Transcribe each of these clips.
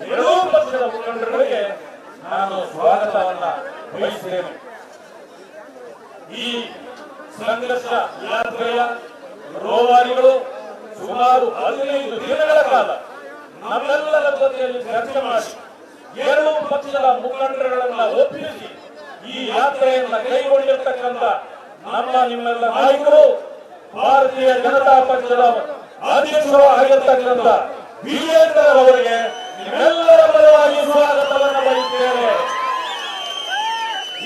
ಎರಡೂ ಪಕ್ಷದ ಮುಖಂಡರಿಗೆ ನಾನು ಸ್ವಾಗತವನ್ನ ಬಯಸುತ್ತೇನೆ. ಈ ಸಂಘರ್ಷ ಯಾತ್ರೆಯ ರೂವಾರಿಗಳು ಸುಮಾರು 15 ದಿನಗಳ ಕಾಲ ನಮ್ಮೆಲ್ಲರ ಜೊತೆಯಲ್ಲಿ ಚರ್ಚೆ ಮಾಡಿ ಎರಡೂ ಪಕ್ಷದ ಮುಖಂಡರುಗಳನ್ನ ಒಪ್ಪಿಸಿ ಈ ಯಾತ್ರೆಯನ್ನ ಕೈಗೊಂಡಿರ್ತಕ್ಕಂಥ ನಮ್ಮ ನಿಮ್ಮೆಲ್ಲ ನಾಯಕರು, ಭಾರತೀಯ ಜನತಾ ಪಕ್ಷದ ಅಧ್ಯಕ್ಷರು ಆಗಿರ್ತಕ್ಕಂಥ ವೀರೇಂದ್ರ ಅವರಿಗೆ ನಿಮ್ಮೆಲ್ಲರ ಪರವಾಗಿ ಸ್ವಾಗತವನ್ನು ಬಯಸುತ್ತೇನೆ.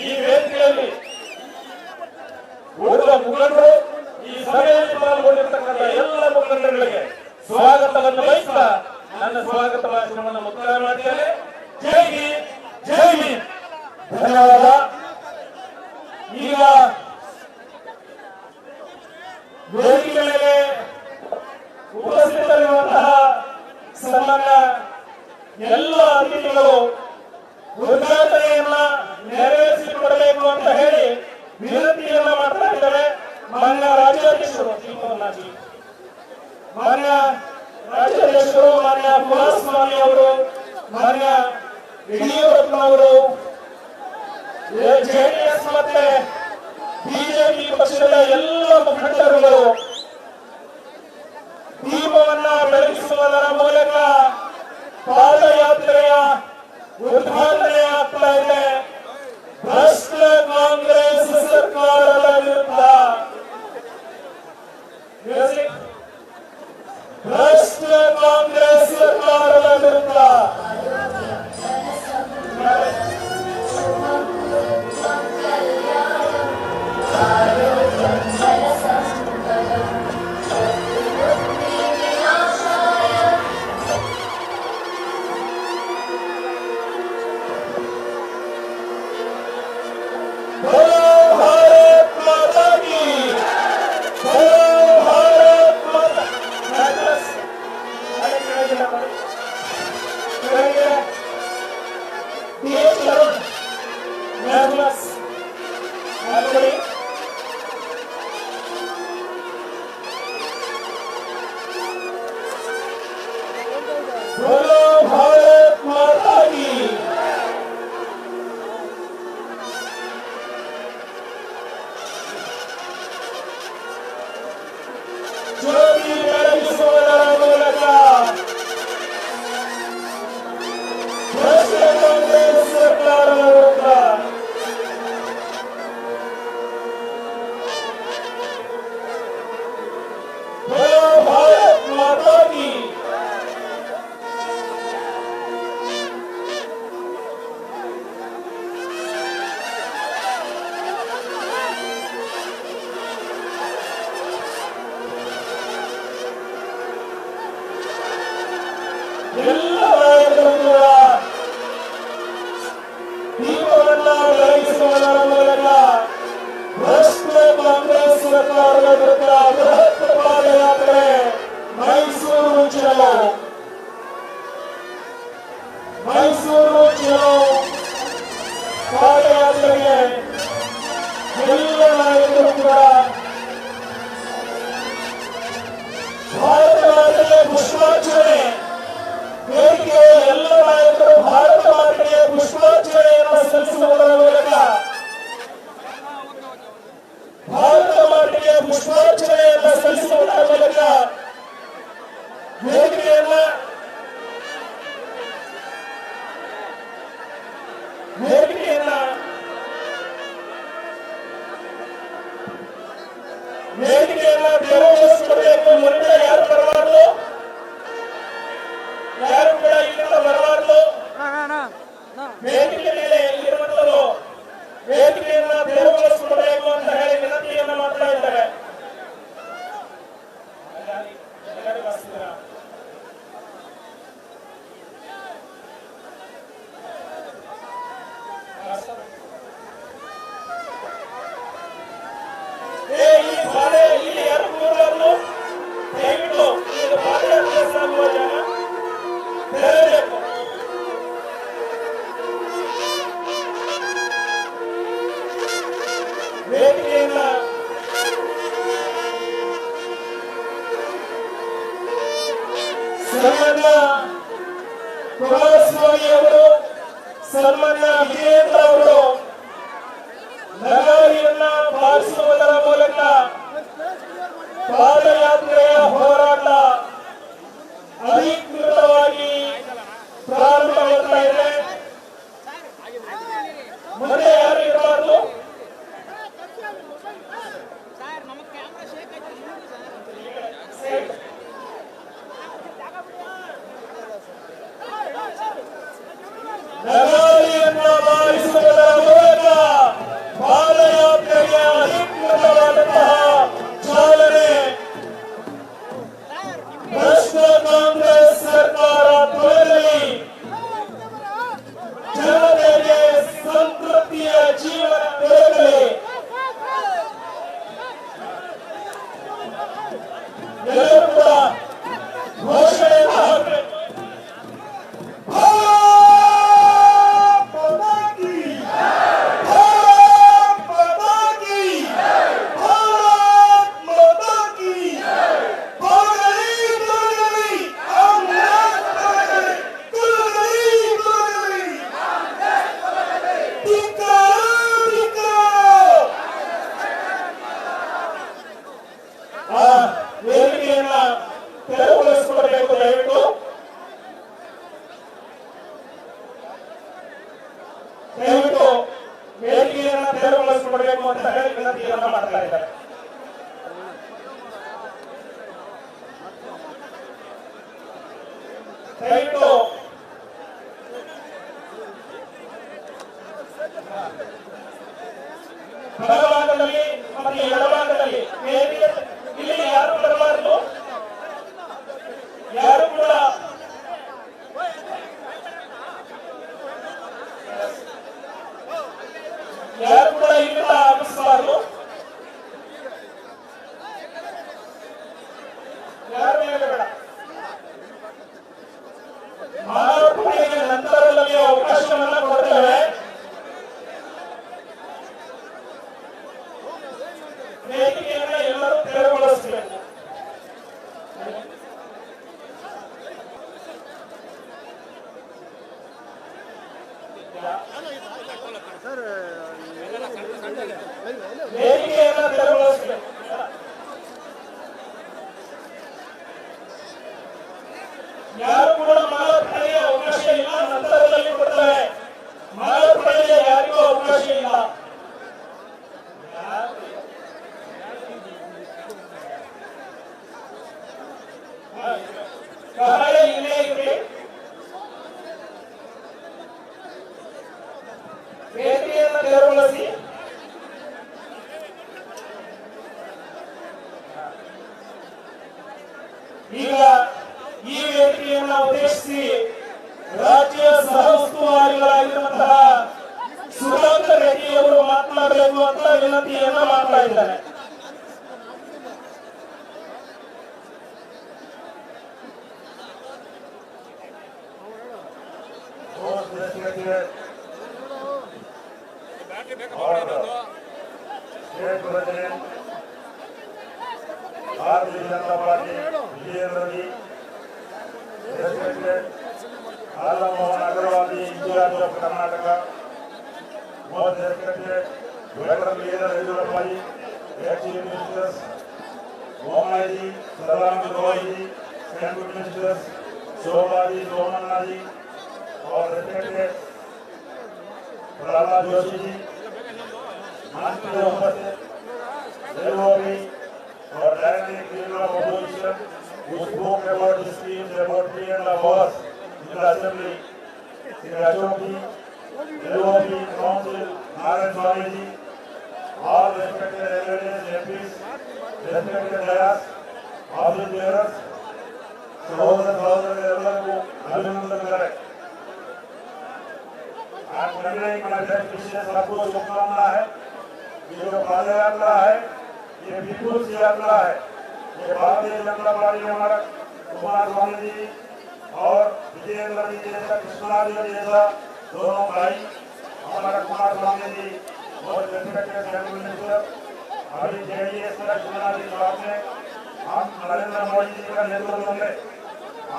ಈ ವೇದಿಕೆಯಲ್ಲಿ ಉಳಿದ ಮುಖಂಡರು, ಈ ಸಭೆಯಲ್ಲಿ ಪಾಲ್ಗೊಂಡಿರ್ತಕ್ಕಂಥ ಎಲ್ಲ ಮುಖಂಡರುಗಳಿಗೆ ಸ್ವಾಗತವನ್ನು ಬಯಸ್ತಾ ನನ್ನ ಸ್ವಾಗತ ಭಾಷಣವನ್ನು ಮುಕ್ತಾಯ ಮಾಡಿದ್ದೇನೆ. ಜೈ ಹಿಂದ್, ಜೈ ಹಿಂದ್. ಧನ್ಯವಾದ. ಈಗ ವೇದಿಕೆ ಮೇಲೆ ಉಪಸ್ಥಿತರಿರುವಂತಹ ಸನ್ಮಾನ್ಯ ಎಲ್ಲ ಅತಿಥಿಗಳು ಉದ್ಘಾಟನೆಯನ್ನ ನೆರವೇರಿಸಿಕೊಡಬೇಕು ಅಂತ ಹೇಳಿ ವಿನಂತಿಯನ್ನ ಮಾಡ್ತಾ ಇದ್ದಾರೆ. ಮಾನ್ಯ ರಾಜ್ಯಾಧ್ಯಕ್ಷರು ಮಾನ್ಯ ರಾಜ್ಯಾಧ್ಯಕ್ಷರು ಮಾನ್ಯ ಕುಮಾರಸ್ವಾಮಿ ಅವರು, ಮಾನ್ಯ ಯಡಿಯೂರಪ್ಪನವರು, ಜೆಡಿಎಸ್ ಮತ್ತೆ ಬಿಜೆಪಿ ಪಕ್ಷದ ಎಲ್ಲ ಮುಖಂಡರುಗಳು ದೀಪವನ್ನ ಬೆಳಗಿಸುವುದರ ಮೂಲಕ ಪಾದಯಾತ್ರೆಯ ಉದ್ಘಾಟನೆ ಆಗ್ತಾ ಇದೆ. ಭ್ರಷ್ಟ ಕಾಂಗ್ರೆಸ್ ಸರ್ಕಾರದ ವಿರುದ್ಧ, ಭ್ರಷ್ಟ ಕಾಂಗ್ರೆಸ್ ಸರ್ಕಾರದ ವಿರುದ್ಧ ಮೈಸೂರು ಚಲೋ ಪಾದಯಾತ್ರೆಗೆ ಎಲ್ಲ ನಾಯಕರು ಕೂಡ ಭಾರತ ಮಾತೆಗೆ ಪುಷ್ಪಾರ್ಚನೆ ವೇದಿಕೆಯ ಎಲ್ಲ ನಾಯಕರು ಭಾರತ ಮಾತೆಗೆ ಪುಷ್ಪಾರ್ಚನೆಯನ್ನು ಸಲ್ಲಿಸುವುದರ ಮೂಲಕ ಭಾರತ ಮಾತೆಗೆ ಪುಷ್ಪಾರ್ಚನೆಯನ್ನು ಸಲ್ಲಿಸುವುದರ ಮೂಲಕ ವೇದಿಕೆಯನ್ನ ತೆರವುಗೊಳಿಸಬೇಕು. ಮುಂದೆ ಯಾರು ಬರಬಾರ್ದು, ಯಾರು ಕೂಡ ಇಲ್ಲಿಂದ ಬರಬಾರ್ದು. ವೇದಿಕೆ ಮೇಲೆ ಇರುವಂತರು ವೇದಿಕೆಯನ್ನ ತೆರವುಗೊಳಿಸಿಕೊಡಬೇಕು ಅಂತ ಹೇಳಿ ವಿನಂತಿಯನ್ನ ಮಾಡ್ತಾ ಇದ್ದಾರೆ. ವೇದಿಕೆಯನ್ನ ಕುಮಾರಸ್ವಾಮಿ ಅವರು, ಸನ್ಮಾನ್ಯ ವಿಜೇಂದ್ರ ಅವರು ನಗಾರಿಯನ್ನ ಬಾರಿಸುವುದರ ಮೂಲಕ ಪಾದಯಾತ್ರೆಯ ಹೋರಾಟ ಅಧಿಕೃತವಾಗಿ ಪ್ರಾರಂಭವಾಗ್ತಾ ಇದೆ. ಮುಂದೆ ಯಾರು ಇರಬಾರ್ದು. ನಗಾರಿಯನ್ನ ಬಾರಿಸುವುದರ ಮೂಲಕ ಪಾದಯಾತ್ರೆಗೆ ಅಧಿಕೃತವಾದಂತಹ ಚಾಲನೆ. ಭ್ರಷ್ಟ ಕಾಂಗ್ರೆಸ್ ಸರ್ಕಾರ ತೊಲಗಲಿ, ಜನತೆಗೆ ಸಂತೃಪ್ತಿಯ ಜೀವನ ದೊರಕಲಿ. ಎಲ್ಲರೂ ಕೂಡ ಘೋಷಣೆಯನ್ನು ಹಾಕಬೇಕು. ವೇದಿಕೆಯನ್ನ ತೆರವುಗೊಳಿಸಿಕೊಡಬೇಕು. ದಯವಿಟ್ಟು ವೇದಿಕೆಯನ್ನ ತೆರವುಗೊಳಿಸಿಕೊಡಬೇಕು ಅಂತ ಹೇಳಿ ವಿನಂತಿಯನ್ನ ಮಾಡ್ತಾ ಇದ್ದಾರೆ. ದಯವಿಟ್ಟು ಬಲಭಾಗದಲ್ಲಿ ಮತ್ತು ಎಡಭಾಗದಲ್ಲಿ ವೇದಿಕೆ ಇಲ್ಲಿ ಯಾರು ಬರಬಾರದು. ಯಾರು ಕೂಡ ಇಲ್ಲಿಂದ ಆಗಮಿಸಬಾರದು. ಯಾರು ಮೇಲೆ ಬೇಡ. ಮಾನವತೆಗೆ ನಂತರದಲ್ಲಿ ಅವಕಾಶವನ್ನ ಕೊಡ್ತೇವೆ. ವೇದಿಕೆಯನ್ನ ಎಲ್ಲರೂ ತೆರವುಗೊಳಿಸಬೇಕು. ವೇದಿಕೆಯನ್ನ ತೆರವುಗೊಳಿಸಬೇಕು. ಯಾರು ಕೂಡ ಮಾನವತೆಗೆ ಅವಕಾಶ ಇಲ್ಲ. ನಂತರದಲ್ಲಿ ಕೊಡ್ತೇವೆ. ಮಾನವತೆಗೆ ಯಾರಿಗೂ ಅವಕಾಶ ಇಲ್ಲ. ಸಹಾಯ ಇಲ್ಲೇ ಇರಲಿ. ವೇದಿಕೆಯನ್ನು ತೆರವುಗೊಳಿಸಿ. ಈಗ ಈ ವೇದಿಕೆಯನ್ನು ಉದ್ದೇಶಿಸಿ ರಾಜ್ಯ ಸಹ ಉಸ್ತುವಾರಿಗಳಾಗಿರುವಂತಹ ಸುಧಾಂತ ರೆಡ್ಡಿಯವರು ಮಾತನಾಡಬೇಕು ಅಂತ ವಿನಂತಿಯನ್ನ ಮಾಡ್ತಾ ಇದ್ದಾರೆ. भारतीय जनता पार्टी विजयेंद्र जी, राधा मोहन अग्रवाल जी, इंचार्ज ऑफ कर्नाटका, बहुत respected veteran leader Yediyurappa ji, chief ministers Bommai ji, Sadananda Gowda ji, central ministers Shobha ji, Somanna ji, और respected प्रहलाद जोशी जी, मंच में उपस्थित भी और direct leader of opposition who spoke about the schemes about free and laws in the assembly, Sri Ashok ji, LOB Council, Narayan Swami ji, all respected MLAs, MPs, respected layers, office bearers, ಸಹೋದರರೆಲ್ಲರಿಗೂ ಅಭಿನಂದನೆಗಳು. आज करने का बest wishes सबको शुभकामना है. ये जो पाद यात्रा है ये पीपुल्स यात्रा है. ये भारतीय जनता पार्टी हमारा कुमारस्वामी जी और विजयेंद्र जी जैसा कृष्णा जी जैसा दोनों भाई हमारा कुमारस्वामी जी बहुत रेस्पेक्टेड सेंट्रल मिनिस्टर अभी जेडीएस का चुनावी साथ में हम नरेंद्र मोदी जी का नेतृत्व में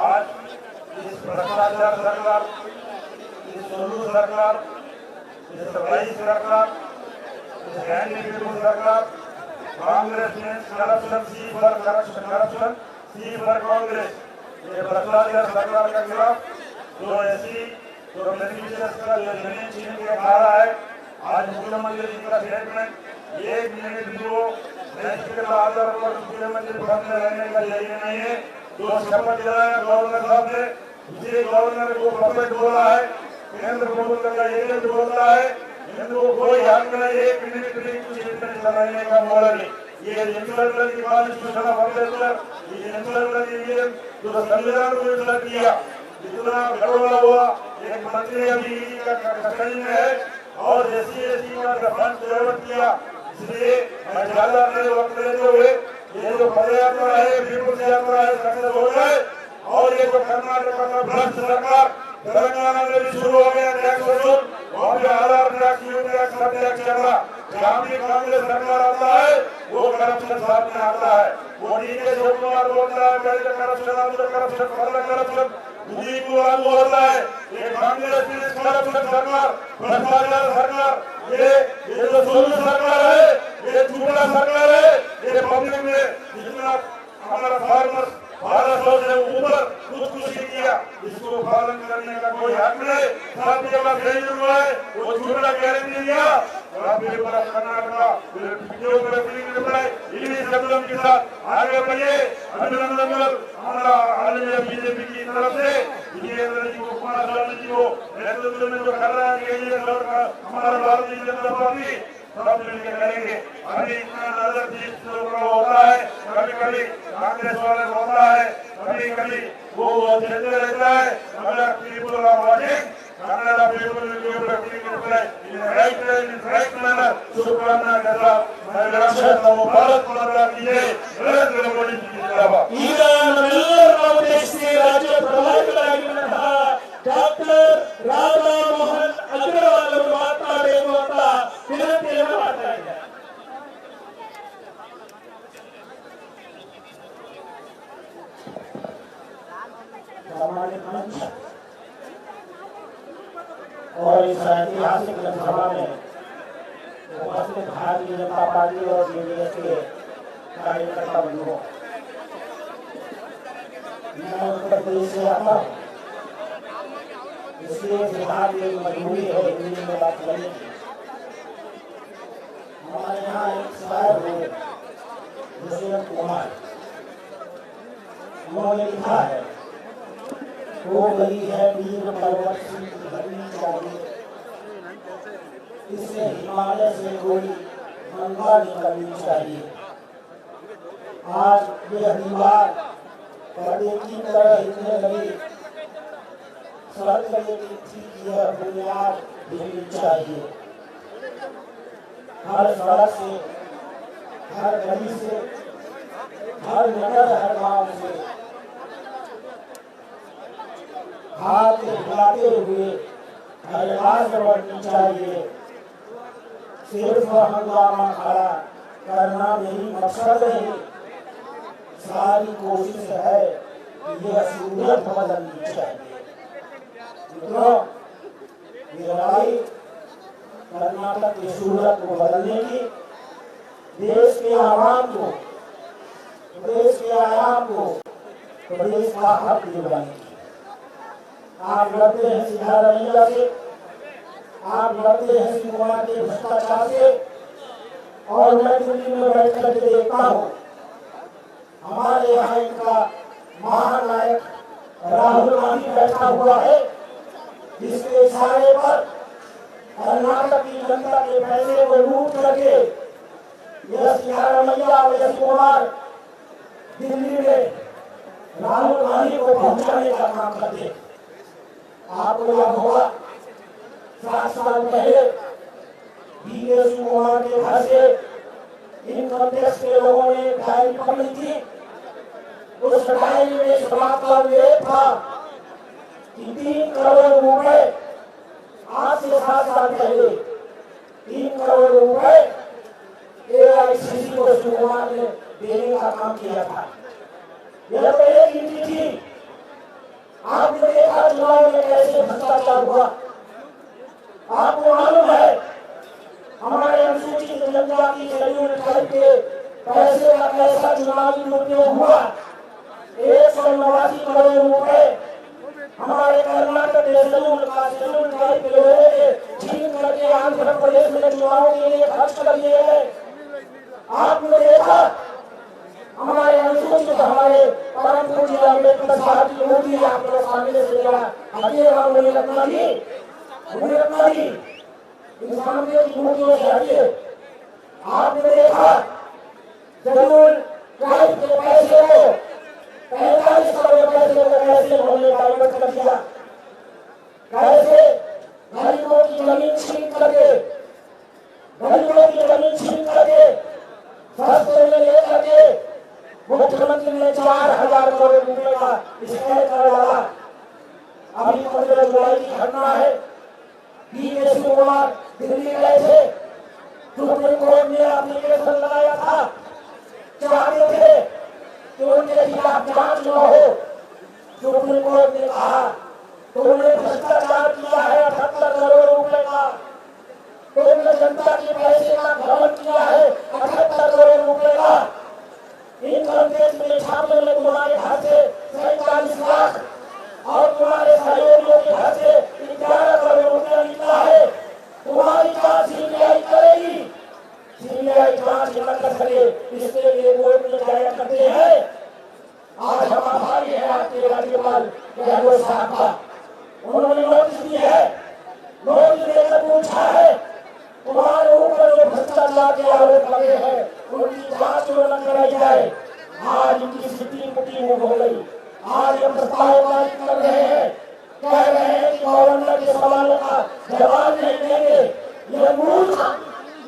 आज इस भ्रष्टाचार सरकार, इस सोलू सरकार, इस रईस सरकार, इस एंटी सरकार, कांग्रेस में corruption, C for corruption, C for Congress, ये भ्रष्टाचार सरकार के खिलाफ जो ऐसी जो बेनिफिशियर्स का जो जमीन छीन के खा रहा है, आज मुख्यमंत्री जी का स्टेटमेंट 1 मिनट भी वो नैतिक आधार पर मुख्यमंत्री पद में रहने का यही नहीं है। जो शपथ दिलाया गवर्नर साहब ने, उसी गवर्नर को पपेट बोला है, केंद्र प्रभुत्व का एजेंट बोलता है, इनको कोई हक नहीं 1 मिनट भी स्टेटमेंट चलाने का मोरल है। ये इंसल्ट की कॉन्स्टिट्यूशन ऑफ अम्बेडकर, ये इंसल्ट इंडियन जो संविधान को इंसल्ट किया, इतना गड़बड़ा हुआ। एक मंत्री अभी का कस्टडी में है और एससी का फंड डाइवर्ट किया, इसलिए मैं ज्यादा नहीं वक्त लेते हुए ये जो पदयात्रा है, पीपुल्स यात्रा है, सक्सेस हो जाए। और ये जो कर्नाटक का भ्रष्ट सरकार तेलंगाना में भी शुरू हो गया टैक्स वसूल, वहाँ पे आधार टैक्स, यू टैक्स, सब टैक्स चल रहा। जहाँ भी कांग्रेस सरकार आता है वो करप्शन सामने आता है। वो डीके शिवकुमार बोलता है पहले करप्शन, अब करप्शन, पहले करप्शन, उसी को लागू होता है। ये कांग्रेस की करप्शन सरकार, भ्रष्टाचार सरकार, ये जो सोलू सरकार है, ये चुगला सरकार है, ये पब्लिक में जितना हमारा फार्मर 1200 से ऊपर खुदकुशी किया, इसको पालन करने का कोई हक नहीं। सब जगह फेल हुआ है, वो झूठा गारंटी दिया। कर्नाटक इन्हीं शब्दों के साथ आगे बढ़िए। अभिनंदन हमारा बीजेपी की तरफ से विजयेंद्र जी को, कुमार स्वामी जी को नेतृत्व में जो कर रहा है हमारा भारतीय जनता पार्टी, सब मिलकर करेंगे। अभी इतना नजर होता है, कभी कभी कांग्रेस वाले होता है, कभी कभी वो चलते रहता है। अगर people are watching, Kannada people will give the reply in right way, in right manner. शुभकामना के साथ मैं विरासत हूँ। भारत माता की जय, नरेंद्र मोदी जी जिंदाबाद। ಈಗ ನಮ್ಮೆಲ್ಲರನ್ನ ಉದ್ದೇಶಿಸಿ ರಾಜ್ಯ ಪ್ರಧಾನಿಗಳಾಗಿರುವಂತಹ ಡಾಕ್ಟರ್ ರಾಧಾ ಮೋಹನ್ ಅಗ್ರವಾಲ್ ಅವರು ಮಾತನಾಡಬೇಕು ಅಂತ ವಿನಂತಿಯನ್ನು ಮಾಡ್ತಾ ಇದ್ದಾರೆ. और इस ऐतिहासिक जनसभा में उपस्थित भारतीय जनता पार्टी और जेडीएस के कार्यकर्ता बंधुओं, मैं उत्तर प्रदेश से आता हूँ, इसलिए फिलहाल ये मजबूरी है हिंदी में बात करने की। हमारे यहाँ एक शायर हुए दुष्यंत कुमार, उन्होंने लिखा है, वो गई है वीर पर्वत की घड़ी चाहिए, इससे हिमालय से कोई गंगा निकलनी चाहिए। आज ये दीवार पर्दे की तरह हिलने लगी, स्वर्ग की यह बुनियाद हिलनी चाहिए। हर सड़क से, हर गली से, हर नगर, हर गांव से हाथ हिलाते हुए आवाज बढ़नी चाहिए। सिर्फ हंगामा खड़ा करना मेरी मकसद है, सारी कोशिश है यह सूरत बदलनी चाहिए। मित्रों, ये लड़ाई कर्नाटक की सूरत को बदलने की, देश के आवाम को, प्रदेश के आयाम को, प्रदेश का हक दिलवाने की। आप लड़ते हैं सिद्धारमैया से, आप लड़ते हैं शिवकुमार के भ्रष्टाचार से, और मैं दिल्ली में बैठ कर देखता हूँ हमारे यहाँ इनका महानायक राहुल गांधी बैठा हुआ है, जिसके इशारे पर कर्नाटक की जनता के पैसे को लूट करके यह सिद्धारमैया और शिवकुमार दिल्ली में राहुल गांधी को पहुंचाने का काम करते। आपको याद होगा 7 साल पहले डी.के. शिवकुमार के घर से इनकम टैक्स के लोगों ने डायरी पकड़ी थी। उस डायरी में इस बात का उल्लेख था कि 3 करोड़ रुपए आज से 7 साल पहले 3 करोड़ रुपए एआईसीसी को शिवकुमार ने देने का काम किया था। यह तो एक नीति थी, आपने देखा चुनाव में कैसे भ्रष्टाचार हुआ। आपको मालूम है हमारे अनुसूचित जनजाति शेड्यूल ट्राइब के पैसे का कैसा चुनावी दुरुपयोग हुआ। 189 करोड़ रुपए हमारे कर्नाटक के शेड्यूल ट्राइब के लोगों के छीन करके आंध्र प्रदेश में चुनाव के लिए खर्च कर दिए गए। आपने देखा हमारे अनुसूचित हमारे परम पूज्य अम्बेडकर साहब की मूर्ति आप लोग सामने से जरा हटिएगा, उन्हें रखना जी, उन्हें रखना जी, इन सामने की मूर्तियों से हटिए। आपने देखा शेड्यूल ट्राइब के पैसे को 45 करोड़ पैसे को कैसे उन्होंने डाइवर्ट कर दिया, कैसे गरीबों की जमीन छीन करके सस्ते में ले करके मुख्यमंत्री ने 4000 करोड़ रुपए का स्कैम कर डाला। अभी 15 जुलाई की घटना है, DK शिव कुमार दिल्ली गए थे, सुप्रीम कोर्ट ने एप्लीकेशन लगाया था, चाहते थे कि उनके खिलाफ जांच न हो। सुप्रीम कोर्ट ने कहा तुमने भ्रष्टाचार किया है 78 करोड़ रुपए का, तुमने जनता के पैसे का गबन किया है 78 करोड़ रुपए का। इनकम टैक्स में छापे में तुम्हारे घर से 47 लाख और तुम्हारे सहयोगियों के घर से 11 करोड़ रुपया निकला है। तुम्हारी जांच CBI करेगी, CBI जांच न कर सके इसके लिए कोर्ट में जाया करते हैं। आज हम आभारी है आपके राज्यपाल गहलोत साहब का, उन्होंने नोटिस दी है, नोटिस देकर पूछा है तुम्हारे ऊपर जो भ्रष्टाचार के आरोप लगे हैं उनकी जांच न कराई जाए। आज इनकी स्थिति मुठी हो गई। आज हम प्रस्ताव पारित कर रहे हैं, कह रहे हैं कि गवर्नर के सवालों का जवाब नहीं देंगे। ये मूर्ख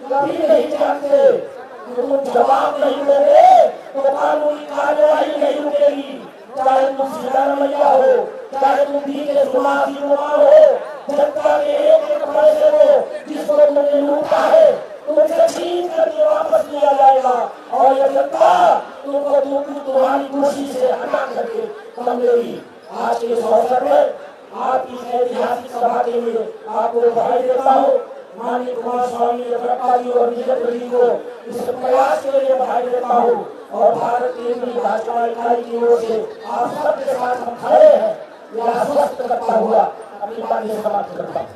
कभी नहीं जानते कि तुम जवाब नहीं दोगे तो कानूनी कार्यवाही नहीं रुकेगी। चाहे तुम सिद्धारमैया हो, चाहे तुम DK कुमार हो, जनता के एक पैसे को जिसको तुमने लूटा है तुमसे छीन करके वापस लिया जाएगा और यह जनता तुमको तुम्हारी कुर्सी से हटा करके समझेगी। आज के इस अवसर पर आपकी ऐतिहासिक सभा के लिए आपको बधाई देता हूँ। माननीय कुमार स्वामी यड्रापा जी और विजय जी को इस प्रयास के लिए बधाई देता हूँ और भारत की भाजपा इकाई की ओर से आप सबके साथ हम खड़े हैं, यह आश्वस्त करता हुआ अपनी बात समाप्त करता हूँ।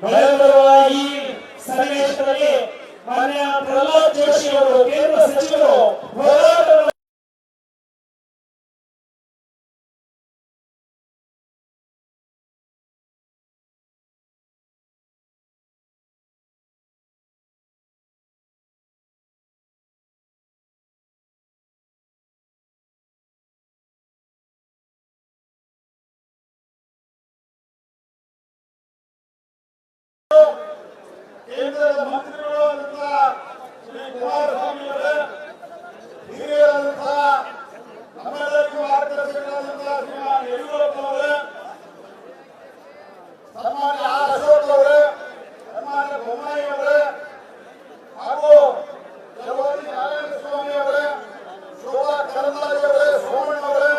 ಬೆಳಗಾವಿ ಸಂಘಟನೆಗೆ ಮಾನ್ಯ ಪ್ರಹ್ಲಾದ್ ಜೋಶಿ ಅವರು ಕೇಂದ್ರ ಸಚಿವರು ಹೋರಾಟ ಕೇಂದ್ರದ ಮಂತ್ರಿಗಳು ಅಂತ ಶ್ರೀ ಕುಮಾರಸ್ವಾಮಿ ಅವರೇ, ಹಿರಿಯರಾದಂತಹ ನಮ್ಮೆಲ್ಲರಿಗೂ ಮಾರ್ಗದರ್ಶಕರಾದಂತಹ ಶ್ರೀಮಾನ್ ಯಡಿಯೂರಪ್ಪ ಅವರೇ, ಸನ್ಮಾನ್ಯ ಅಶೋಕ್ ಅವರೇ, ಸನ್ಮಾನ್ಯ ಬೊಮ್ಮಾಯಿ ಅವರೇ ಹಾಗೂ ಜವಾಹರಿ ನಾರಾಯಣ ಸ್ವಾಮಿ ಅವರೇ, ಶೋಭಾ ಕರಂದ್ಲಾಜೆ ಅವರೇ, ಸೋಮಣ್ಣ ಅವರೇ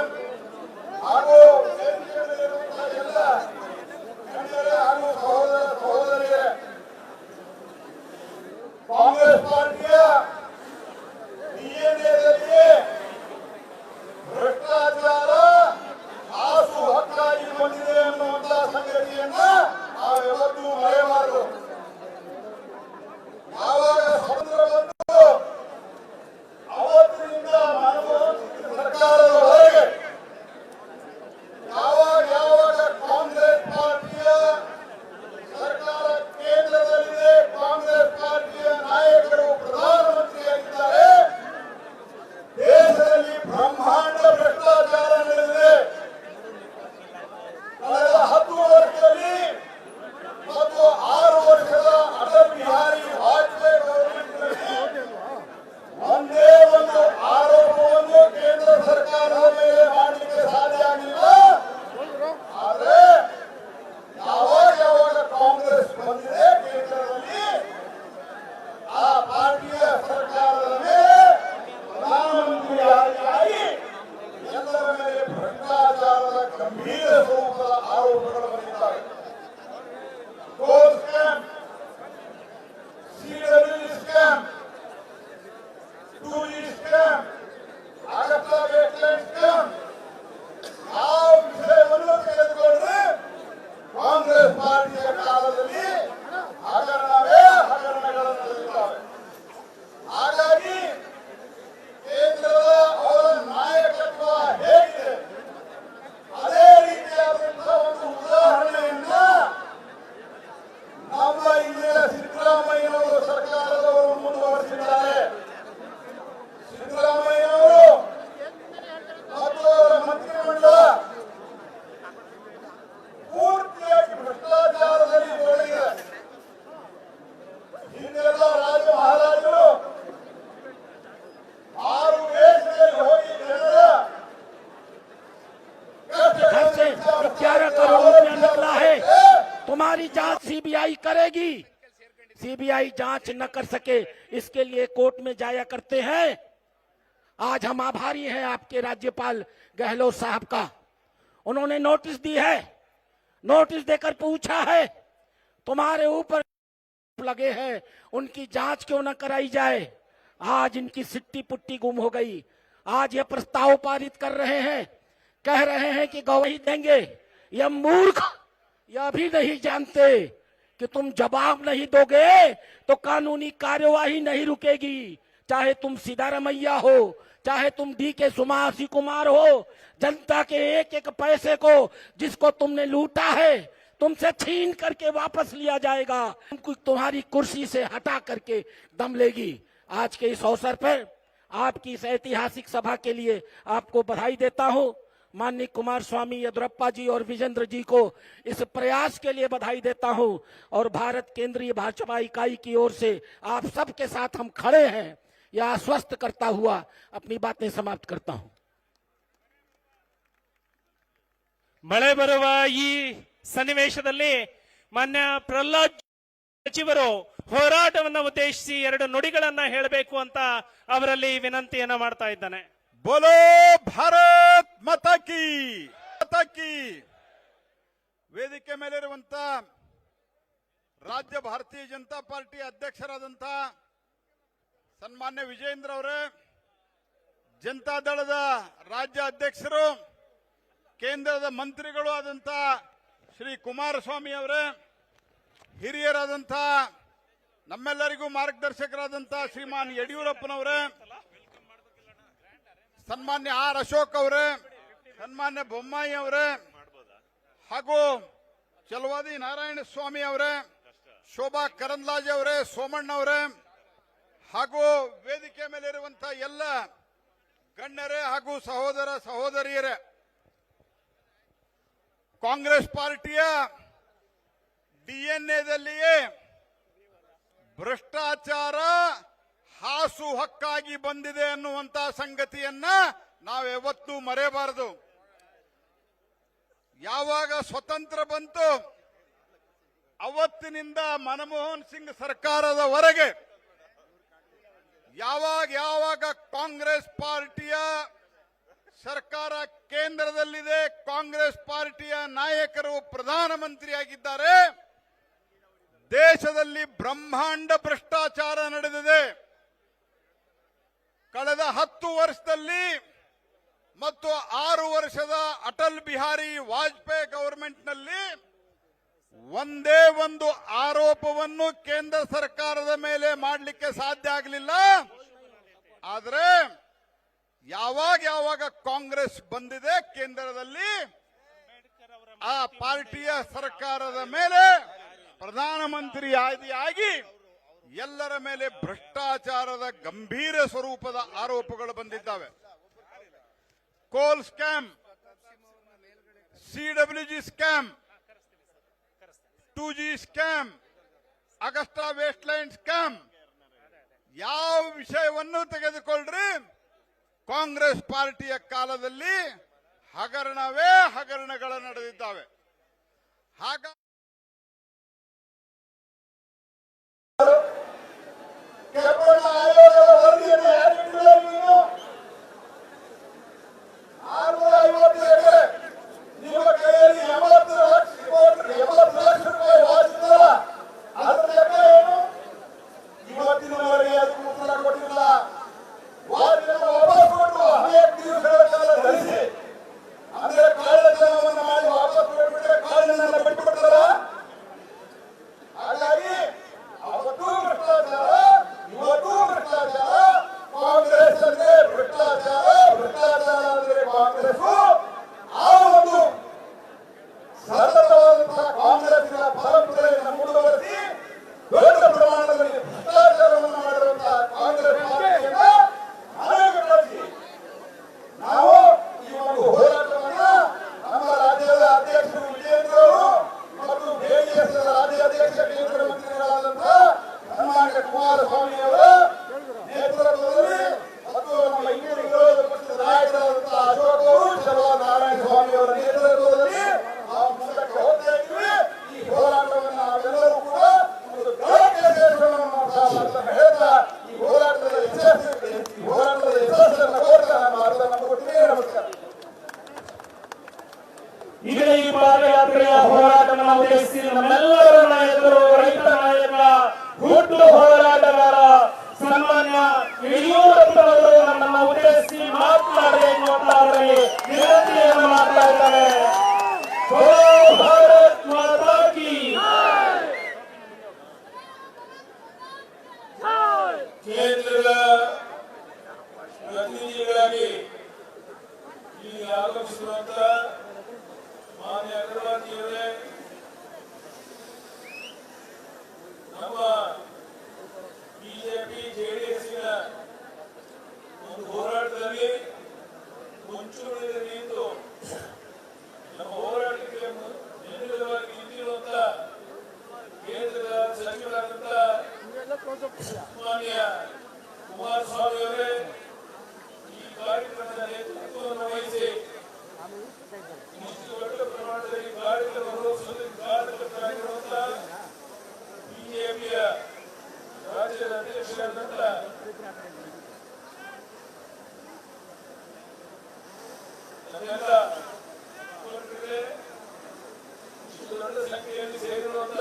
ಹಾಗೂ ವೇದಿಕೆಯಲ್ಲಿರುವಂತಹ ಎಲ್ಲ ಗಣ್ಯರೇ ಹಾಗೂ ಸಹೋದರಿಯರೇ, ಕಾಂಗ್ರೆಸ್ ಪಾರ್ಟಿಯ DNA ದಲ್ಲಿ ಭ್ರಷ್ಟಾಚಾರ ಗಂಭೀರ ಸ್ವರೂಪದ ಆರೋಪಗಳು ಬಂದಿದ್ದಾವೆ. Coal scam, CW scam, 2G scam, Agusta Westland scam, ಯಾವ ವಿಷಯವನ್ನು ತೆಗೆದುಕೊಂಡ್ರೆ ಕಾಂಗ್ರೆಸ್ ಪಾರ್ಟಿಯ ಕಾಲದಲ್ಲಿ ಹಗರಣವೇ ಹಗರಣಗಳು ನಡೆದಿದ್ದಾವೆ. ಹಾಗಾಗಿ ಕೇಂದ್ರದ ಅವರ ನಾಯಕತ್ವ ಹೇಗಿದೆ ಅದೇ ರೀತಿಯಾದಂತಹ ಒಂದು ಉದಾಹರಣೆಯನ್ನ ನಮ್ಮ ಇಂದಿನ ಸಿದ್ದರಾಮಯ್ಯನವರು ಸರ್ಕಾರದವರು ಮುಂದುವರೆಸಿದ್ದಾರೆ. ಸಿದ್ದರಾಮಯ್ಯನವರು ಮತ್ತು ಅವರ ಮಂತ್ರಿಮಂಡಲ ಪೂರ್ತಿಯಾಗಿ ಭ್ರಷ್ಟಾಚಾರದಲ್ಲಿ ತೊಡಗಿದೆ. ಹಿಂದೆಲ್ಲ ರಾಜ ಮಹಾರಾಜರು 6 ದೇಶದಲ್ಲಿ ಹೋಗಿ ಜನರ घर से 11 करोड़ रुपया निकला है, तुम्हारी जांच सीबीआई करेगी। सीबीआई जांच न कर सके इसके लिए कोर्ट में जाया करते हैं। आज हम आभारी हैं आपके राज्यपाल गहलोत साहब का। उन्होंने नोटिस दी है, नोटिस देकर पूछा है तुम्हारे ऊपर लगे हैं उनकी जांच क्यों न कराई जाए। आज इनकी सिट्टी पुट्टी गुम हो गई। आज ये प्रस्ताव पारित कर रहे हैं, कह रहे हैं कि गवाही देंगे। यह मूर्ख यह भी नहीं जानते कि तुम जवाब नहीं दोगे तो कानूनी कार्यवाही नहीं रुकेगी। चाहे तुम सिद्धारमैया हो, चाहे तुम DK सुमासी कुमार हो, जनता के एक एक पैसे को जिसको तुमने लूटा है तुमसे छीन करके वापस लिया जाएगा। तुमको तुम्हारी कुर्सी से हटा करके दम लेगी। आज के इस अवसर पर आपकी इस ऐतिहासिक सभा के लिए आपको बधाई देता हूं। माननीय कुमार स्वामी, येदियुरप्पा जी और विजेंद्र जी को इस प्रयास के लिए बधाई देता हूं और भारत केंद्रीय भाजपा इकाई की ओर से आप सबके साथ हम खड़े हैं, यह आश्वस्त करता हुआ अपनी बातें समाप्त करता हूं। ಮಳೆ ಬರುವ ಈ ಸನ್ನಿವೇಶದಲ್ಲಿ ಮಾನ್ಯ ಪ್ರಹ್ಲಾದ್ ಸಚಿವರು ಹೋರಾಟವನ್ನು ಉದ್ದೇಶಿಸಿ 2 ನುಡಿಗಳನ್ನ ಹೇಳಬೇಕು ಅಂತ ಅವರಲ್ಲಿ ವಿನಂತಿಯನ್ನ ಮಾಡ್ತಾ ಇದ್ದಾನೆ. बोलो भारत माता की ವೇದಿಕೆ ಮೇಲಿರುವಂತ ರಾಜ್ಯ ಭಾರತೀಯ ಜನತಾ ಪಾರ್ಟಿ ಅಧ್ಯಕ್ಷರಾದಂತ ಸನ್ಮಾನ್ಯ ವಿಜೇಂದ್ರ ಅವರೇ, ಜನತಾ ದಳದ ರಾಜ್ಯ ಅಧ್ಯಕ್ಷರು, ಕೇಂದ್ರದ ಮಂತ್ರಿಗಳು ಆದಂತ ಶ್ರೀ ಕುಮಾರಸ್ವಾಮಿ ಅವರೇ, ಹಿರಿಯರಾದಂತ ನಮ್ಮೆಲ್ಲರಿಗೂ ಮಾರ್ಗದರ್ಶಕರಾದಂತ ಶ್ರೀಮಾನ್ ಯಡಿಯೂರಪ್ಪನವರೇ, ಸನ್ಮಾನ್ಯ ಆರ್ ಅಶೋಕ್ ಅವರೇ, ಸನ್ಮಾನ್ಯ ಬೊಮ್ಮಾಯಿ ಅವರೇ, ಹಾಗೂ ಚಲವಾದಿ ನಾರಾಯಣ ಸ್ವಾಮಿ ಅವರೇ, ಶೋಭಾ ಕರಂದ್ಲಾಜೆ ಅವರೇ, ಸೋಮಣ್ಣ ಅವರೇ, ಹಾಗೂ ವೇದಿಕೆ ಮೇಲಿರುವಂತಹ ಎಲ್ಲ ಗಣ್ಯರೇ ಹಾಗೂ ಸಹೋದರ ಸಹೋದರಿಯರೇ, ಕಾಂಗ್ರೆಸ್ ಪಾರ್ಟಿಯ DNA-ದಲ್ಲಿಯೇ ಭ್ರಷ್ಟಾಚಾರ ಹಾಸು ಹಕ್ಕಾಗಿ ಬಂದಿದೆ ಅನ್ನುವಂತ ಸಂಗತಿಯನ್ನ ನಾವು ಯಾವತ್ತೂ ಮರೆಯಬಾರದು. ಯಾವಾಗ ಸ್ವತಂತ್ರ ಬಂತು ಅವತ್ತಿನಿಂದ ಮನಮೋಹನ್ ಸಿಂಗ್ ಸರ್ಕಾರದವರೆಗೆ ಯಾವಾಗ ಕಾಂಗ್ರೆಸ್ ಪಾರ್ಟಿಯ ಸರ್ಕಾರ ಕೇಂದ್ರದಲ್ಲಿದೆ, ಕಾಂಗ್ರೆಸ್ ಪಾರ್ಟಿಯ ನಾಯಕರು ಪ್ರಧಾನಮಂತ್ರಿಯಾಗಿದ್ದಾರೆ, ದೇಶದಲ್ಲಿ ಬ್ರಹ್ಮಾಂಡ ಭ್ರಷ್ಟಾಚಾರ ನಡೆದಿದೆ. ಕಳೆದ 10 ವರ್ಷದಲ್ಲಿ ಮತ್ತು 6 ವರ್ಷದ ಅಟಲ್ ಬಿಹಾರಿ ವಾಜಪೇಯಿ ಗವರ್ಮೆಂಟ್ನಲ್ಲಿ ಒಂದೇ ಒಂದು ಆರೋಪವನ್ನು ಕೇಂದ್ರ ಸರ್ಕಾರದ ಮೇಲೆ ಮಾಡಲಿಕ್ಕೆ ಸಾಧ್ಯ ಆಗಲಿಲ್ಲ. ಆದರೆ ಯಾವಾಗ ಕಾಂಗ್ರೆಸ್ ಬಂದಿದೆ ಕೇಂದ್ರದಲ್ಲಿ, ಆ ಪಾರ್ಟಿಯ ಸರ್ಕಾರದ ಮೇಲೆ ಪ್ರಧಾನಮಂತ್ರಿ ಆಗಿ ಎಲ್ಲರ ಮೇಲೆ ಭ್ರಷ್ಟಾಚಾರದ ಗಂಭೀರ ಸ್ವರೂಪದ ಆರೋಪಗಳು ಬಂದಿದ್ದಾವೆ. Coal scam, CWG scam, 2G scam, Agusta Westland scam, ಯಾವ ವಿಷಯವನ್ನು ತೆಗೆದುಕೊಳ್ಳ್ರಿ ಕಾಂಗ್ರೆಸ್ ಪಾರ್ಟಿಯ ಕಾಲದಲ್ಲಿ ಹಗರಣವೇ ಹಗರಣಗಳು ನಡೆದಿದ್ದಾವೆ. ಹಾಗಾಗಿ ಕೆಂಪಣ್ಣ ಆಯೋಗದ ವರದಿಯನ್ನು ಯಾರಿಗೆ ಬಿಡೋದು ನೀವು? 650 ಎಕರೆ ನಿಮ್ಮ ಕೈ ಈಗ ಈ ಪಾದಯಾತ್ರೆಯ ಹೋರಾಟವನ್ನು ಉದ್ದೇಶಿಸಿ ನಮ್ಮೆಲ್ಲರ ನಾಯಕರು, ರೈತ ನಾಯಕ, ಹುಟ್ಟು ಹೋರಾಟಗಾರ ಸನ್ಮಾನ್ಯ ಯಡಿಯೂರಪ್ಪನವರು ನಮ್ಮನ್ನು ಉದ್ದೇಶಿಸಿ ಮಾತನಾಡಿ ಎನ್ನುವಂತಾದರೆ ವಿನಂತಿಯನ್ನು ಮಾಡ್ತಾ ಇದ್ದಾರೆ. ಭಾರತ್ ಮಾತಾ ಕಿ ಕೇಂದ್ರದ ಪ್ರತಿನಿಧಿಗಳಾಗಿ ಇಲ್ಲಿ ಆಗಮಿಸಿರುವಂತ ಮಾನ್ಯ ಅಗರವಾಲ್ಜಿಯವರೇ, ನಮ್ಮ ಬಿಜೆಪಿ ಜೆಡಿಎಸ್ನ ಒಂದು ಹೋರಾಟದಲ್ಲಿ ಮುಂಚೂಣಿಯಲ್ಲಿ ನಿಂತು ನಮ್ಮ ಹೋರಾಟಕ್ಕೆ ಬೆನ್ನೆಲುಬಾಗಿ ನಿಂತಿರುವಂತ ಕೇಂದ್ರದ ಸಚಿವರಾದಂತ ಮಾನ್ಯ ಕುಮಾರಸ್ವಾಮಿ ಅವರೇ, ಈ ಕಾರ್ಯಕ್ರಮದ ನೇತೃತ್ವವನ್ನು ವಹಿಸಿ ಇಷ್ಟು ದೊಡ್ಡ ಪ್ರಮಾಣದಲ್ಲಿ ಕಾರ್ಯಕ್ರಮಗಳು ಕಾರ್ಯಕರ್ತರಾಗಿರುವಂತಹ ಬಿಜೆಪಿಯ ರಾಜ್ಯದ ಅಧ್ಯಕ್ಷರಾದಂತ ನಮ್ಮೆಲ್ಲ ಮುಖಂಡರಿಗೆ, ಇಷ್ಟು ದೊಡ್ಡ ಸಂಖ್ಯೆಯಲ್ಲಿ ಸೇರಿರುವಂತ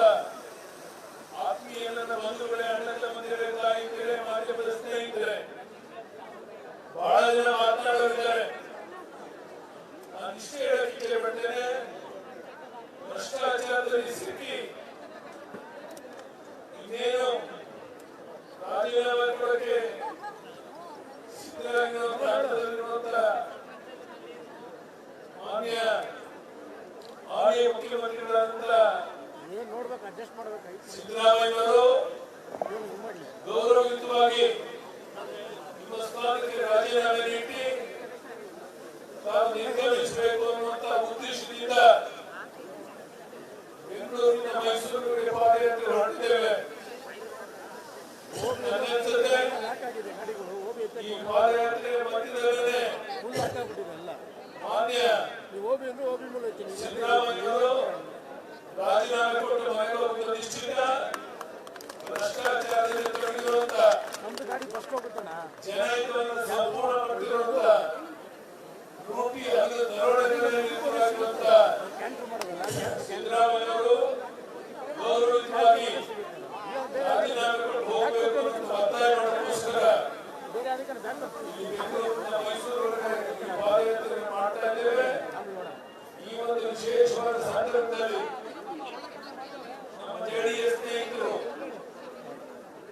ಆತ್ಮೀಯ ನನ್ನ ಬಂಧುಗಳೇ, ಅಣ್ಣ ತಮ್ಮಂದಿರೇ, ತಾಯಿಗಳೇ, ಮಾಧ್ಯಮದ ಸ್ನೇಹಿತರೆ, ಬಹಳ ಜನ ಮಾತನಾಡೋರಿದ್ದಾರೆ. ನಾನು ಇಷ್ಟೇ ಹೇಳಕ್ಕೆ ಇಷ್ಟಪಡ್ತೇನೆ, ಭ್ರಷ್ಟಾಚಾರದಲ್ಲಿ ಸಿಕ್ಕಿ ಇನ್ನೇನು ರಾಜೀನಾಮೆ ಕೊಡಕ್ಕೆ ಸಿದ್ಧರಾಗಿರುವಂತ ಹಂತದಲ್ಲಿರುವಂತ ಮಾನ್ಯ ಹಾಲಿ ಮುಖ್ಯಮಂತ್ರಿಗಳಾದಂತ ಸಿದ್ದರಾಮಯ್ಯವರು ಗೌರವಯುತವಾಗಿ ನಿಮ್ಮ ಸ್ಥಾನಕ್ಕೆ ರಾಜೀನಾಮೆ ನೀಡಿ ತಾವು ನಿರ್ಗಮಿಸಬೇಕು ಅನ್ನುವಂತ ಉದ್ದೇಶದಿಂದ ಬೆಂಗಳೂರಿನ ಮೈಸೂರಿಗೆ ಪಾದಯಾತ್ರೆ ಹೊರಟಿದ್ದೇವೆ. ನನಗನ್ಸುತ್ತೆ ಈ ಪಾದಯಾತ್ರೆಯ ಮಧ್ಯದಲ್ಲೇ ಮಾನ್ಯ ಸಿದ್ದರಾಮಯ್ಯವರು ರಾಜೀನಾಮೆ ಕೊಟ್ಟು ಮನೆಗೆ ಹೋಗುವ ನಿಶ್ಚಿತ, ಭ್ರಷ್ಟಾಚಾರದಲ್ಲಿ ತೊಡಗಿರುವಂತ ಜನಹಿತವನ್ನು ಸಂಪೂರ್ಣ ಪಟ್ಟಿರುವಂತ ರೂಪಿ ಹಾಗೂ ದರೋಡೆಗಳಲ್ಲಿ ನಿರತರಾಗಿರುವಂತ ಸಿದ್ದರಾಮಯ್ಯವರು ಗೌರವಯುತವಾಗಿ ರಾಜೀನಾಮೆ ಕೊಟ್ಟು ಹೋಗಬೇಕು ಅಂತ ಒತ್ತಾಯ ಮಾಡೋದಕ್ಕೋಸ್ಕರ ಇಲ್ಲಿ ಬೆಂಗಳೂರಿನ ಮೈಸೂರಿನ ಪಾದಯಾತ್ರೆ ಮಾಡ್ತಾ ಇದ್ದೇವೆ. ಈ ಒಂದು ವಿಶೇಷವಾದ ಸಂದರ್ಭದಲ್ಲಿ ನಮ್ಮ ಜೆಡಿಎಸ್ ಸ್ನೇಹಿತರು,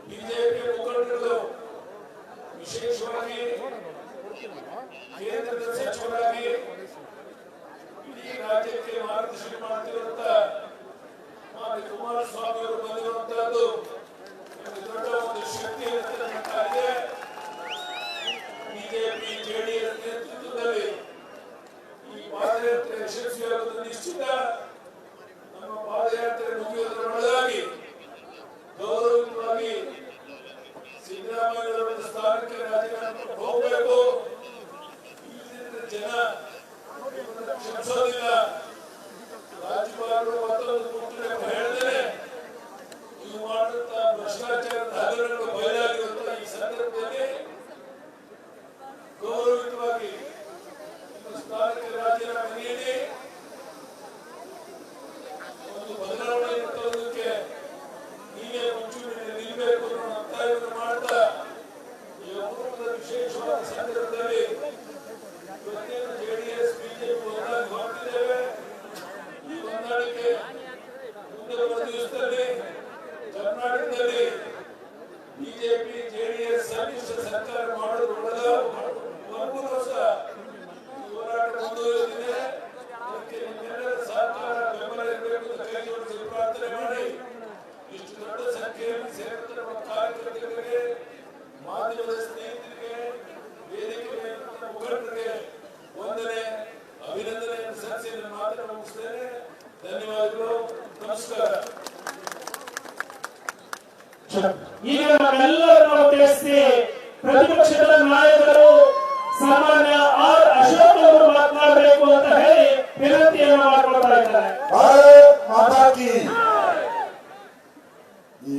ಬಿಜೆಪಿ ಮುಖಂಡರು, ವಿಶೇಷವಾಗಿ ಕೇಂದ್ರದ ಸಚಿವರಾಗಿ ಇಡೀ ರಾಜ್ಯಕ್ಕೆ ಮಾರ್ಗದರ್ಶನ ಮಾಡುತ್ತಿರುವಂತ ಮಾನ್ಯ ಕುಮಾರಸ್ವಾಮಿ ಅವರು ಬಂದಿರುವಂತಹದ್ದು ದೊಡ್ಡ ಒಂದು ಶಕ್ತಿಯನ್ನು ಇದೆ. ಬಿಜೆಪಿ ಜೆಡಿಎಸ್ ನೇತೃತ್ವದಲ್ಲಿ ಈ ಪಾದಯಾತ್ರೆ ಯಶಸ್ವಿಯಾಗುವುದು ನಿಶ್ಚಿತ. ನಮ್ಮ ಪಾದಯಾತ್ರೆ ಮುಗಿಯುವುದರೊಳಗಾಗಿ ಗೌರವಯುತವಾಗಿ ಸಿದ್ದರಾಮಯ್ಯ ಸ್ಥಾನಕ್ಕೆ ರಾಜೀನಾಮೆ ಹೋಗಬೇಕು. ಜನ ಕ್ಷಮಿಸೋದಿಲ್ಲ. ರಾಜ್ಯಪಾಲರು ಮತ್ತೊಂದು ಮುಖ್ಯ ಹೇಳಿದರೆ ನೀವು ಮಾಡುವಂತಹ ಭ್ರಷ್ಟಾಚಾರದ ಹಗರಣಗಳು ಬಯಲಾಗಿರುವಂತಹ ಈ ಸಂದರ್ಭದಲ್ಲಿ ಗೌರವಯುತವಾಗಿ ಸ್ಥಾನಕ್ಕೆ ರಾಜೀನಾಮೆ ನೀಡಿ ಒಂದು ಬದಲಾವಣೆಯನ್ನು ತರುವುದಕ್ಕೆ ನೀವೇ ಮುಂಚೂಣಿಯಲ್ಲಿ ನಿಲ್ಲಬೇಕು ಅನ್ನೋ ಒತ್ತಾಯವನ್ನು ಮಾಡ್ತಾ ಈ ಅಪರೂಪದ ವಿಶೇಷವಾದ ಸಂದರ್ಭದಲ್ಲಿ ಇವತ್ತೇನು ಜೆಡಿಎಸ್ ಬಿಜೆಪಿ ಹೊಂದಾಣಿಕೆ ಹೊಂದಿದ್ದೇವೆ. ಈ ಹೊಂದಾಣಿಕೆ ಮುಂದೆ ಬರುವ ದಿವಸದಲ್ಲಿ ಕರ್ನಾಟಕದಲ್ಲಿ ಬಿಜೆಪಿ ಜೆಡಿಎಸ್ ಸಮ್ಮಿಶ್ರ ಸರ್ಕಾರ ಮಾಡೋದು ಒಂದು ವರ್ಷ ಹೋರಾಟ ಮುಂದುವರೆದಿದೆ. ಅದಕ್ಕೆ ನಿಮ್ಮೆಲ್ಲರ ಸಹಕಾರ ಬೆಂಬಲ ಇರಬೇಕು ಅಂತ ಕೈ ಜೋಡಿಸಿ ಪ್ರಾರ್ಥನೆ ಮಾಡಿ ಇಷ್ಟು ದೊಡ್ಡ ಸಂಖ್ಯೆಯಲ್ಲಿ ಸೇರಿದ ಕಾರ್ಯಕರ್ತರಿಗೆ, ಮಾಧ್ಯಮದ ಸ್ನೇಹಿತರಿಗೆ, ವೇದಿಕೆ ಮುಖಂಡರಿಗೆ ವಂದನೆ, ಅಭಿನಂದನೆಯನ್ನು ಸಲ್ಲಿಸಿ ನನ್ನ ಮಾತನ್ನು ಮುಗಿಸ್ತೇನೆ. ಧನ್ಯವಾದಗಳು. ನಮಸ್ಕಾರ. ಈಗ ನಮ್ಮೆಲ್ಲರನ್ನು ಉದ್ದೇಶಿಸಿ ಪ್ರತಿಪಕ್ಷದ ನಾಯಕರು ಸಾಮಾನ್ಯ ಆರ್ ಅಶೋಕ್ ಅವರು ಮಾತನಾಡಬೇಕು ಅಂತ ಹೇಳಿ ವಿನಂತಿಯನ್ನು ಮಾಡಿಕೊಳ್ತಾ ಇದ್ದಾರೆ. ಭಾರತ್ ಮಾತಾ ಕಿ. ಈ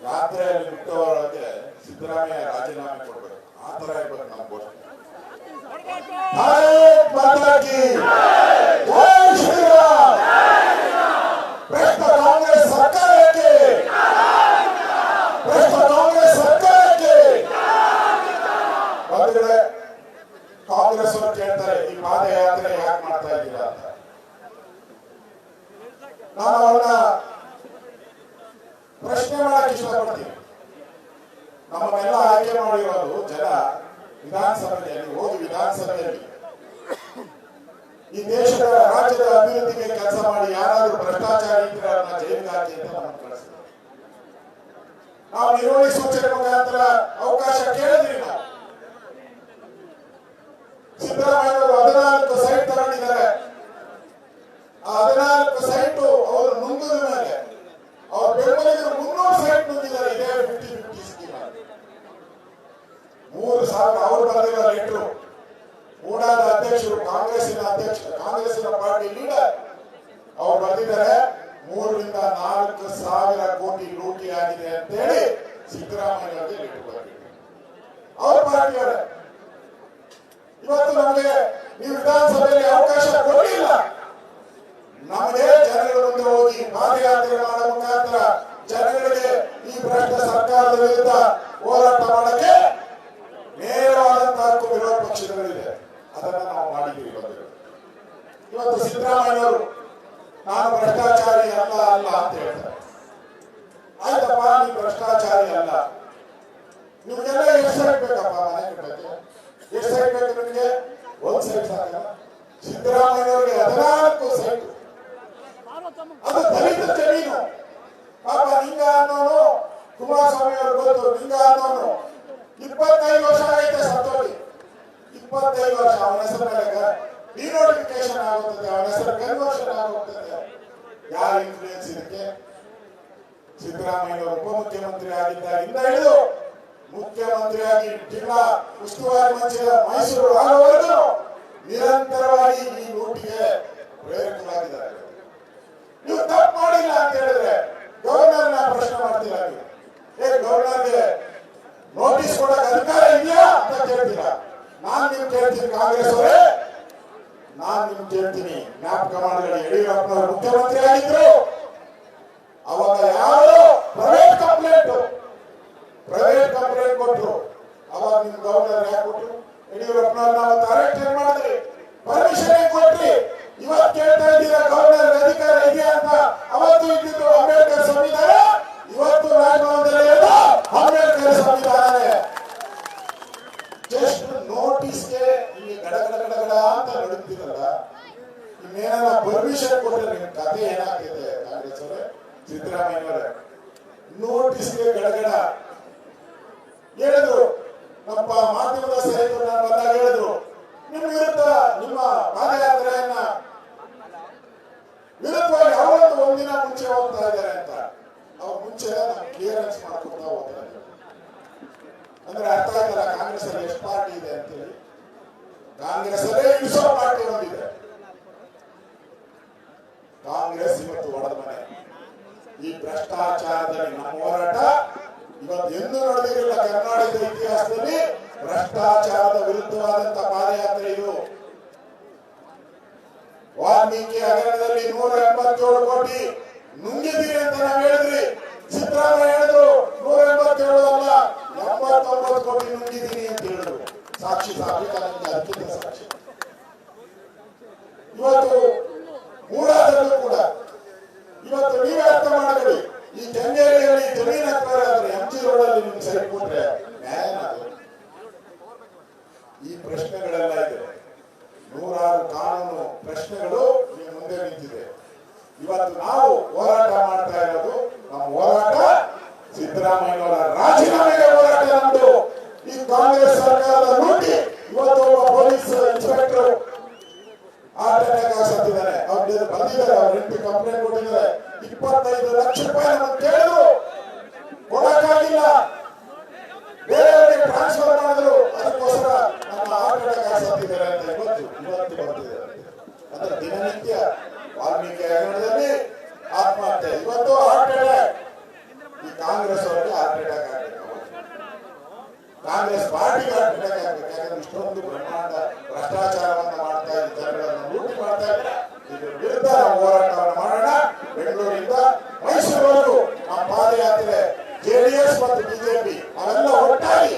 ಯಾತ್ರೆಯಲ್ಲಿ ಮುಕ್ತವಾಗಕ್ಕೆ ಸಿದ್ದರಾಮಯ್ಯ ರಾಜೀನಾಮೆ ಕೊಡಬೇಕು, ಆ ತರ ಇರ್ಬೇಕು ನಮ್ಮ ಘೋಷಣೆ. ಭಾರತ್ ಮಾತಾ ಕಿ. ಜೈ ಶ್ರೀರಾಮ್. ನಾನು ಅವರನ್ನ ಪ್ರಶ್ನೆ ಮಾಡಕ್ಕೆ ಇಷ್ಟಪಡ್ತೀನಿ. ನಮ್ಮನ್ನೆಲ್ಲ ಆಯ್ಕೆ ಮಾಡಿರೋದು ಜನ ವಿಧಾನಸಭೆಯಲ್ಲಿ ಹೋಗಿ ವಿಧಾನಸಭೆಯಲ್ಲಿ ಈ ದೇಶದ ರಾಜ್ಯದ ಅಭಿವೃದ್ಧಿಗೆ ಕೆಲಸ ಮಾಡಿ ಯಾರಾದ್ರೂ ಭ್ರಷ್ಟಾಚಾರ ಇದ್ರೆ ಅವ್ರನ್ನ ಜೈಲಿಗೆ ಹಾಕಿ ಅಂತ ನಮ್ಗೆ ಕಳಿಸ್ತಾರೆ. ನಾವು ನಿರ್ವಹಣೆ ಸೂಚನೆ ಮುಖಾಂತರ ಅವಕಾಶ ಕೇಳಿದ್ರಿ. ನಾವು ಸಿದ್ದರಾಮಯ್ಯ ಅವರು 14 ಸೈಟ್ ತಗೊಂಡಿದ್ದಾರೆ. ಆ 14 ಸೈಟು ಅವರು ನುಂಗಿದ ಮೇಲೆ ಅವ್ರ ಬೆಂಬಲಿಗರು 300 ಸೈಟ್ ನುಂಗಿದ್ದಾರೆ. ಇದೇ 50-50 ಸ್ಕೀಮ್. 3,000 ಅವರು ಬರೆದಿರೋ ಲೆಟರ್. ಮೂಡಾದ ಅಧ್ಯಕ್ಷರು ಕಾಂಗ್ರೆಸ್ಸಿನ ಪಾರ್ಟಿ ಲೀಡರ್ ಅವ್ರು ಬರೆದಿದ್ದಾರೆ 3 ರಿಂದ 4 ಸಾವಿರ ಕೋಟಿ ಲೂಟಿ ಆಗಿದೆ ಅಂತ ಹೇಳಿ ಸಿದ್ದರಾಮಯ್ಯ ಅವರಿಗೆ ಲೆಟರ್ ಬರೆದಿದ್ದಾರೆ. ಅವ್ರ ಪಾರ್ಟಿಯವರೇ. ಇವತ್ತು ನಮಗೆ ನೀವು ವಿಧಾನಸಭೆಯಲ್ಲಿ ಅವಕಾಶ ಕೊಡಲಿಲ್ಲ. ನಮಗೆ ಜನಗಳ ಮುಂದೆ ಹೋಗಿ ಪಾದಯಾತ್ರೆ ಮಾಡೋ ಮುಖಾಂತರ ಜನಗಳಿಗೆ ಈ ಭ್ರಷ್ಟ ಸರ್ಕಾರದ ವಿರುದ್ಧ ಹೋರಾಟ ಮಾಡಕ್ಕೆ ನೇರವಾದಂತಹ ವಿರೋಧ ಪಕ್ಷಗಳಿದೆ. ಅದನ್ನ ನಾವು ಮಾಡಿದ್ದೀವಿ. ಇವತ್ತು ಸಿದ್ದರಾಮಯ್ಯವರು ನಾನು ಭ್ರಷ್ಟಾಚಾರಿ ಅಲ್ಲ ಅಂತ ಹೇಳ್ತಾರೆ. ಆಯ್ತಪ್ಪ, ನೀವು ಭ್ರಷ್ಟಾಚಾರಿ ಅಲ್ಲ. ನಿಮ್ಗೆಲ್ಲ ಎಷ್ಟು ಸೈಟ್ ಬೇಕಪ್ಪ ಮನೆ ಕಟ್ಟಕ್ಕೆ? ಎಷ್ಟು ಸೈಟ್ ಬೇಕು ನಿಮಗೆ? 1 ಸೈಟ್ ಸಾಕಲ್ಲ. ಸಿದ್ದರಾಮಯ್ಯವ್ರಿಗೆ 14 ಸೈಟ್. ಅದು ದಲಿತ ಜಮೀನು. ಪಾಪ ನಿಂಗ ಅನ್ನೋನು ಕುಮಾರಸ್ವಾಮಿ ಅವರು ಗೊತ್ತು. ನಿಂಗ ಅನ್ನೋನು 25 ವರ್ಷ ಆಗೈತೆ ಸತ್ತೋಗಿ. 25 ವರ್ಷ ಅವನ ಹೆಸರು ಮೇಲೆ ಡಿನೋಟಿಫಿಕೇಶನ್ ಆಗುತ್ತದೆ, ಅವನ ಹೆಸರು ಕನ್ವರ್ಷನ್ ಆಗುತ್ತದೆ. ಯಾರ ಇನ್ಫ್ಲೂಯೆನ್ಸ್ ಇದಕ್ಕೆ? ಸಿದ್ದರಾಮಯ್ಯ ಉಪಮುಖ್ಯಮಂತ್ರಿ ಆಗಿದ್ದಾಗಿಂದ ಹಿಡಿದು ಮುಖ್ಯಮಂತ್ರಿಯಾಗಿ ಜಿಲ್ಲಾ ಉಸ್ತುವಾರಿ ಮಂತ್ರಿ ಮೈಸೂರು ಆಗುವವರೆಗೂ ನಿರಂತರವಾಗಿ ಈ ಲೂಟಿಗೆ ಪ್ರೇರಕರಾಗಿದ್ದಾರೆ. ನೀವು ತಪ್ಪು ಮಾಡಿಲ್ಲ ಅಂತ ಹೇಳಿದ್ರೆ ಗವರ್ನರ್ನ ಪ್ರಶ್ನೆ ಮಾಡ್ತೀರಾ? ಗವರ್ನರ್ಗೆ ನೋಟಿಸ್ ಕೊಡಕ್ಕೆ ಅಧಿಕಾರ ಇದೆಯಾ ಅಂತ ಕೇಳ್ತೀರಾ? ನಾನು ನಿಮ್ಗೆ ಕೇಳ್ತೀನಿ, ಕಾಂಗ್ರೆಸ್ ಅವರೇ, ನಾನು ನಿಮ್ಗೆ ಕೇಳ್ತೀನಿ. ಜ್ಞಾಪಕ ಮಾಡಿದ್ರೆ ಯಡಿಯೂರಪ್ಪನವರು ಮುಖ್ಯಮಂತ್ರಿ ಆಗಿದ್ರು. ಅವಾಗ ಯಾರು ಪ್ರೈವೇಟ್ ಕಂಪ್ಲೇಂಟ್ ಕೊಟ್ಟರು. ಅವಾಗ ನಿಮ್ ಗವರ್ನರ್ ಯಾಕೆ ಕೊಟ್ಟರು? ಯಡಿಯೂರಪ್ಪನವ್ರು ನಾವು ಅರೆಸ್ಟ್ ಮಾಡಿದ್ರಿ, ಪರ್ಮಿಷನ್ ಕೊಟ್ರಿ. ಇವತ್ತು ಕೇಳ್ತಾ ಇದ್ದೀರಾ ಗವರ್ನರ್ ಅಧಿಕಾರ ಇದೆಯಾ ಅಂತ. ಅವತ್ತು ಇದ್ದಿದ್ದು ಅಂಬೇಡ್ಕರ್ ಸಂವಿಧಾನ, ಇವತ್ತು ರಾಜಭವನದಲ್ಲಿ ಅಂಬೇಡ್ಕರ್ ಸಂವಿಧಾನ. ಜಸ್ಟ್ ನೋಟಿಸ್ಗೆ ಇಲ್ಲಿ ಗಡಗಡ ಅಂತ ನಡುತ್ತಿರಲ್ಲ. ಇನ್ನೇನ ಪರ್ಮಿಷನ್ ಕೊಟ್ಟರೆ ನಿಮ್ ಕಥೆ ಏನಾಗ್ತಿದೆ ಕಾಂಗ್ರೆಸ್ ಅವರೇ, ಸಿದ್ದರಾಮಯ್ಯ ಅವರೇ? ನೋಟಿಸ್ಗೆ ಗಡಗಡ ಹೇಳಿದ್ರು. ನಮ್ಮ ಮಾಧ್ಯಮದ ಸ್ನೇಹಿತರು ನಾನು ಬಂದಾಗ ಹೇಳಿದ್ರು, ನಿಮ್ಮ ವಿರುದ್ಧ ನಿಮ್ಮ ಪಾದಯಾತ್ರೆಯನ್ನ ವಿರುದ್ಧವಾಗಿ ಅವರೊಂದು ಒಂದಿನ ಮುಂಚೆ ಹೋಗ್ತಾ ಇದ್ದಾರೆ ಅಂತ. ಅವ್ರು ಮುಂಚೆ ಕ್ಲಿಯರೆನ್ಸ್ ಮಾಡ್ಕೊತಾ ಹೋಗ್ತಾರೆ. ಅಂದ್ರೆ ಅರ್ಥ ಆಯ್ತಲ್ಲ ಕಾಂಗ್ರೆಸ್ ಅಲ್ಲಿ ಎಷ್ಟು ಪಾರ್ಟಿ ಇದೆ ಅಂತೇಳಿ. ಕಾಂಗ್ರೆಸ್ ಅಲ್ಲೇ ಇಳಿಸೋ ಪಾರ್ಟಿ ಒಂದಿದೆ. ಕಾಂಗ್ರೆಸ್ ಇವತ್ತು ಒಡೆದ ಮನೆ. ಈ ಭ್ರಷ್ಟಾಚಾರದಲ್ಲಿ ನಮ್ಮ ಹೋರಾಟ ಇವತ್ತು ಎಂದೂ ನಡೆದಿರಲಿಲ್ಲ ಕರ್ನಾಟಕದ ಇತಿಹಾಸದಲ್ಲಿ. ಭ್ರಷ್ಟಾಚಾರದ ವಿರುದ್ಧವಾದಂತ ಪಾದಯಾತ್ರೆ ಇದು. ವಾಲ್ಮೀಕಿ ಹಗರಣದಲ್ಲಿ 187 ಕೋಟಿ ನುಂಗಿದ್ದೀರಿ ಅಂತ ನಾವು ಹೇಳಿದ್ರಿ. ಸಿದ್ದರಾಮಯ್ಯ ಹೇಳಿದ್ರು 187 ಅಲ್ಲ 79 ಕೋಟಿ ನುಂಗಿದ್ದೀನಿ ಅಂತ ಹೇಳಿದ್ರು. ಸಾಕ್ಷಿ ಅರ್ಪಿತ ಸಾಕ್ಷಿ. ಇವತ್ತು ಮೂಡಾದಲ್ಲೂ ಕೂಡ ಇವತ್ತು ನೀವೇ ಅರ್ಥ ಮಾಡಬೇಡಿ. ಈ ಕೆಂಗೇರಿಯಲ್ಲಿ ಜಮೀನು ಹಾಕ್ತಾರೆ, MG ರೋಡಲ್ಲಿ ನಿಮ್ಗೆ ಸೈಟ್ ಕೊಟ್ರೆ ನ್ಯಾಯ? ಈ ಪ್ರಶ್ನೆಗಳೆಲ್ಲ ಇದೆ. 100 ಕಾನೂನು ಪ್ರಶ್ನೆಗಳು ನಿಮ್ಮ ಮುಂದೆ ನಿಂತಿದೆ. ಇವತ್ತು ನಾವು ಹೋರಾಟ ಮಾಡ್ತಾ ಇರೋದು, ನಮ್ಮ ಹೋರಾಟ ಸಿದ್ದರಾಮಯ್ಯವರ ರಾಜೀನಾಮೆಗೆ ಹೋರಾಟ ನಮ್ದು. ಈ ಕಾಂಗ್ರೆಸ್ ಸರ್ಕಾರದ ಲೂಟಿ. ಇವತ್ತು ಒಬ್ಬ ಪೊಲೀಸ್ ಇನ್ಸ್ಪೆಕ್ಟರ್ ಹಾರ್ಟ್ ಅಟ್ಯಾಕ್ ಸತ್ತಿದ್ದಾರೆ. ಅವ್ರು ಬಂದಿದ್ದಾರೆ, ಅವ್ರ ಹೆಂಡತಿ ಕಂಪ್ಲೇಂಟ್ ಕೊಟ್ಟಿದ್ದಾರೆ. 25 ಲಕ್ಷ ರೂಪಾಯಿ ನಮ್ಗೆ ಕೇಳಿದ್ರು, ಕೊಡಕ್ಕಾಗಿಲ್ಲ. ಬೇರೆಯವರಿಗೆ ಟ್ರಾನ್ಸ್ಫರ್ ಮಾಡಿದ್ರು. ಅದಕ್ಕೋಸ್ಕರ ನಮ್ಮ ಹಾರ್ಟ್ ಅಟ್ಯಾಕ್ ಸತ್ತಿದ್ದಾರೆ ಅಂತ ಇವತ್ತು ಬರ್ತಿದೆ. ಅಂದ್ರೆ ದಿನನಿತ್ಯ ವಾಲ್ಮೀಕಿ ಹಗರಣದಲ್ಲಿ ಆತ್ಮಹತ್ಯೆ, ಇವತ್ತು ಹಾರ್ಟ್ ಅಟ್ಯಾಕ್. ಈ ಕಾಂಗ್ರೆಸ್ ಅವರಿಗೆ ಹಾರ್ಟ್ ಅಟ್ಯಾಕ್ ಆಗಬೇಕು, ಕಾಂಗ್ರೆಸ್ ಪಾರ್ಟಿಗೆ ಹಾರ್ಟ್ ಅಟ್ಯಾಕ್ ಆಗಬೇಕು. ಯಾಕಂದ್ರೆ ಇಷ್ಟೊಂದು ಬ್ರಹ್ಮಾಂಡ ಭ್ರಷ್ಟಾಚಾರವನ್ನು ಮಾಡ್ತಾ ಇದ್ದ ಜನಗಳನ್ನು ಲೂಟಿ ಮಾಡ್ತಾ ಇದ್ದಾರೆ. ಇದ್ರ ವಿರುದ್ಧ ನಾವು ಹೋರಾಟವನ್ನು ಮಾಡೋಣ. ಬೆಂಗಳೂರಿಂದ ಮೈಸೂರವರೆಗೂ ನಮ್ಮ ಪಾದಯಾತ್ರೆ JDS ಮತ್ತು ಬಿಜೆಪಿ ನಾವೆಲ್ಲ ಒಟ್ಟಾಗಿ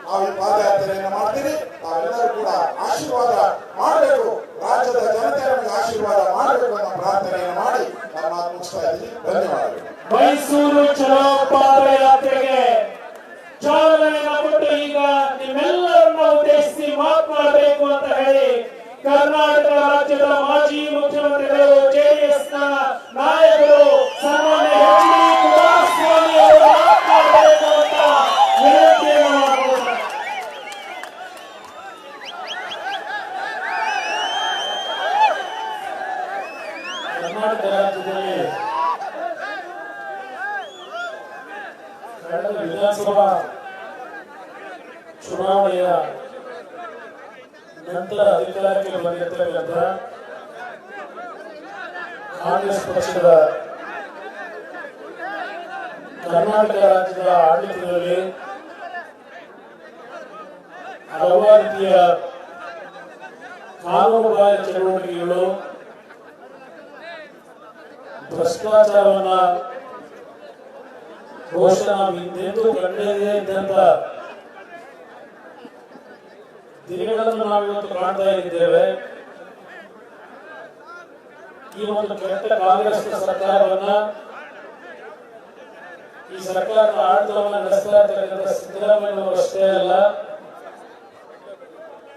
ನಾವು ಈ ಪಾದಯಾತ್ರೆಯನ್ನು ಮಾಡ್ತೀವಿ. ನಾವೆಲ್ಲರೂ ಕೂಡ ಆಶೀರ್ವಾದ ಮಾಡಬೇಕು. ರಾಜ್ಯದ ಜನತೆ ನಮಗೆ ಆಶೀರ್ವಾದ ಮಾಡಬೇಕು ಅನ್ನೋ ಪ್ರಾರ್ಥನೆಯನ್ನು ಮಾಡಿ ನನ್ನ ಮಾತು ಮುಗಿಸ್ತಾ ಇದ್ದೀನಿ. ಧನ್ಯವಾದಗಳು. ಮೈಸೂರು ಚಲೋ ಪಾದಯಾತ್ರೆಗೆ ಚಾಲನೆಯನ್ನು ಕೊಟ್ಟು ಈಗ ನಿಮ್ಮೆಲ್ಲರನ್ನ ಉದ್ದೇಶಿಸಿ ಮಾತನಾಡಬೇಕು ಅಂತ ಹೇಳಿ ಕರ್ನಾಟಕ ರಾಜ್ಯದ ಮಾಜಿ ಮುಖ್ಯಮಂತ್ರಿಗಳು, ಜೆಡಿಎಸ್ನ ನಾಯಕರು ಸನ್ಮಾನ್ಯ ಎಚ್ ಡಿ ಕುಮಾರಸ್ವಾಮಿ ಅವರು ಮಾತನಾಡಬೇಕು ಅಂತ ವಿನಂತಿಯನ್ನು ಮಾಡಿದ್ದಾರೆ. ಕರ್ನಾಟಕ ರಾಜ್ಯದಲ್ಲಿ ಕಳೆದ ವಿಧಾನಸಭಾ ಚುನಾವಣೆಯ ನಂತರ ಅಧಿಕಾರಕ್ಕೆ ಬಂದಿರತಕ್ಕಂಥ ಕಾಂಗ್ರೆಸ್ ಪಕ್ಷದ ಕರ್ನಾಟಕ ರಾಜ್ಯದ ಆಡಳಿತದಲ್ಲಿ ಹಲವಾರು ರೀತಿಯ ಕಾನೂನುಬಾಹಿರ ಚಟುವಟಿಕೆಗಳು, ಭ್ರಷ್ಟಾಚಾರವನ್ನ ಬಹುಶಃ ನಾವು ಹಿಂದೆಂದೂ ಕಂಡೇ ಇದ್ದಂತ ದಿನಗಳನ್ನು ನಾವು ಇವತ್ತು ಕಾಣ್ತಾ ಇದ್ದೇವೆ. ಈ ಒಂದು ಕೆಟ್ಟ ಕಾಂಗ್ರೆಸ್ ಸರ್ಕಾರವನ್ನ, ಈ ಸರ್ಕಾರದ ಆಡಳಿತವನ್ನು ನಡೆಸ್ತಾ ಇರ್ತಕ್ಕಂಥ ಸಿದ್ದರಾಮಯ್ಯ ಅಷ್ಟೇ ಅಲ್ಲ,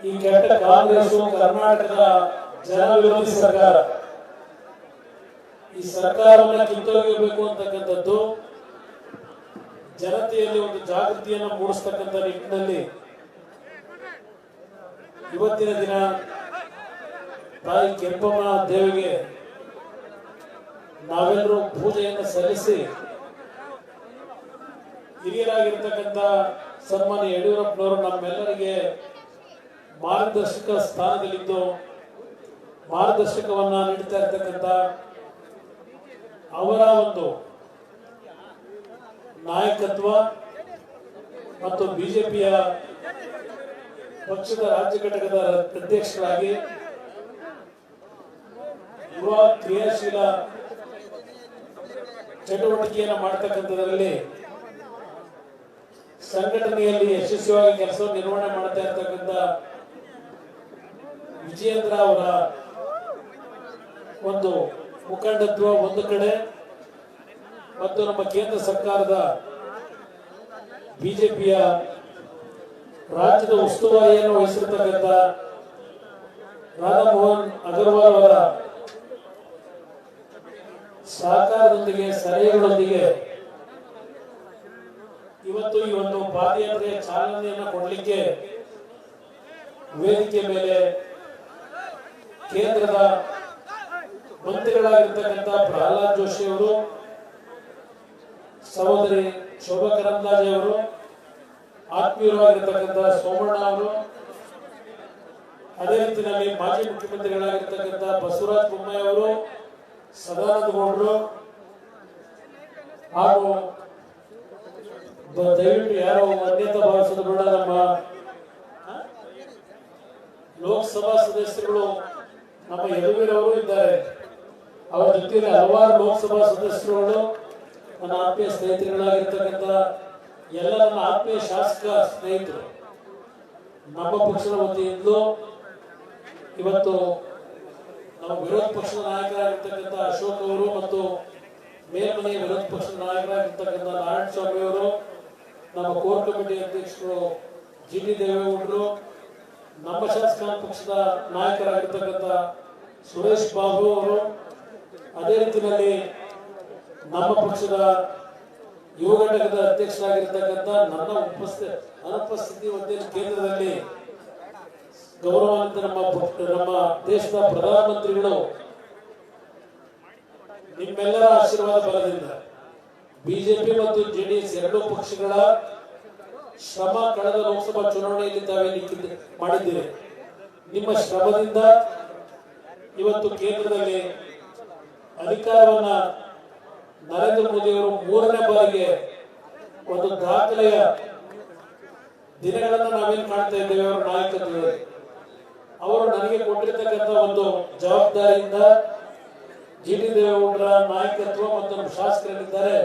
ಈ ಕೆಟ್ಟ ಕಾಂಗ್ರೆಸ್ ಕರ್ನಾಟಕದ ಜನ ವಿರೋಧಿ ಸರ್ಕಾರ. ಈ ಸರ್ಕಾರವನ್ನ ಕಿತ್ತೊಗೆಯಬೇಕು ಅಂತಕ್ಕಂಥದ್ದು ಜನತೆಯಲ್ಲಿ ಒಂದು ಜಾಗೃತಿಯನ್ನು ಮೂಡಿಸ್ತಕ್ಕಂಥ ನಿಟ್ಟಿನಲ್ಲಿ ಇವತ್ತಿನ ದಿನ ತಾಯಿ ಕೆಂಪಮ್ಮ ದೇವಿಗೆ ನಾವೆಲ್ಲರೂ ಪೂಜೆಯನ್ನು ಸಲ್ಲಿಸಿ ಹಿರಿಯರಾಗಿರ್ತಕ್ಕಂಥ ಸನ್ಮಾನ್ಯ ಯಡಿಯೂರಪ್ಪನವರು ನಮ್ಮೆಲ್ಲರಿಗೆ ಮಾರ್ಗದರ್ಶಕ ಸ್ಥಾನದಲ್ಲಿದ್ದು ಮಾರ್ಗದರ್ಶಕವನ್ನ ನೀಡ್ತಾ ಇರ್ತಕ್ಕಂಥ ಅವರ ಒಂದು ನಾಯಕತ್ವ ಮತ್ತು ಬಿಜೆಪಿಯ ಪಕ್ಷದ ರಾಜ್ಯ ಘಟಕದ ಅಧ್ಯಕ್ಷರಾಗಿ ಯುವ ಕ್ರಿಯಾಶೀಲ ಚಟುವಟಿಕೆಯನ್ನು ಮಾಡತಕ್ಕಂಥದ್ರಲ್ಲಿ ಸಂಘಟನೆಯಲ್ಲಿ ಯಶಸ್ವಿಯಾಗಿ ಕೆಲಸ ನಿರ್ವಹಣೆ ಮಾಡ್ತಾ ಇರ್ತಕ್ಕಂಥ ವಿಜಯೇಂದ್ರ ಅವರ ಒಂದು ಮುಖಂಡತ್ವ ಒಂದು ಕಡೆ ಮತ್ತು ನಮ್ಮ ಕೇಂದ್ರ ಸರ್ಕಾರದ ಬಿಜೆಪಿಯ ರಾಜ್ಯದ ಉಸ್ತುವಾರಿಯನ್ನು ವಹಿಸಿರ್ತಕ್ಕಂಥ ರಾಧಾಮೋಹನ್ ಅಗರ್ವಾಲ್ ಅವರ ಸಹಕಾರದೊಂದಿಗೆ ಸಲಹೆಗಳೊಂದಿಗೆ ಇವತ್ತು ಈ ಒಂದು ಪಾದಯಾತ್ರೆಯ ಚಾಲನೆಯನ್ನು ಕೊಡಲಿಕ್ಕೆ ವೇದಿಕೆ ಮೇಲೆ ಕೇಂದ್ರದ ಮಂತ್ರಿಗಳಾಗಿರ್ತಕ್ಕಂಥ ಪ್ರಹ್ಲಾದ್ ಜೋಶಿ ಅವರು, ಸಹೋದರಿ ಶೋಭಾ ಕರಂದ್ಲಾಜೆ ಅವರು, ಆತ್ಮೀಯರಾಗಿರ್ತಕ್ಕಂಥ ಸೋಮಣ್ಣ ಅವರು, ಅದೇ ರೀತಿಯಲ್ಲಿ ಮಾಜಿ ಮುಖ್ಯಮಂತ್ರಿಗಳಾಗಿರ್ತಕ್ಕಂಥ ಬಸವರಾಜ ಬೊಮ್ಮಾಯಿ ಅವರು, ಸದಾನಂದ ಗೌಡರು ಹಾಗೂ ದಯವಿಟ್ಟು ಯಾರೋ ಅನ್ಯತಾ ಭಾವಿಸೋದು ಬೇಡ, ನಮ್ಮ ಲೋಕಸಭಾ ಸದಸ್ಯರುಗಳು ನಮ್ಮ ಯದುವೀರವರು ಇದ್ದಾರೆ. ಅವರ ಜೊತೆಯಲ್ಲಿ ಹಲವಾರು ಲೋಕಸಭಾ ಸದಸ್ಯರುಗಳು ನನ್ನ ಆತ್ಮೀಯ ಸ್ನೇಹಿತರುಗಳಾಗಿರ್ತಕ್ಕಂಥ ಎಲ್ಲ ನನ್ನ ಆತ್ಮೀಯ ಶಾಸಕ ಸ್ನೇಹಿತರು ನಮ್ಮ ಪಕ್ಷದ ವತಿಯಿಂದಲೂ ಇವತ್ತು ನಮ್ಮ ವಿರೋಧ ಪಕ್ಷದ ನಾಯಕರಾಗಿರ್ತಕ್ಕಂಥ ಅಶೋಕ್ ಅವರು ಮತ್ತು ಮೇಲ್ಮನೆಯ ವಿರೋಧ ಪಕ್ಷದ ನಾಯಕರಾಗಿರ್ತಕ್ಕಂಥ ನಾರಾಯಣ ಸ್ವಾಮಿ ಅವರು, ನಮ್ಮ ಕೋರ್ ಕಮಿಟಿ ಅಧ್ಯಕ್ಷರು ಜಿ ಟಿ ದೇವೇಗೌಡರು, ನಮ್ಮ ಶಾಸಕಾಂಗ ಪಕ್ಷದ ನಾಯಕರಾಗಿರ್ತಕ್ಕಂಥ ಸುರೇಶ್ ಬಾಬು ಅವರು, ಅದೇ ರೀತಿಯಲ್ಲಿ ನಮ್ಮ ಪಕ್ಷದ ಯುವ ಘಟಕದ ಅಧ್ಯಕ್ಷರಾಗಿರ್ತಕ್ಕಂಥ ನನ್ನ ಅನುಪಸ್ಥಿತಿ ಹೊತ್ತೇನು ಕೇಂದ್ರದಲ್ಲಿ ಗೌರವಾನ್ವಿತ ನಮ್ಮ ದೇಶದ ಪ್ರಧಾನಮಂತ್ರಿಗಳು ನಿಮ್ಮೆಲ್ಲರ ಆಶೀರ್ವಾದ ಬಲದಿಂದ ಬಿಜೆಪಿ ಮತ್ತು ಜೆಡಿಎಸ್ ಎರಡೂ ಪಕ್ಷಗಳ ಶ್ರಮ ಕಳೆದ ಲೋಕಸಭಾ ಚುನಾವಣೆಯಲ್ಲಿ ತಾವೇ ಮಾಡಿದ್ದೀರಿ. ನಿಮ್ಮ ಶ್ರಮದಿಂದ ಇವತ್ತು ಕೇಂದ್ರದಲ್ಲಿ ಅಧಿಕಾರವನ್ನ ನರೇಂದ್ರ ಮೋದಿ ಅವರು 3ನೇ ಬಾರಿಗೆ ಒಂದು ದಾಖಲೆಯ ದಿನಗಳನ್ನು ನಾವೇನು ಕಾಣ್ತಾ ಇದ್ದೇವೆ ಅವರ ನಾಯಕತ್ವದಲ್ಲಿ. ಅವರು ನನಗೆ ಕೊಟ್ಟಿರ್ತಕ್ಕಂಥ ಒಂದು ಜವಾಬ್ದಾರಿಯಿಂದ ಜಿ ಟಿ ದೇವೇಗೌಡರ ನಾಯಕತ್ವ ಮತ್ತು ನಮ್ಮ ಶಾಸಕರಿದ್ದಾರೆ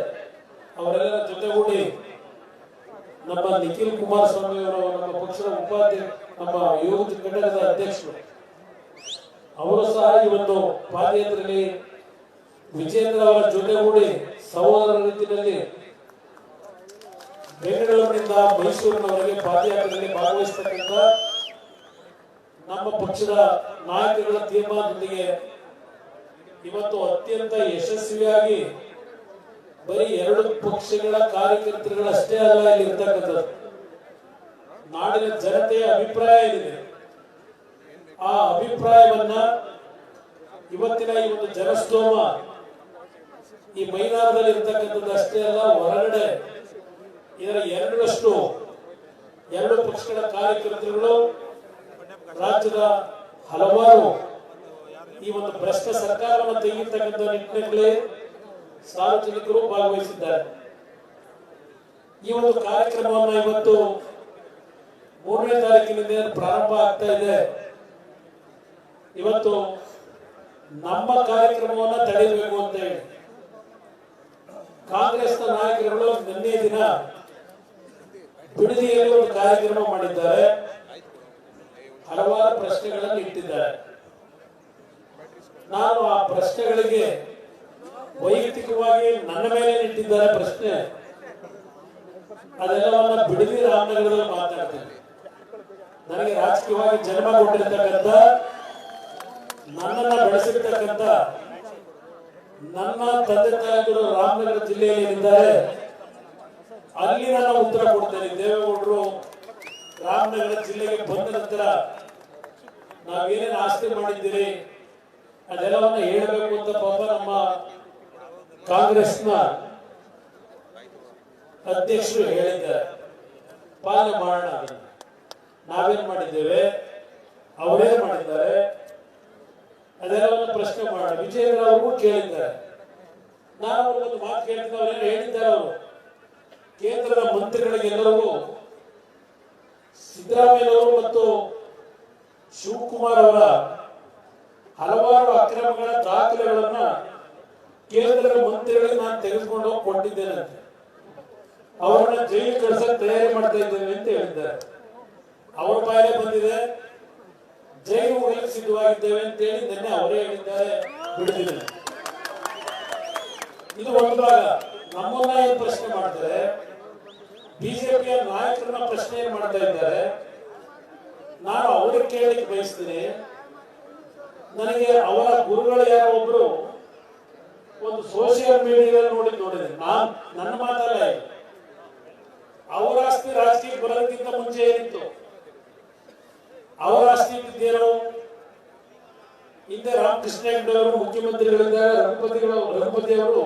ಅವರೆಲ್ಲರ ಜೊತೆಗೂಡಿ ನಮ್ಮ ನಿಖಿಲ್ ಕುಮಾರಸ್ವಾಮಿ ಅವರು, ನಮ್ಮ ಪಕ್ಷದ ನಮ್ಮ ಯುವ ಘಟಕದ ಅಧ್ಯಕ್ಷರು, ಅವರು ಸಹ ಈ ಒಂದು ಪಾದಯಾತ್ರೆಯಲ್ಲಿ ವಿಜೇಂದ್ರ ಅವರ ಜೊತೆಗೂಡಿ ಸಹೋದರ ರೀತಿಯಲ್ಲಿ ಬೆಂಗಳೂರಿನಿಂದ ಮೈಸೂರಿನವರೆಗೆ ಪಾದಯಾತ್ರೆಯಲ್ಲಿ ಭಾಗವಹಿಸತಕ್ಕಂಥ ನಮ್ಮ ಪಕ್ಷದ ನಾಯಕರುಗಳ ತೀರ್ಮಾನದೊಂದಿಗೆ ಇವತ್ತು ಅತ್ಯಂತ ಯಶಸ್ವಿಯಾಗಿ ಬರೀ 2 ಪಕ್ಷಗಳ ಕಾರ್ಯಕರ್ತರುಗಳಷ್ಟೇ ಅಲ್ಲ ಇಲ್ಲಿ ಇರ್ತಕ್ಕಂಥದ್ದು, ನಾಡಿನ ಜನತೆಯ ಅಭಿಪ್ರಾಯ ಏನಿದೆ ಆ ಅಭಿಪ್ರಾಯವನ್ನ ಇವತ್ತಿನ ಈ ಒಂದು ಜನಸ್ತೋಮ ಈ ಮೈದಾನದಲ್ಲಿ ಇರ್ತಕ್ಕಂಥದ್ದು ಅಷ್ಟೇ ಅಲ್ಲ, ಹೊರಗಡೆ ಇದರ 2 ಪಕ್ಷಗಳ ಕಾರ್ಯಕರ್ತರುಗಳು ರಾಜ್ಯದ ಹಲವಾರು ಈ ಒಂದು ಭ್ರಷ್ಟ ಸರ್ಕಾರವನ್ನು ತೆಗೆಯತಕ್ಕಂಥ ನಿಟ್ಟಿನಲ್ಲಿ ಸಾರ್ವಜನಿಕರು ಭಾಗವಹಿಸಿದ್ದಾರೆ. ಈ ಒಂದು ಕಾರ್ಯಕ್ರಮವನ್ನು ಇವತ್ತು 3ನೇ ತಾರೀಕಿನಿಂದ ಪ್ರಾರಂಭ ಆಗ್ತಾ ಇದೆ. ಇವತ್ತು ನಮ್ಮ ಕಾರ್ಯಕ್ರಮವನ್ನು ತಡೆಯಬೇಕು ಅಂತ ಹೇಳಿ ಕಾಂಗ್ರೆಸ್ನ ನಾಯಕರುಗಳು ನಿನ್ನೆ ದಿನ ಬಿಡದಿಯಲ್ಲಿ ಒಂದು ಕಾರ್ಯಕ್ರಮ ಮಾಡಿದ್ದಾರೆ. ಹಲವಾರು ಪ್ರಶ್ನೆಗಳನ್ನು ಇಟ್ಟಿದ್ದಾರೆ. ನಾನು ಆ ಪ್ರಶ್ನೆಗಳಿಗೆ ವೈಯಕ್ತಿಕವಾಗಿ ನನ್ನ ಮೇಲೆ ಇಟ್ಟಿದ್ದಾರೆ ಪ್ರಶ್ನೆ, ಅದೆಲ್ಲವನ್ನ ಬಿಡದಿ ರಾಮನಗರದಲ್ಲಿ ಮಾತಾಡ್ತೇನೆ. ನನಗೆ ರಾಜಕೀಯವಾಗಿ ಜನ್ಮ ಕೊಟ್ಟಿರ್ತಕ್ಕಂಥ, ನನ್ನನ್ನ ಬೆಳೆಸಿರ್ತಕ್ಕಂಥ ನನ್ನ ತಂದೆ ತಾಯಿಗಳು ರಾಮನಗರ ಜಿಲ್ಲೆಯಲ್ಲಿ ಏನಿದ್ದಾರೆ ಅಲ್ಲಿ ನಾನು ಉತ್ತರ ಕೊಡ್ತೇನೆ. ದೇವೇಗೌಡರು ರಾಮನಗರ ಜಿಲ್ಲೆಗೆ ಬಂದ ನಂತರ ನಾವೇನೇನು ಆಸ್ತಿ ಮಾಡಿದ್ದೀರಿ ಅದೆಲ್ಲವನ್ನ ಹೇಳಬೇಕು ಅಂತ ಪಾಪ ನಮ್ಮ ಕಾಂಗ್ರೆಸ್ನ ಅಧ್ಯಕ್ಷರು ಹೇಳಿದ್ದಾರೆ. ಪಾಲನೆ ಮಾಡೋಣ. ನಾವೇನ್ ಮಾಡಿದ್ದೇವೆ, ಅವರೇನ್ ಮಾಡಿದ್ದಾರೆ, ಅದೆಲ್ಲವನ್ನ ಪ್ರಶ್ನೆ ಮಾಡೋಣ. ವಿಜಯೇಂದ್ರ ಅವರು ಕೇಳಿದ್ದಾರೆ. ನಾನು ಒಂದು ಮಾತು ಕೇಳಿದ್ದೆ, ಅವರೇನು ಹೇಳಿದ್ದಾರೆ. ಅವರು ಕೇಂದ್ರದ ಮಂತ್ರಿಗಳಿಗೆಲ್ಲರಿಗೂ ಸಿದ್ದರಾಮಯ್ಯನವರು ಮತ್ತು ಶಿವಕುಮಾರ್ ಅವರ ಹಲವಾರು ಅಕ್ರಮಗಳ ದಾಖಲೆಗಳನ್ನ ಕೇಂದ್ರದ ಮಂತ್ರಿಗಳಿಗೆ ನಾನು ತೆಗೆದುಕೊಂಡು ಹೋಗಿ ಕೊಟ್ಟಿದ್ದೇನೆ. ಅವರನ್ನ ಜೈಲು ಕಳಿಸಕ್ಕೆ ತಯಾರಿ ಮಾಡ್ತಾ ಇದ್ದೇವೆ ಅಂತ ಹೇಳಿದ್ದಾರೆ. ಅವರ ಬಾಯಿಗೆ ಬಂದಿದೆ, ಜೈಲು ಹೋಗಲಿಕ್ಕೆ ಸಿದ್ಧವಾಗಿದ್ದೇವೆ ಅಂತ ಹೇಳಿ ನಿನ್ನೆ ಅವರೇ ಹೇಳಿದ್ದಾರೆ. ಬಿಡುತ್ತಿದ್ದೇನೆ. ಇದು ಒಂದು ಭಾಗ. ನಮ್ಮನ್ನ ಏನು ಪ್ರಶ್ನೆ ಮಾಡ್ತಾರೆ, ಬಿಜೆಪಿಯ ನಾಯಕರನ್ನ ಪ್ರಶ್ನೆ ಮಾಡ್ತಾ ಇದ್ದಾರೆ. ನಾನು ಅವ್ರಿಗೆ ಕೇಳಲಿಕ್ಕೆ ಬಯಸ್ತೀನಿ. ನನಗೆ ಅವರ ಗುರುಗಳು ಯಾರೋ ಒಬ್ರು ಒಂದು ಸೋಷಿಯಲ್ ಮೀಡಿಯಾದಲ್ಲಿ ನೋಡಿದೆ. ನನ್ನ ಮಾತಲ್ಲ, ಅವರ ಆಸ್ತಿ ರಾಜಕೀಯ ಬರೋದಕ್ಕಿಂತ ಮುಂಚೆ ಏನಿತ್ತು, ಅವರ ಆಸ್ತಿ ಇದ್ದೇನೋ. ಹಿಂದೆ ರಾಮಕೃಷ್ಣ ಹೆಗಡೆ ಅವರು ಮುಖ್ಯಮಂತ್ರಿಗಳಿದ್ದಾಗ ರಘುಪತಿ ಅವರು